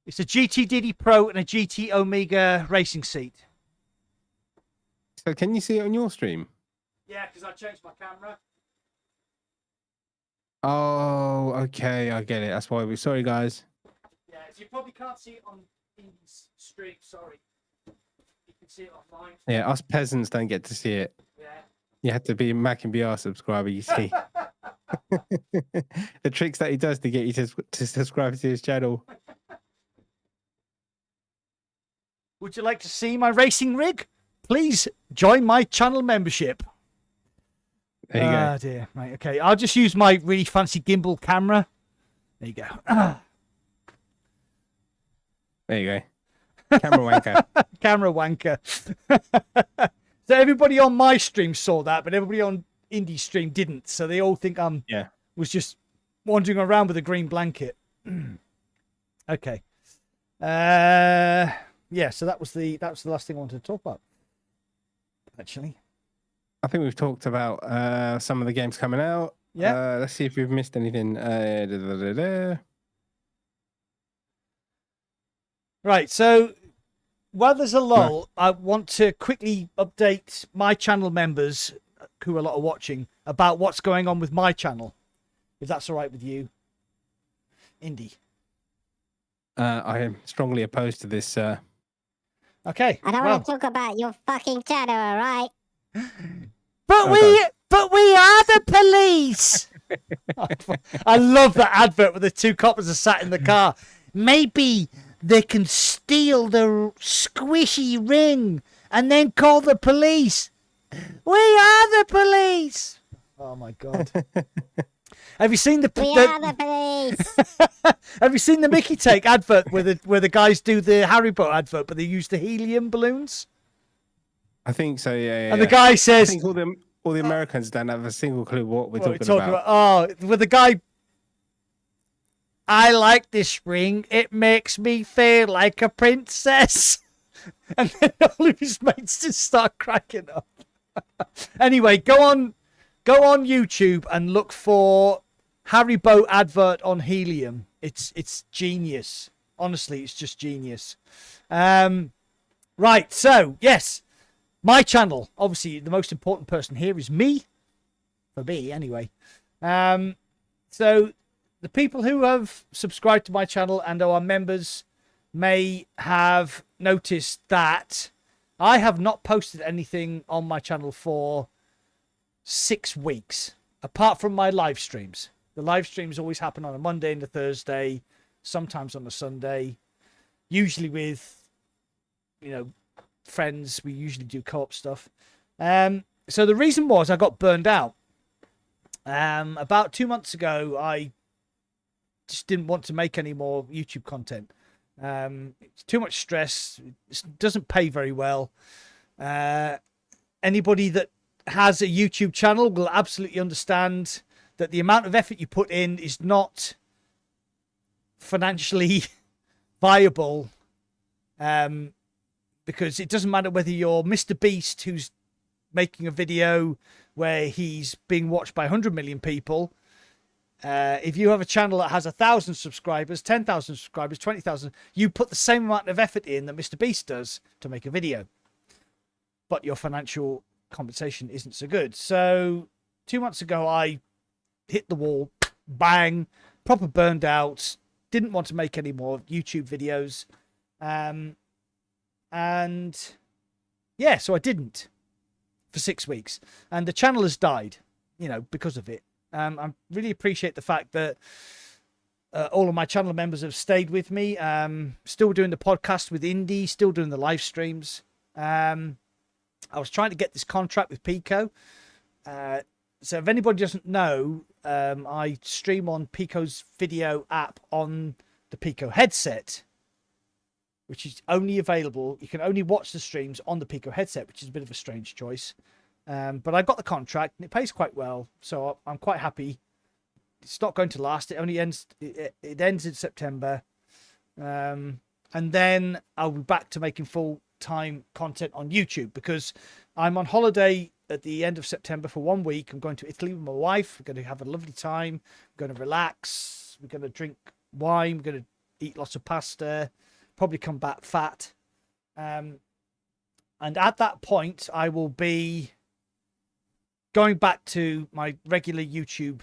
It's a GTDD Pro and a GT Omega racing seat. So can you see it on your stream? Yeah, because I changed my camera. Oh, okay, I get it. That's why we're sorry, guys. Yeah, you probably can't see it on Indy's stream. Sorry, you can see it on mine. Yeah, us peasants don't get to see it. Yeah. You have to be a Mac and BR subscriber, you see. The tricks that he does to get you to subscribe to his channel. Would you like to see my racing rig? Please join my channel membership. There you go. Oh dear. Right, okay. I'll just use my really fancy gimbal camera. There you go. There you go. Camera wanker. Camera wanker. So everybody on my stream saw that, but everybody on Indy's stream didn't. So they all think was just wandering around with a green blanket. Okay. Yeah, so that was the last thing I wanted to talk about. Actually, I think we've talked about some of the games coming out. Yeah. Let's see if we've missed anything. Right, so while there's a lull, I want to quickly update my channel members, who a lot are watching, about what's going on with my channel. If that's all right with you, Indy. I am strongly opposed to this. Okay. I don't want to talk about your fucking channel, all right? But we are the police. I love that advert where the two coppers are sat in the car. Maybe they can steal the squishy ring and then call the police. We are the police. Oh my god. Have you seen We are the police. Have you seen the Mickey Take advert where the guys do the Haribo advert, but they use the helium balloons? I think so. Yeah. And the guy says, I think all the Americans don't have a single clue what we're talking about. Oh, with the guy. I like this ring. It makes me feel like a princess. And then all of his mates just start cracking up. Anyway, go on YouTube and look for Haribo advert on helium. It's genius. Honestly, it's just genius. Right, so yes, my channel. Obviously, the most important person here is me. For me, anyway. So the people who have subscribed to my channel and are members may have noticed that I have not posted anything on my channel for 6 weeks, apart from my live streams. The live streams always happen on a Monday and a Thursday, sometimes on a Sunday, usually with, friends. We usually do co-op stuff. So the reason was I got burned out. About 2 months ago, I just didn't want to make any more YouTube content. It's too much stress. It doesn't pay very well. Anybody that has a YouTube channel will absolutely understand that the amount of effort you put in is not financially viable, because it doesn't matter whether you're Mr. Beast, who's making a video where he's being watched by 100 million people, If you have a channel that has 1,000 subscribers, 10,000 subscribers, 20,000, you put the same amount of effort in that Mr. Beast does to make a video, but your financial compensation isn't so good. So 2 months ago, I hit the wall, bang, proper burned out, didn't want to make any more YouTube videos. And yeah, so I didn't for 6 weeks, and the channel has died, you know, because of it. I really appreciate the fact that all of my channel members have stayed with me. Still doing the podcast with Indy, still doing the live streams. I was trying to get this contract with Pico. So if anybody doesn't know, I stream on Pico's video app on the Pico headset, which is only available. You can only watch the streams on the Pico headset, which is a bit of a strange choice. But I got the contract and it pays quite well, so I'm quite happy. It's not going to last. It only ends. It ends in September, and then I'll be back to making full-time content on YouTube, because I'm on holiday at the end of September for 1 week. I'm going to Italy with my wife. We're going to have a lovely time. We're going to relax. We're going to drink wine. We're going to eat lots of pasta. Probably come back fat. And at that point, I will be going back to my regular YouTube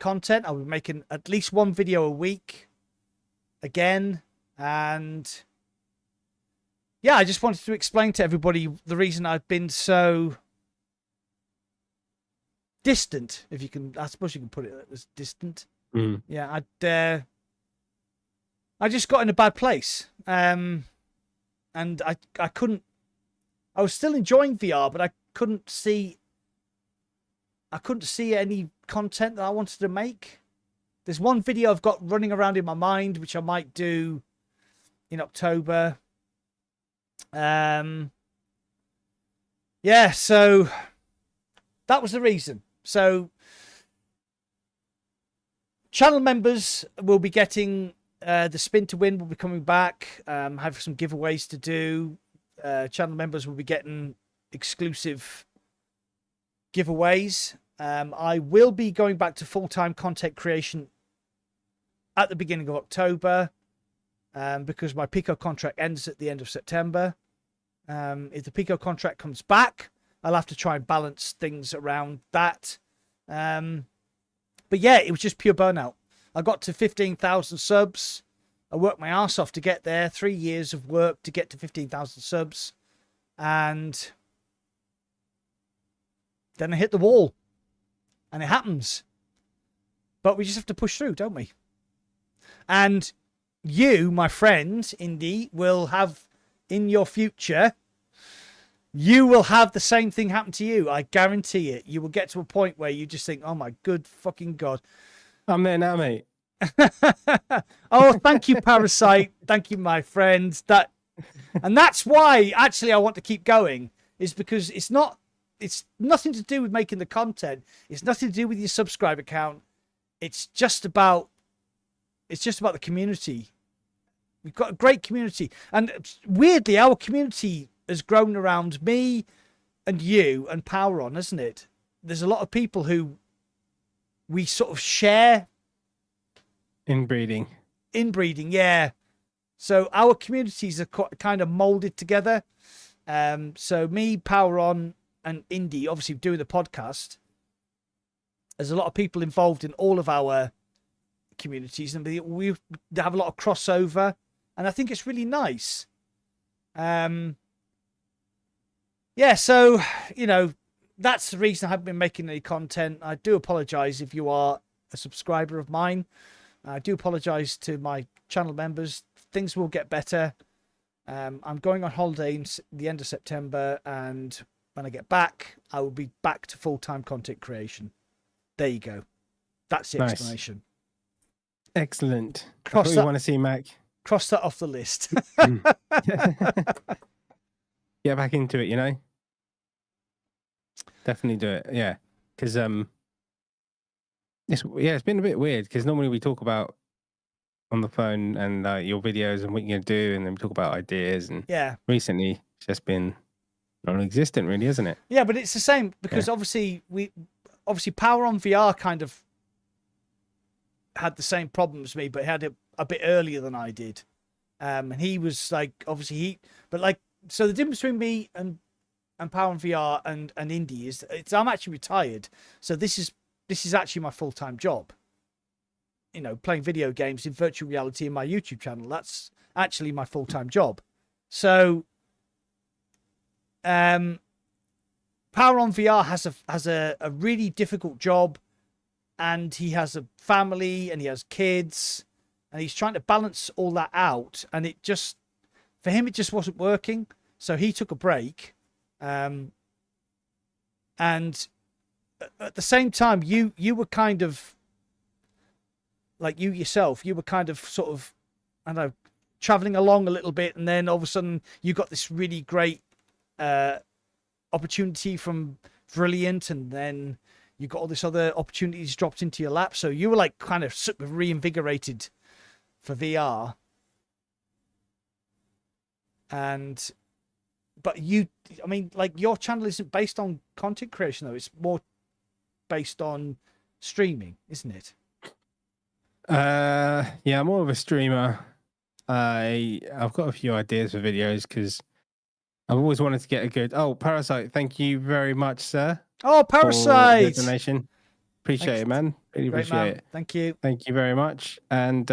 content. I'll be making at least one video a week again. And yeah, I just wanted to explain to everybody the reason I've been so distant, if you can, I suppose you can put it as distant. Yeah, I just got in a bad place. And I couldn't, I was still enjoying VR, but I couldn't see any content that I wanted to make. There's one video I've got running around in my mind, which I might do in October. Yeah, so that was the reason. So channel members will be getting the spin to win will be coming back. Have some giveaways to do. Channel members will be getting exclusive giveaways. I will be going back to full-time content creation at the beginning of October, because my Pico contract ends at the end of September. If the Pico contract comes back, I'll have to try and balance things around that. But yeah, it was just pure burnout. I got to 15,000 subs. I worked my ass off to get there. 3 years of work to get to 15,000 subs. And then I hit the wall. And it happens. But we just have to push through, don't we? And you, my friend, Indy, will have in your future, you will have the same thing happen to you. I guarantee it. You will get to a point where you just think, oh my good fucking God. I'm there now, mate. Oh, thank you, Parasite. Thank you, my friend. And that's why actually I want to keep going, is because it's nothing to do with making the content. It's nothing to do with your subscriber count. It's just about the community. We've got a great community, and weirdly, our community has grown around me and you and Power On, hasn't it? There's a lot of people who we sort of share. Inbreeding, yeah. So our communities are kind of molded together. So me, Power On, and Indy, obviously doing the podcast. There's a lot of people involved in all of our communities, and we have a lot of crossover, and I think it's really nice. Yeah, so you know, that's the reason I haven't been making any content. I do apologize if you are a subscriber of mine. I do apologize to my channel members. Things will get better. I'm going on holiday in the end of September, and when I get back, I will be back to full-time content creation. There you go. That's the explanation. Excellent. That's what we want to see, Mac. Cross that off the list. Get back into it, you know? Definitely do it. Yeah. Because it's been a bit weird, because normally we talk about on the phone and your videos and what you're going to do, and then we talk about ideas, and recently it's just been non-existent, really, isn't it? Yeah, but it's the same, because obviously obviously Power on VR kind of had the same problem as me, but he had it a bit earlier than I did. And he was like, obviously so the difference between me and Power on VR and Indie is I'm actually retired. So this is actually my full-time job. You know, playing video games in virtual reality in my YouTube channel. That's actually my full-time job. So, Power on VR has a really difficult job, and he has a family and he has kids, and he's trying to balance all that out. And for him, it just wasn't working. So he took a break. And at the same time, you were kind of like you yourself, you were kind of sort of, I don't know, traveling along a little bit, and then all of a sudden you got this really great opportunity from Brilliant, and then you got all this other opportunities dropped into your lap. So you were like kind of sort of reinvigorated for VR. But I mean, like, your channel isn't based on content creation, though. It's more based on streaming, isn't it? Yeah, I'm more of a streamer. I've got a few ideas for videos because I've always wanted to get a good. Oh, Parasite, thank you very much, sir. Oh, Parasite! For the donation. Appreciate it, man. Really Great, appreciate man. it. Thank you. Thank you very much. And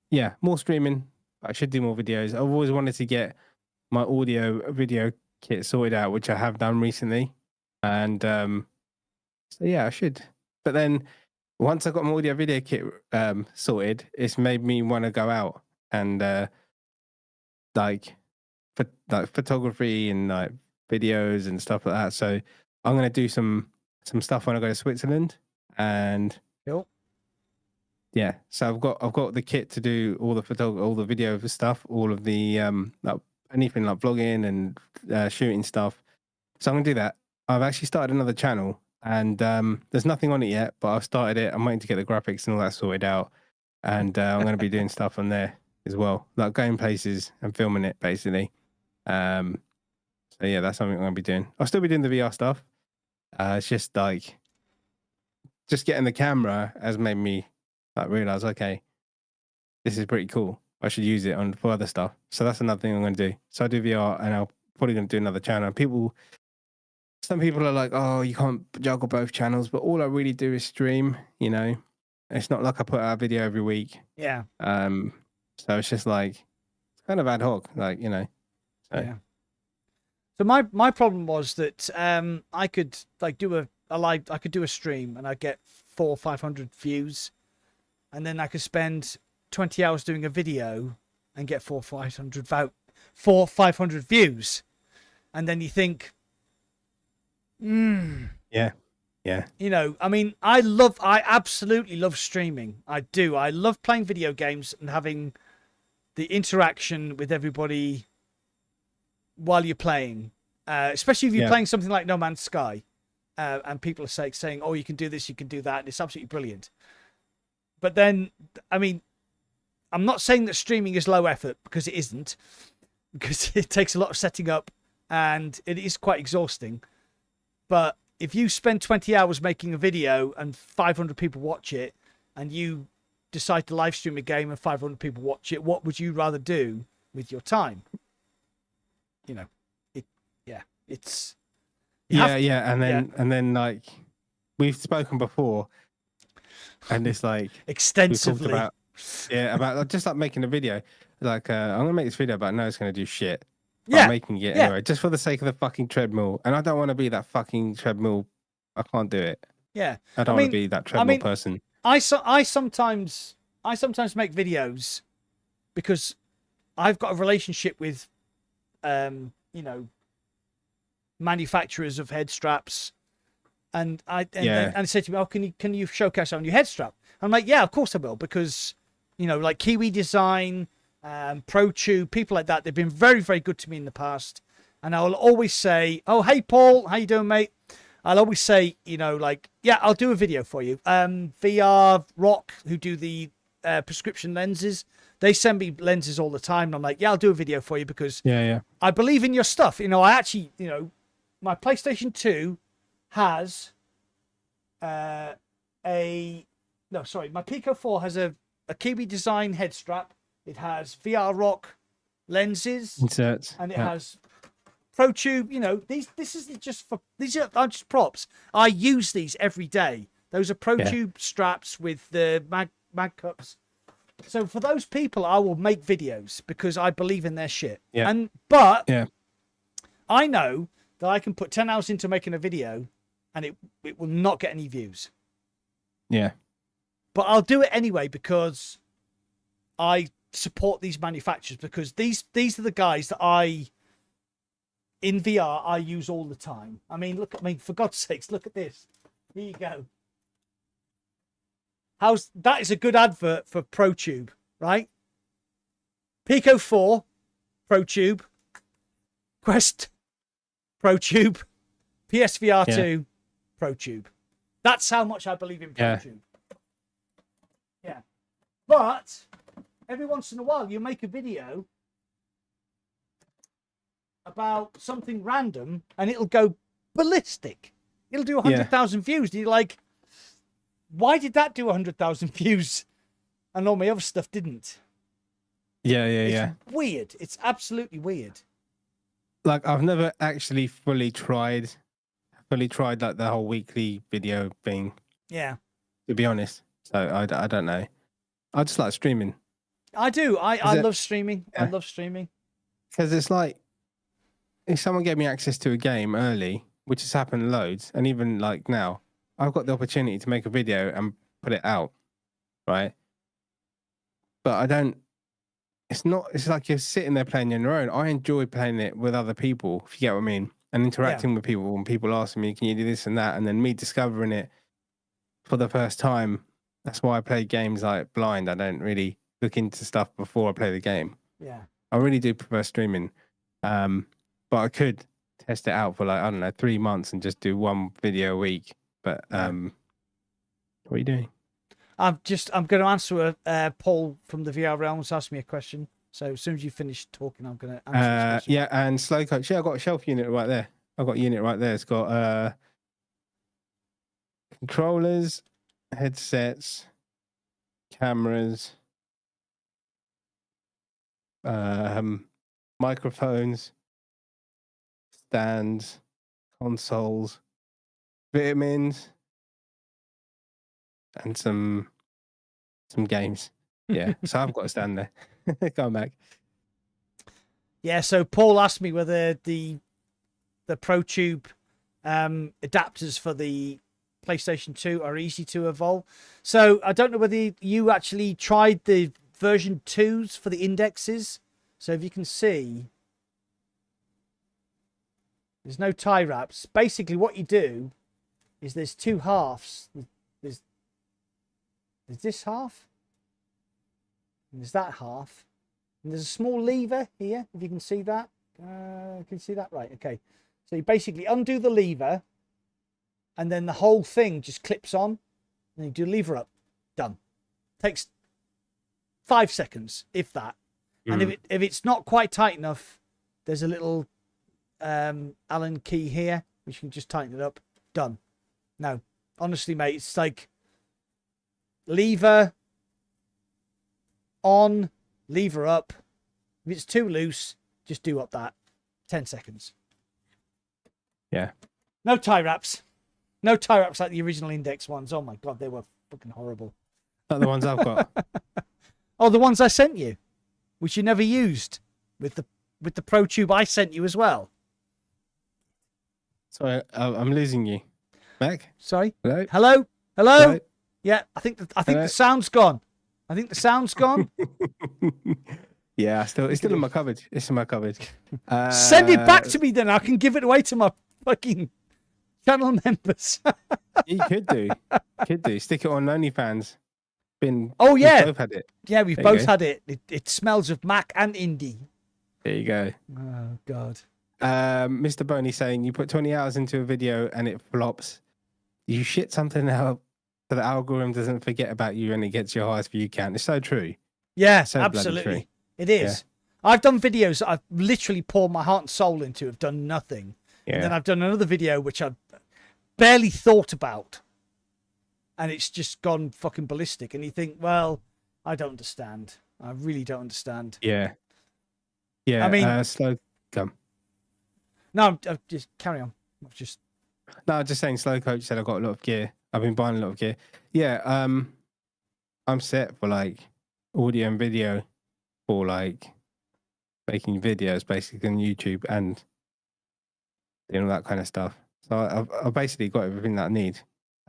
yeah, more streaming. I should do more videos. I've always wanted to get my audio video kit sorted out, which I have done recently. And so yeah, I should. But then once I got my audio video kit sorted, it's made me want to go out and like photography and like videos and stuff like that. So I'm gonna do some stuff when I go to Switzerland. And Cool. yeah, so I've got the kit to do all the video stuff, all of the like anything like vlogging and shooting stuff. So I'm gonna do that. I've actually started another channel, and there's nothing on it yet, but I've started it. I'm waiting to get the graphics and all that sorted out, and I'm gonna be doing stuff on there as well, like going places and filming it basically. So yeah, that's something I'm gonna be doing. I'll still be doing the VR stuff. It's just like getting the camera has made me like realize, okay, this is pretty cool. I should use it for other stuff. So that's another thing I'm going to do. So I do VR, and I'm probably going to do another channel. Some people are like, oh, you can't juggle both channels, but all I really do is stream. You know, it's not like I put out a video every week. Yeah. So it's just like it's kind of ad hoc, like, you know. So. Yeah. So my problem was that I could like do I could do a stream and I'd get 400 or 500 views, and then I could spend 20 hours doing a video and get 400 or 500 views, and then you think, yeah, you know, I mean, I absolutely love streaming. I do. I love playing video games and having the interaction with everybody while you're playing, especially if you're playing something like No Man's Sky, and people are saying, oh, you can do this, you can do that, and it's absolutely brilliant. But then, I mean, I'm not saying that streaming is low effort, because it isn't, because it takes a lot of setting up and it is quite exhausting. But if you spend 20 hours making a video and 500 people watch it, and you decide to live stream a game and 500 people watch it, what would you rather do with your time? You know, it's and then like we've spoken before, and it's like extensively about just like making a video. Like I'm gonna make this video, but I know it's gonna do shit. Yeah, I'm making it anyway, just for the sake of the fucking treadmill, and I don't want to be that fucking treadmill. I can't do it. Yeah, I don't want to be that treadmill person. I sometimes make videos because I've got a relationship with, you know, manufacturers of head straps, and and say to me, oh, can you showcase on your head strap? I'm like, yeah, of course I will, because, you know, like Kiwi Design, ProTube, people like that, they've been very, very good to me in the past, and I'll always say, oh, hey Paul, how you doing, mate? I'll always say, you know, like, yeah, I'll do a video for you. VR Rock, who do the prescription lenses, they send me lenses all the time, and I'm like, yeah, I'll do a video for you, because I believe in your stuff. You know, I actually, you know, my PlayStation 2 has my Pico 4 has a Kiwi design head strap. It has VR Rock lenses, Inserts. and it has Pro Tube. You know, these are just props. I use these every day. Those are Pro Tube straps with the mag cups. So for those people, I will make videos because I believe in their shit. Yeah. But I know that I can put 10 hours into making a video and it will not get any views. Yeah. But I'll do it anyway because I support these manufacturers, because these are the guys that in VR I use all the time. I mean, for God's sakes, look at this. Here you go. That is a good advert for Pro Tube, right? Pico 4 Pro Tube, Quest Pro Tube, PSVR 2 Pro Tube. That's how much I believe in Pro Tube. Yeah. But every once in a while you make a video about something random and it'll go ballistic. It'll do 100,000 views. And you're like, why did that do 100,000 views and all my other stuff didn't? It's weird. It's absolutely weird. Like, I've never actually fully tried like the whole weekly video thing. Yeah. To be honest. So I don't know. I just like streaming. I do. I love streaming. I love streaming. Because it's like, if someone gave me access to a game early, which has happened loads, and even like now, I've got the opportunity to make a video and put it out, right? But I don't. It's like you're sitting there playing on your own. I enjoy playing it with other people, if you get what I mean, and interacting with people, and people asking me, "Can you do this and that?" And then me discovering it for the first time. That's why I play games like blind. I don't really look into stuff before I play the game. Yeah, I really do prefer streaming, but I could test it out for like, I don't know, 3 months and just do one video a week. But what are you doing? I'm going to answer Paul from the VR Realms asked me a question. So as soon as you finish talking, I'm going to answer this question. Yeah, and Slow Coach. Yeah, I've got a shelf unit right there. I've got a unit right there. It's got controllers, headsets, cameras, microphones, stands, consoles, vitamins, and some games. Yeah, so I've got a stand there. Going back. Yeah, so Paul asked me whether the Pro Tube adapters for the PlayStation 2 are easy to evolve. So I don't know whether you actually tried the version 2s for the indexes. So if you can see, there's no tie wraps. Basically what you do is there's two halves. There's this half, and there's that half, and there's a small lever here, if you can see that. Can you see that? Right, okay. So you basically undo the lever, and then the whole thing just clips on, and you do lever up. Done. Takes 5 seconds, if that. And if it's not quite tight enough, there's a little Allen key here, which you can just tighten it up. Done. No, honestly, mate, it's like lever on, lever up. If it's too loose, just do up that. 10 seconds. Yeah. No tie wraps. No tie wraps like the original Index ones. Oh my God, they were fucking horrible. Not the ones I've got. Oh, the ones I sent you, which you never used with the Pro Tube I sent you as well. Sorry, I'm losing you. Back? Sorry? Hello? Hello? Hello? Hello? Yeah, I think the sound's gone. I think the sound's gone. Yeah, it's still in my cupboard. It's in my cupboard. Send it back to me then. I can give it away to my fucking channel members. You could do. Stick it on OnlyFans. Oh yeah. We've both had it. Yeah, we've both had it. It smells of Mac and indie. There you go. Oh God. Mr. Boney saying you put 20 hours into a video and it flops. You shit something out so the algorithm doesn't forget about you and it gets your highest view count. It's so true. Yeah, so absolutely. It is. Yeah. I've done videos that I've literally poured my heart and soul into, have done nothing. Yeah. And then I've done another video which I've barely thought about, and it's just gone fucking ballistic. And you think, well, I don't understand. I really don't understand. Yeah. Yeah. I mean, slow come. No, I'm just carry on. No, I'm just saying. Slow Coach said I've got a lot of gear. I've been buying a lot of gear. Yeah. I'm set for like audio and video for like making videos basically on YouTube and doing all that kind of stuff. So I've basically got everything that I need,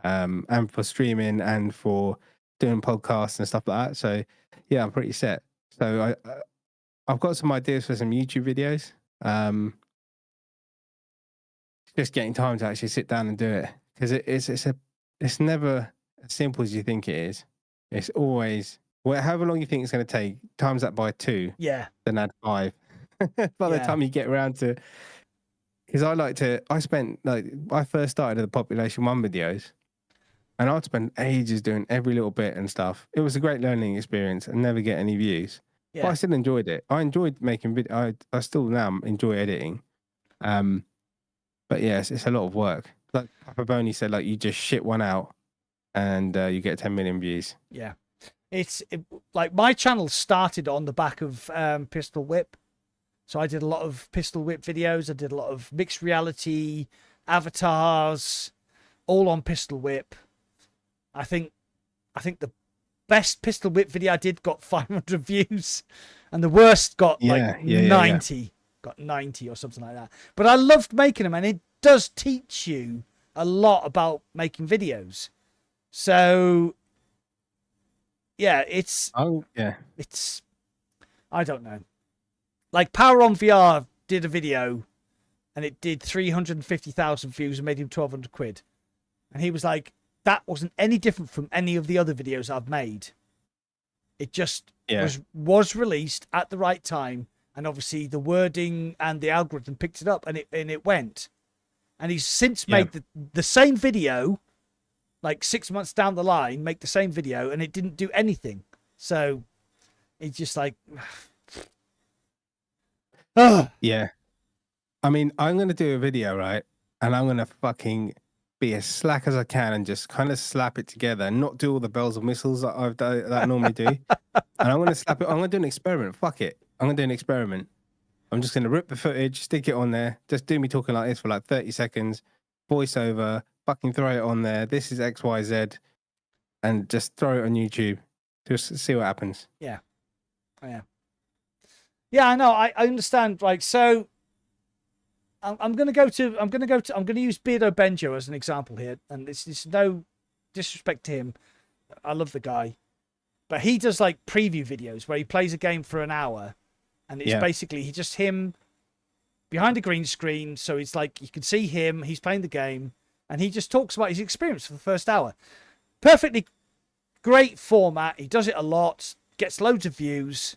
and for streaming and for doing podcasts and stuff like that. So yeah, I'm pretty set. So I've got some ideas for some YouTube videos. Just getting time to actually sit down and do it, because it's never as simple as you think it is. It's always, however long you think it's going to take, times that by 2. Yeah. Then add 5. By the time you get around to, because I first started the Population 1 videos, and I'd spend ages doing every little bit and stuff. It was a great learning experience and never get any views. Yeah. But I still enjoyed it. I enjoyed making video. I still now enjoy editing. But yes, it's a lot of work. Like Papa Boney said, like you just shit one out and you get 10 million views. Yeah. Like my channel started on the back of Pistol Whip. So I did a lot of Pistol Whip videos. I did a lot of mixed reality, avatars, all on Pistol Whip. I think the best Pistol Whip video I did got 500 views, and the worst got 90. Yeah. Got 90 or something like that. But I loved making them, and it does teach you a lot about making videos. So yeah, it's I don't know. Like Power on VR did a video and it did 350,000 views and made him 1,200 quid. And he was like, that wasn't any different from any of the other videos I've made. It just was released at the right time. And obviously the wording and the algorithm picked it up and it went. And he's since made the same video, like 6 months down the line, make the same video, and it didn't do anything. So it's just like, yeah. I mean, I'm going to do a video, right? And I'm going to fucking be as slack as I can and just kind of slap it together and not do all the bells and whistles that I normally do. And I'm going to slap it. I'm going to do an experiment. Fuck it. I'm going to do an experiment. I'm just going to rip the footage, stick it on there, just do me talking like this for like 30 seconds, voiceover, fucking throw it on there. This is XYZ, and just throw it on YouTube. Just see what happens. Yeah. Oh, yeah. Yeah, I know. I understand. Like, so I'm going to use Beardo Benjo as an example here. And it's no disrespect to him. I love the guy. But he does like preview videos where he plays a game for an hour. And it's basically just him behind a green screen. So it's like you can see him, he's playing the game, and he just talks about his experience for the first hour. Perfectly great format. He does it a lot, gets loads of views.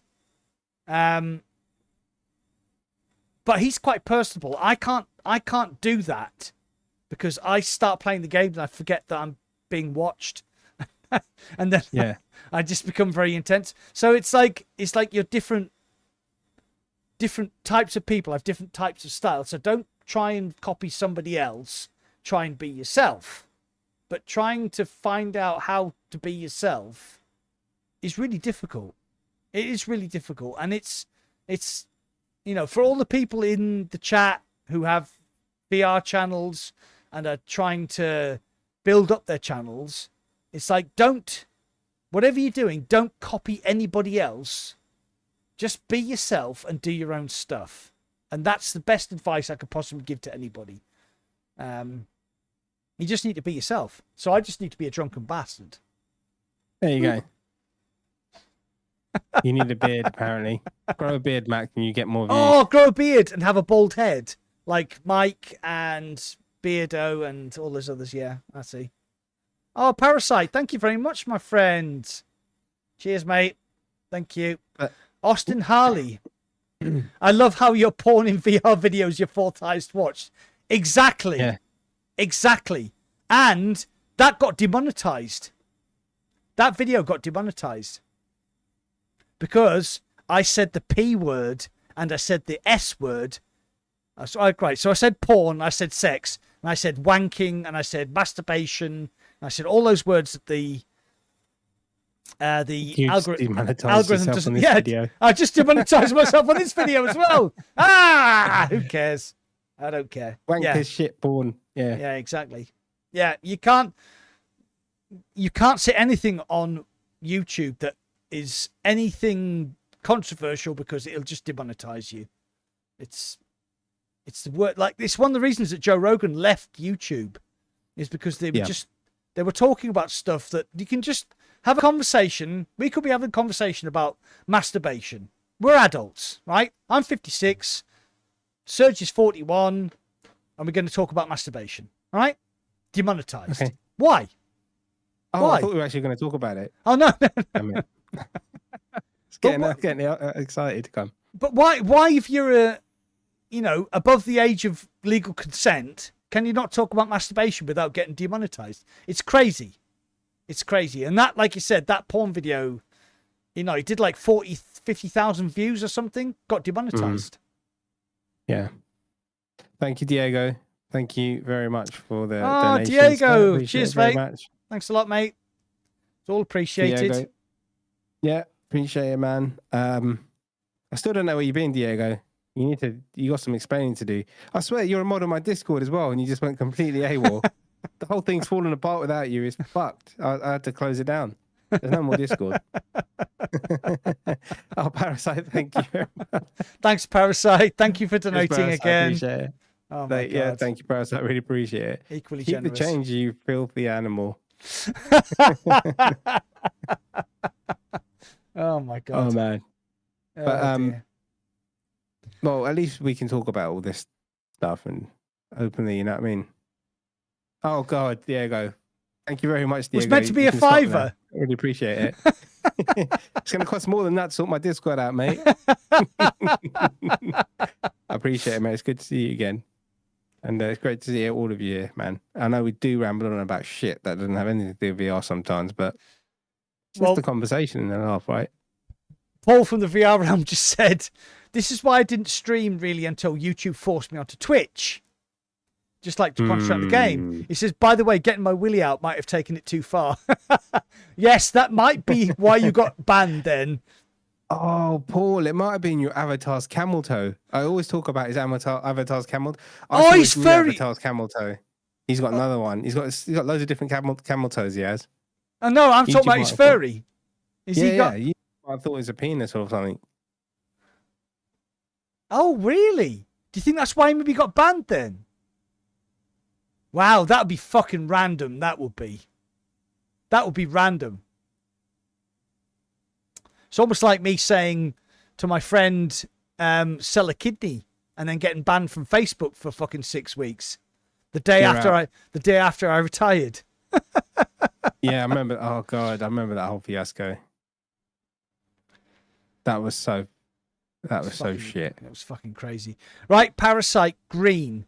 But he's quite personable. I can't do that because I start playing the game and I forget that I'm being watched. And then I just become very intense. So it's like you're different types of people have different types of styles. So don't try and copy somebody else. Try and be yourself. But trying to find out how to be yourself is really difficult. It is really difficult. And it's for all the people in the chat who have VR channels and are trying to build up their channels, it's like, whatever you're doing, don't copy anybody else. Just be yourself and do your own stuff. And that's the best advice I could possibly give to anybody. You just need to be yourself. So I just need to be a drunken bastard. There you go. You need a beard, apparently. Grow a beard, Mac, and you get more views. Oh, grow a beard and have a bald head. Like Mike and Beardo and all those others. Yeah, I see. Oh, Parasite. Thank you very much, my friend. Cheers, mate. Thank you. Austin Harley. I love how your porn in VR videos your fourth highest watched. Exactly. Yeah. Exactly. And that got demonetized. That video got demonetized. Because I said the P word and I said the S word. So I said porn, I said sex. And I said wanking, and I said masturbation, and I said all those words that the algorithm doesn't. Yeah, video. I just demonetized myself on this video as well. Who cares? I don't care. Wankers, shit porn. Yeah. Yeah, exactly. Yeah, you can't say anything on YouTube that is anything controversial because it'll just demonetize you. It's the word, like, it's one of the reasons that Joe Rogan left YouTube is because they were talking about stuff that you can just have a conversation. We could be having a conversation about masturbation. We're adults, right? I'm 56. Serge is 41. And we're going to talk about masturbation. All right? Demonetized. Okay. Why? Oh, why? I thought we were actually going to talk about it. Oh, no. It's getting excited to come. But why if you're above the age of legal consent, can you not talk about masturbation without getting demonetized? It's crazy. It's crazy. And that, like you said, that porn video, it did like 50,000 views or something, got demonetized. Yeah. Thank you, Diego. Thank you very much for the donation. Diego. Cheers, mate. Thanks a lot, mate. It's all appreciated. Diego. Yeah, appreciate it, man. I still don't know where you've been, Diego. You got some explaining to do. I swear you're a mod on my Discord as well, and you just went completely AWOL. The whole thing's falling apart without you. It's fucked. I had to close it down. There's no more Discord. Oh, Parasite, thank you very much. Thanks, Parasite. Thank you for donating again. I appreciate it. Oh my God. Yeah, thank you, Parasite. I really appreciate it. Equally Keep generous. the change, you filthy animal. Oh my God. Oh man. But well, at least we can talk about all this stuff and openly, you know what I mean? Oh God, Diego. Thank you very much, Diego. It's meant to be a $5. I really appreciate it. It's going to cost more than that to sort my Discord out, mate. I appreciate it, mate. It's good to see you again. And it's great to see all of you here, man. I know we do ramble on about shit that doesn't have anything to do with VR sometimes, but it's just a conversation and a half, right? Paul from the VR Realm just said, this is why I didn't stream really until YouTube forced me onto Twitch. Just like to concentrate on the game. He says, by the way, getting my willy out might have taken it too far. Yes, that might be why you got banned then. Oh, Paul, it might have been your avatar's camel toe. I always talk about his avatar's camel. He's furry. Avatar's camel toe. He's got another one. He's got loads of different camel toes. He has. Oh no, I'm talking about his furry. I thought it was a penis or something. Oh really? Do you think that's why he maybe got banned then? Wow, that would be fucking random. That would be random. It's almost like me saying to my friend, sell a kidney, and then getting banned from Facebook for fucking 6 weeks. The day after I retired. Yeah, I remember. Oh God, I remember that whole fiasco. That was so shit. It was fucking crazy. Right, Parasite Green.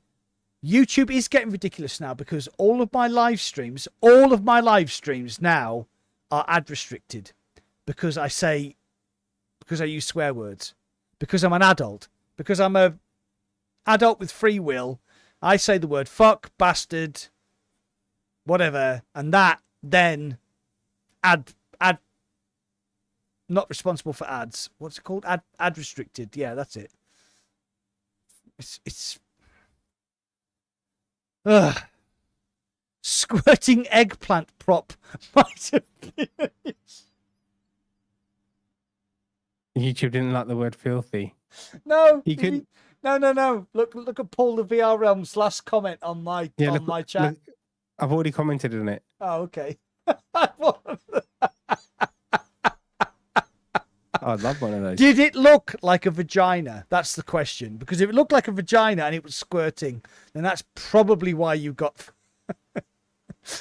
YouTube is getting ridiculous now because all of my live streams now are ad restricted because I use swear words, because I'm an adult, because I'm a adult with free will. I say the word fuck, bastard, whatever, and that then ad not responsible for ads. What's it called? Ad restricted. Yeah, that's it. It's squirting eggplant prop might have been. YouTube didn't like the word filthy. No, he couldn't. No. Look at Paul the VR Realm's last comment on my my chat. Look, I've already commented on it. Oh, okay. I'd love one of those. Did it look like a vagina? That's the question. Because if it looked like a vagina and it was squirting, then that's probably why you got.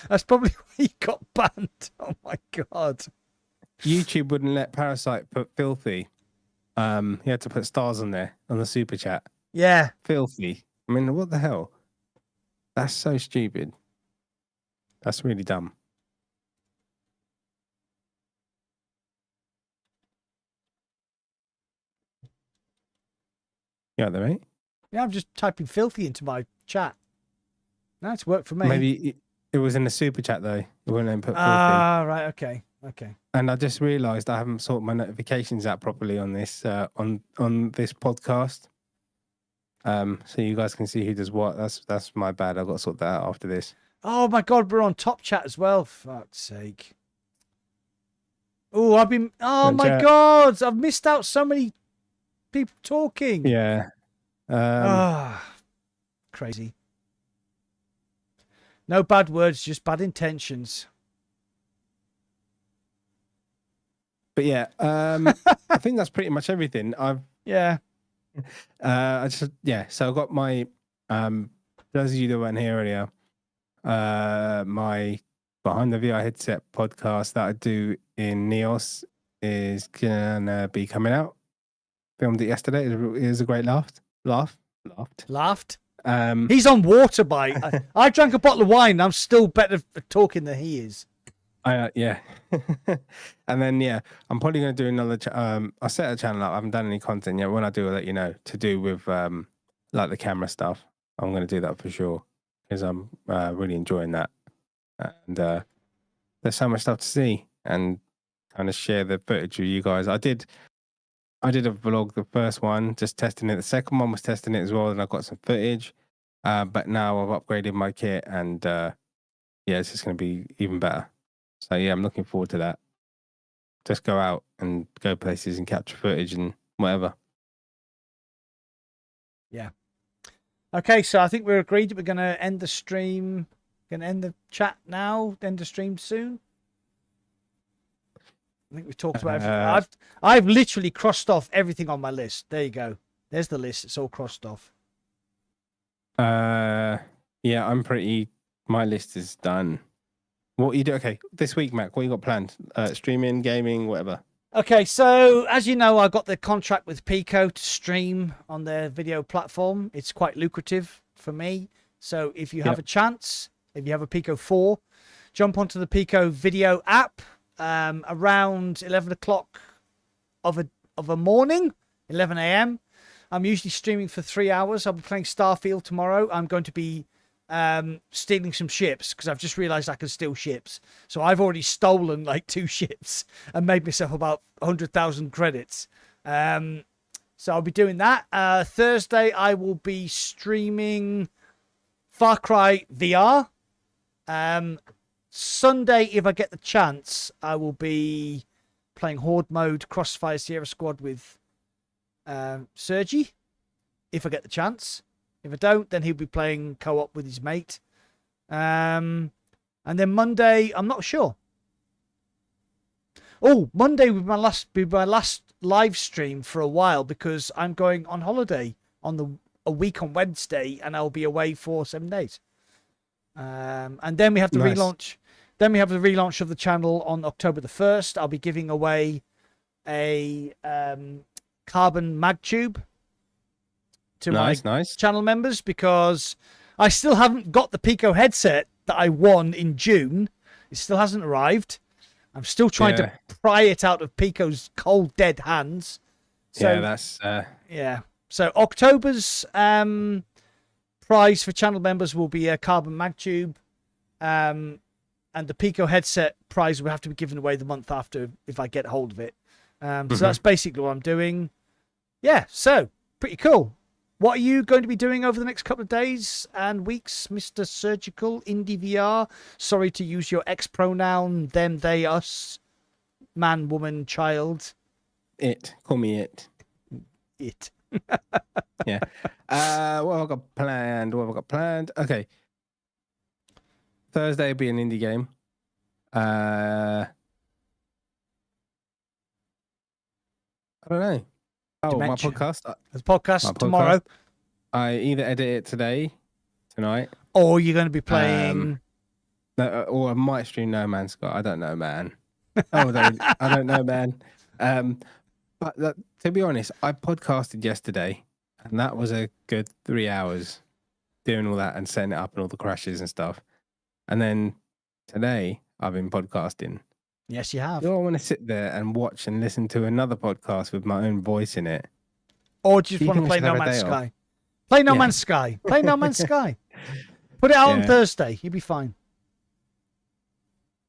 That's probably why you got banned. Oh my God. YouTube wouldn't let Parasite put filthy. He had to put stars on there on the super chat. Yeah. Filthy. I mean, what the hell? That's so stupid. That's really dumb. You out there, mate? Yeah, I'm just typing filthy into my chat. No, it's worked for me. Maybe it was in the super chat though. It wouldn't let me put 40. Ah, right. Okay. And I just realised I haven't sorted my notifications out properly on this on this podcast. So you guys can see who does what. That's my bad. I've got to sort that out after this. Oh my God, we're on top chat as well. Fuck's sake. Oh, oh my God, I've missed out so many people talking. Yeah. Crazy. No bad words, just bad intentions. But yeah, I think that's pretty much everything. I just so I got my those of you that weren't here earlier, my Behind the VR Headset podcast that I do in Neos is gonna be coming out. Filmed it yesterday. It was a great laughed. He's on water bite. I drank a bottle of wine. I'm still better at talking than he is. Yeah. And then I'm probably going to do another. I set a channel up. I haven't done any content yet. When I do, I'll let you know. To do with like the camera stuff. I'm going to do that for sure because I'm really enjoying that. And there's so much stuff to see and kind of share the footage with you guys. I did a vlog, the first one, just testing it. The second one was testing it as well, and I got some footage. But now I've upgraded my kit, and it's just going to be even better. So yeah, I'm looking forward to that. Just go out and go places and capture footage and whatever. Yeah. Okay, so I think we're agreed that we're going to end the stream. Going to end the chat now. End the stream soon. I think we've talked about everything. I've literally crossed off everything on my list. There you go. There's the list. It's all crossed off. My list is done. What you do? Okay, this week, Mac, what you got planned? Streaming, gaming, whatever. Okay, so as you know, I got the contract with Pico to stream on their video platform. It's quite lucrative for me. So if you have a chance, if you have a Pico 4, jump onto the Pico video app around 11 o'clock of a morning, 11 a.m. I'm usually streaming for 3 hours. I'll be playing Starfield tomorrow. I'm going to be stealing some ships because I've just realized I can steal ships. So I've already stolen like 2 ships and made myself about 100,000 credits. So I'll be doing that. Thursday, I will be streaming Far Cry VR. Sunday, if I get the chance, I will be playing Horde mode, Crossfire Sierra Squad with Sergi, if I get the chance. If I don't, then he'll be playing co-op with his mate. And then Monday, I'm not sure. Oh, Monday will be my last live stream for a while because I'm going on holiday on a week on Wednesday, and I'll be away for 7 days. And then we have the relaunch. Then we have the relaunch of the channel on October the 1st. I'll be giving away a carbon mag tube to my channel members because I still haven't got the Pico headset that I won in June. It still hasn't arrived. I'm still trying to pry it out of Pico's cold, dead hands. So, So October's prize for channel members will be a carbon mag tube. And the Pico headset prize will have to be given away the month after if I get hold of it. So that's basically what I'm doing. Yeah, so pretty cool. What are you going to be doing over the next couple of days and weeks, Mr. Surgical Indie VR? Sorry to use your X pronoun, them, they, us, man, woman, child. It. Call me it. It. Yeah. What have I got planned? Okay. Thursday will be an indie game. I don't know. Oh, my podcast. There's a podcast tomorrow. I either edit it tonight. Or you're going to be playing... or I might stream No Man's Sky. I don't know, man. I don't know, man. But to be honest, I podcasted yesterday, and that was a good 3 hours doing all that and setting it up and all the crashes and stuff. And then today, I've been podcasting. Yes, you have. Do I want to sit there and watch and listen to another podcast with my own voice in it? Or do you just want to play No Man's Sky? Play No Man's Sky. Play No Man's Sky. Put it out on Yeah. Thursday. You'll be fine.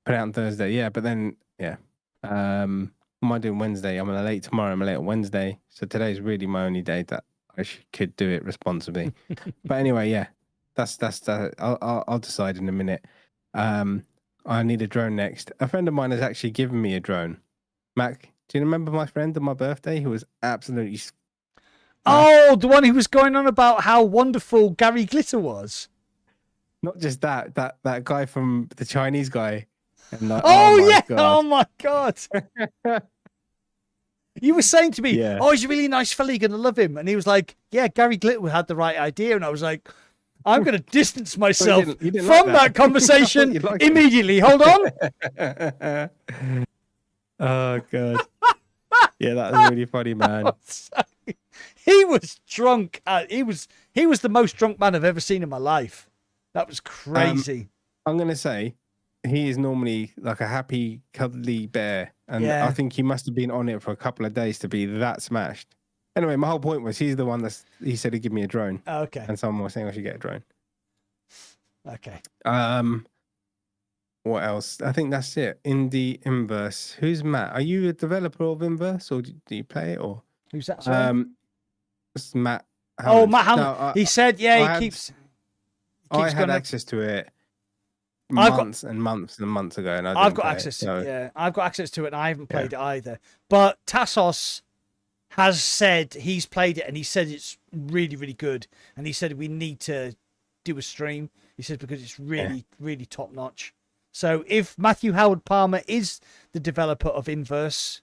Put it out on Thursday. Yeah, but then what am I doing Wednesday? I'm late tomorrow. I'm late on Wednesday. So today's really my only day that I could do it responsibly. But anyway, yeah, that's I'll decide in a minute. I need a drone next. A friend of mine has actually given me a drone. Mac, do you remember my friend on my birthday who was absolutely? Oh, the one who was going on about how wonderful Gary Glitter was. Not just that guy from the Chinese guy. And like, Oh, my yeah. God. Oh my God. You were saying to me, Yeah. oh, he's a really nice fella. You're going to love him. And he was like, yeah, Gary Glitter had the right idea. And I was like, I'm going to distance myself you didn't from like that conversation You liked it. immediately. Hold on. Oh God. Yeah, that was really funny, man. He was drunk. He was the most drunk man I've ever seen in my life. That was crazy. I'm gonna say he is normally like a happy, cuddly bear, and Yeah. I think he must have been on it for a couple of days to be that smashed. Anyway, my whole point was he's the one he said he'd give me a drone, Okay. and someone was saying I should get a drone. Okay. What else? I think that's it. Indie Inverse. Who's Matt? Are you a developer of Inverse, or do you play it, or Who's that? Sorry? it's Matt. Oh, Hammond. Matt Hammond. No, He said, yeah, I he had- keeps I had going. access to it I've got- months and months and months ago, and I I've didn't got play access it, to so- it. Yeah, I've got access to it, and I haven't played it either. But Tassos has said he's played it, and he said it's really, really good. And he said we need to do a stream. He said because it's really, really top notch. So if Matthew Howard Palmer is the developer of Inverse,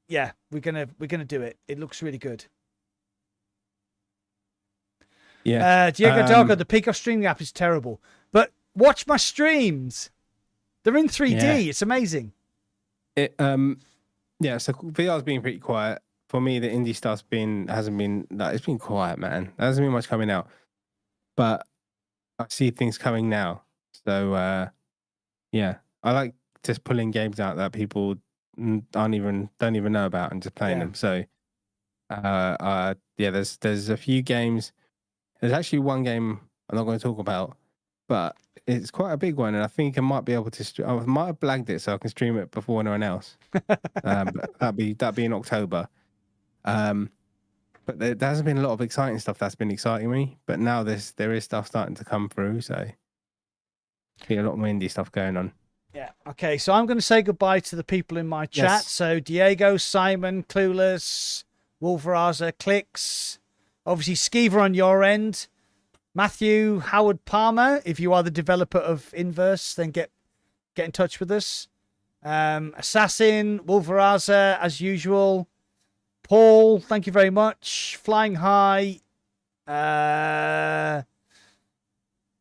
yeah, we're gonna do it. It looks really good. Yeah. Diego Doggo, the Pico streaming app is terrible, but watch my streams. They're in 3D. Yeah. It's amazing. So VR's been pretty quiet for me. The indie stuff's hasn't been like, it's been quiet, man. There hasn't been much coming out, but I see things coming now. So yeah, I like just pulling games out that people don't even know about and just playing Yeah. them. So there's a few games. There's actually one game I'm not going to talk about, but it's quite a big one, and I think I might be able to. I might have blagged it so I can stream it before anyone else. But that'd be in October. But there hasn't been a lot of exciting stuff that's been exciting me. But now there is stuff starting to come through, so be a lot more indie stuff going on. Yeah. Okay. So I'm going to say goodbye to the people in my chat. Yes. So Diego, Simon, Clueless, Wolveraza, Clicks, obviously Skeever on your end, Matthew Howard Palmer. If you are the developer of Inverse, then get in touch with us. Assassin, Wolveraza, as usual. Paul, thank you very much. Flying High.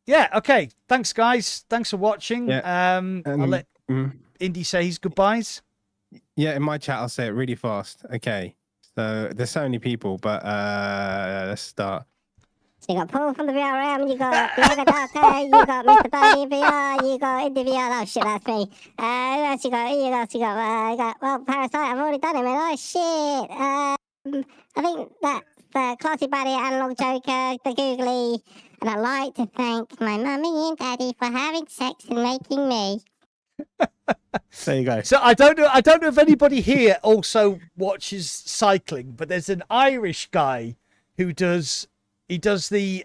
Yeah, okay. Thanks, guys. Thanks for watching. Yeah. I'll let Indy say his goodbyes. Yeah, in my chat I'll say it really fast. Okay. So there's so many people, but let's start. So you got Paul from the VR RAM, you got Diego Data, you got Mr. Body VR, you got Indie VR. Oh shit, that's me. Who else you got? Well, Parasite, I've already done it, man. Oh shit. I think that's the Classy Buddy, Analog Joker, the Googly, and I'd like to thank my mummy and daddy for having sex and making me. There you go. So I don't know if anybody here also watches cycling, but there's an Irish guy who does the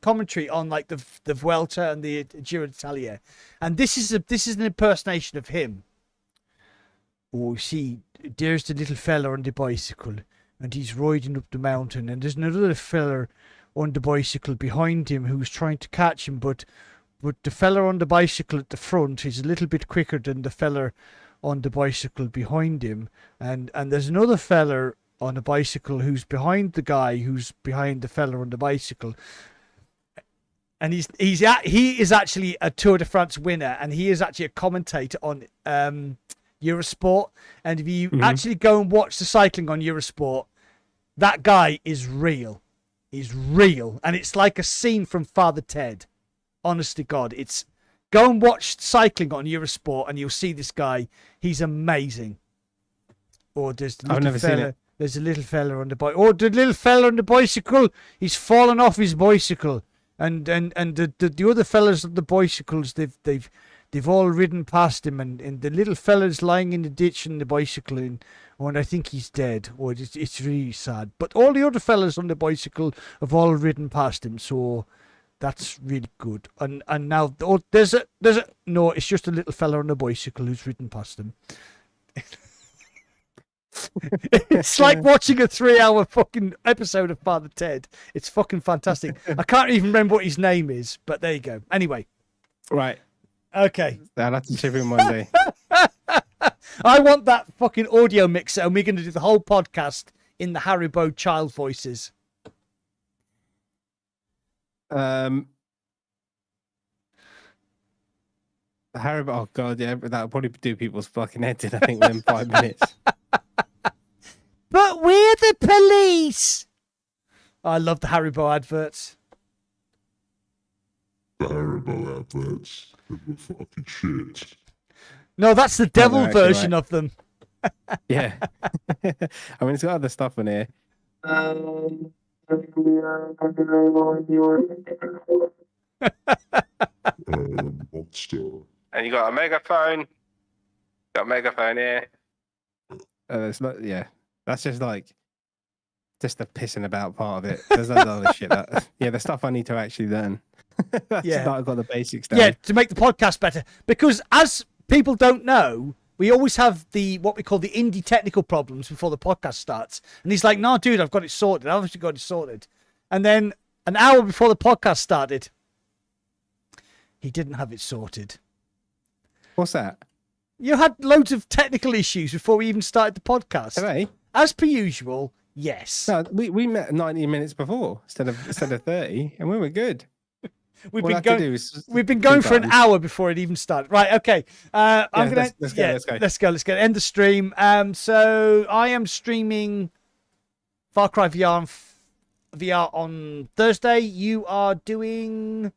commentary on like the Vuelta and the Giro d'Italia, and this is an impersonation of him. Oh, see, there's the little fella on the bicycle, and he's riding up the mountain, and there's another fella on the bicycle behind him who's trying to catch him, but the fella on the bicycle at the front is a little bit quicker than the fella on the bicycle behind him, and there's another fella on a bicycle who's behind the guy who's behind the fella on the bicycle, and he is actually a Tour de France winner, and he is actually a commentator on Eurosport. And if you actually go and watch the cycling on Eurosport, that guy is real. He's real, and it's like a scene from Father Ted. Honest to God, go and watch cycling on Eurosport, and you'll see this guy. He's amazing. Or I've never seen it. There's a little fella on the bike. Oh, the little fella on the bicycle. He's fallen off his bicycle. And the other fellas on the bicycles, they've all ridden past him, and the little fella's lying in the ditch on the bicycle, and I think he's dead. Or it's really sad. But all the other fellas on the bicycle have all ridden past him, so that's really good. And now there's a no, it's just a little fella on a bicycle who's ridden past him. It's like watching a 3-hour fucking episode of Father Ted. It's fucking fantastic. I can't even remember what his name is, but there you go. Anyway. Right. Okay. I'll have to chip in one day. I want that fucking audio mixer, and we're going to do the whole podcast in the Haribo child voices. Haribo, oh god, yeah, that'll probably do people's fucking heads in, I think, within 5 minutes. But we're the police. I love the Haribo adverts. The Haribo adverts. They were fucking shit. No, that's the devil they're actually version right. of them. Yeah. I mean, it's got other stuff in here. Monster. And you got a megaphone. Got a megaphone here. It's not, yeah. That's just like, just the pissing about part of it. There's other shit that, yeah, the stuff I need to actually learn. That's Yeah. I've got the basics down. Yeah, to make the podcast better. Because as people don't know, we always have what we call the indie technical problems before the podcast starts. And he's like, no, dude, I've got it sorted. I've obviously got it sorted. And then an hour before the podcast started, he didn't have it sorted. What's that? You had loads of technical issues before we even started the podcast. Today? As per usual, yes. No, we met 90 minutes before instead of 30, and we were good. We've All I been have to going. do is We've been going two for an buttons. hour before it even started. Right, okay. I'm gonna let's go. Let's go. End the stream. So I am streaming Far Cry VR on Thursday. You are doing.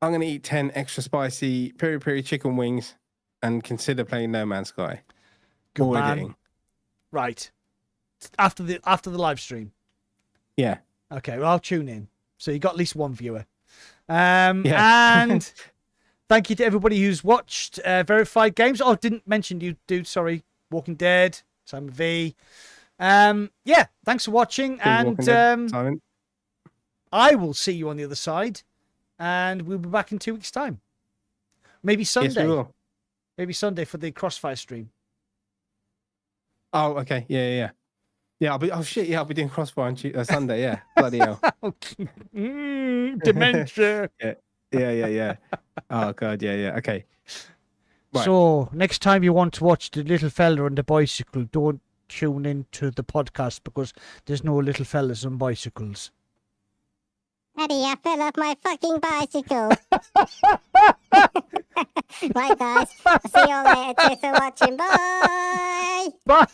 I'm going to eat 10 extra spicy peri peri chicken wings and consider playing No Man's Sky. Good Or man. editing. Right. After the live stream. Yeah. Okay, well I'll tune in. So you got at least one viewer. Yeah. And thank you to everybody who's watched Verified Games. Oh, didn't mention you, dude. Sorry. Walking Dead. Simon V. Yeah, thanks for watching. And Simon. I will see you on the other side. And we'll be back in 2 weeks' time. Maybe Sunday. Yes, we will. Maybe Sunday for the Crossfire stream. Oh, okay. Yeah. Yeah, I'll be. Oh shit! Yeah, I'll be doing Crossfire on Sunday. Yeah, bloody hell. Dementia. Yeah. Oh god, yeah. Okay. Right. So next time you want to watch the little fella on the bicycle, don't tune into the podcast because there's no little fellas on bicycles. Daddy, I fell off my fucking bicycle. Right, guys. I'll see you all later. Thanks for watching. Bye. Bye.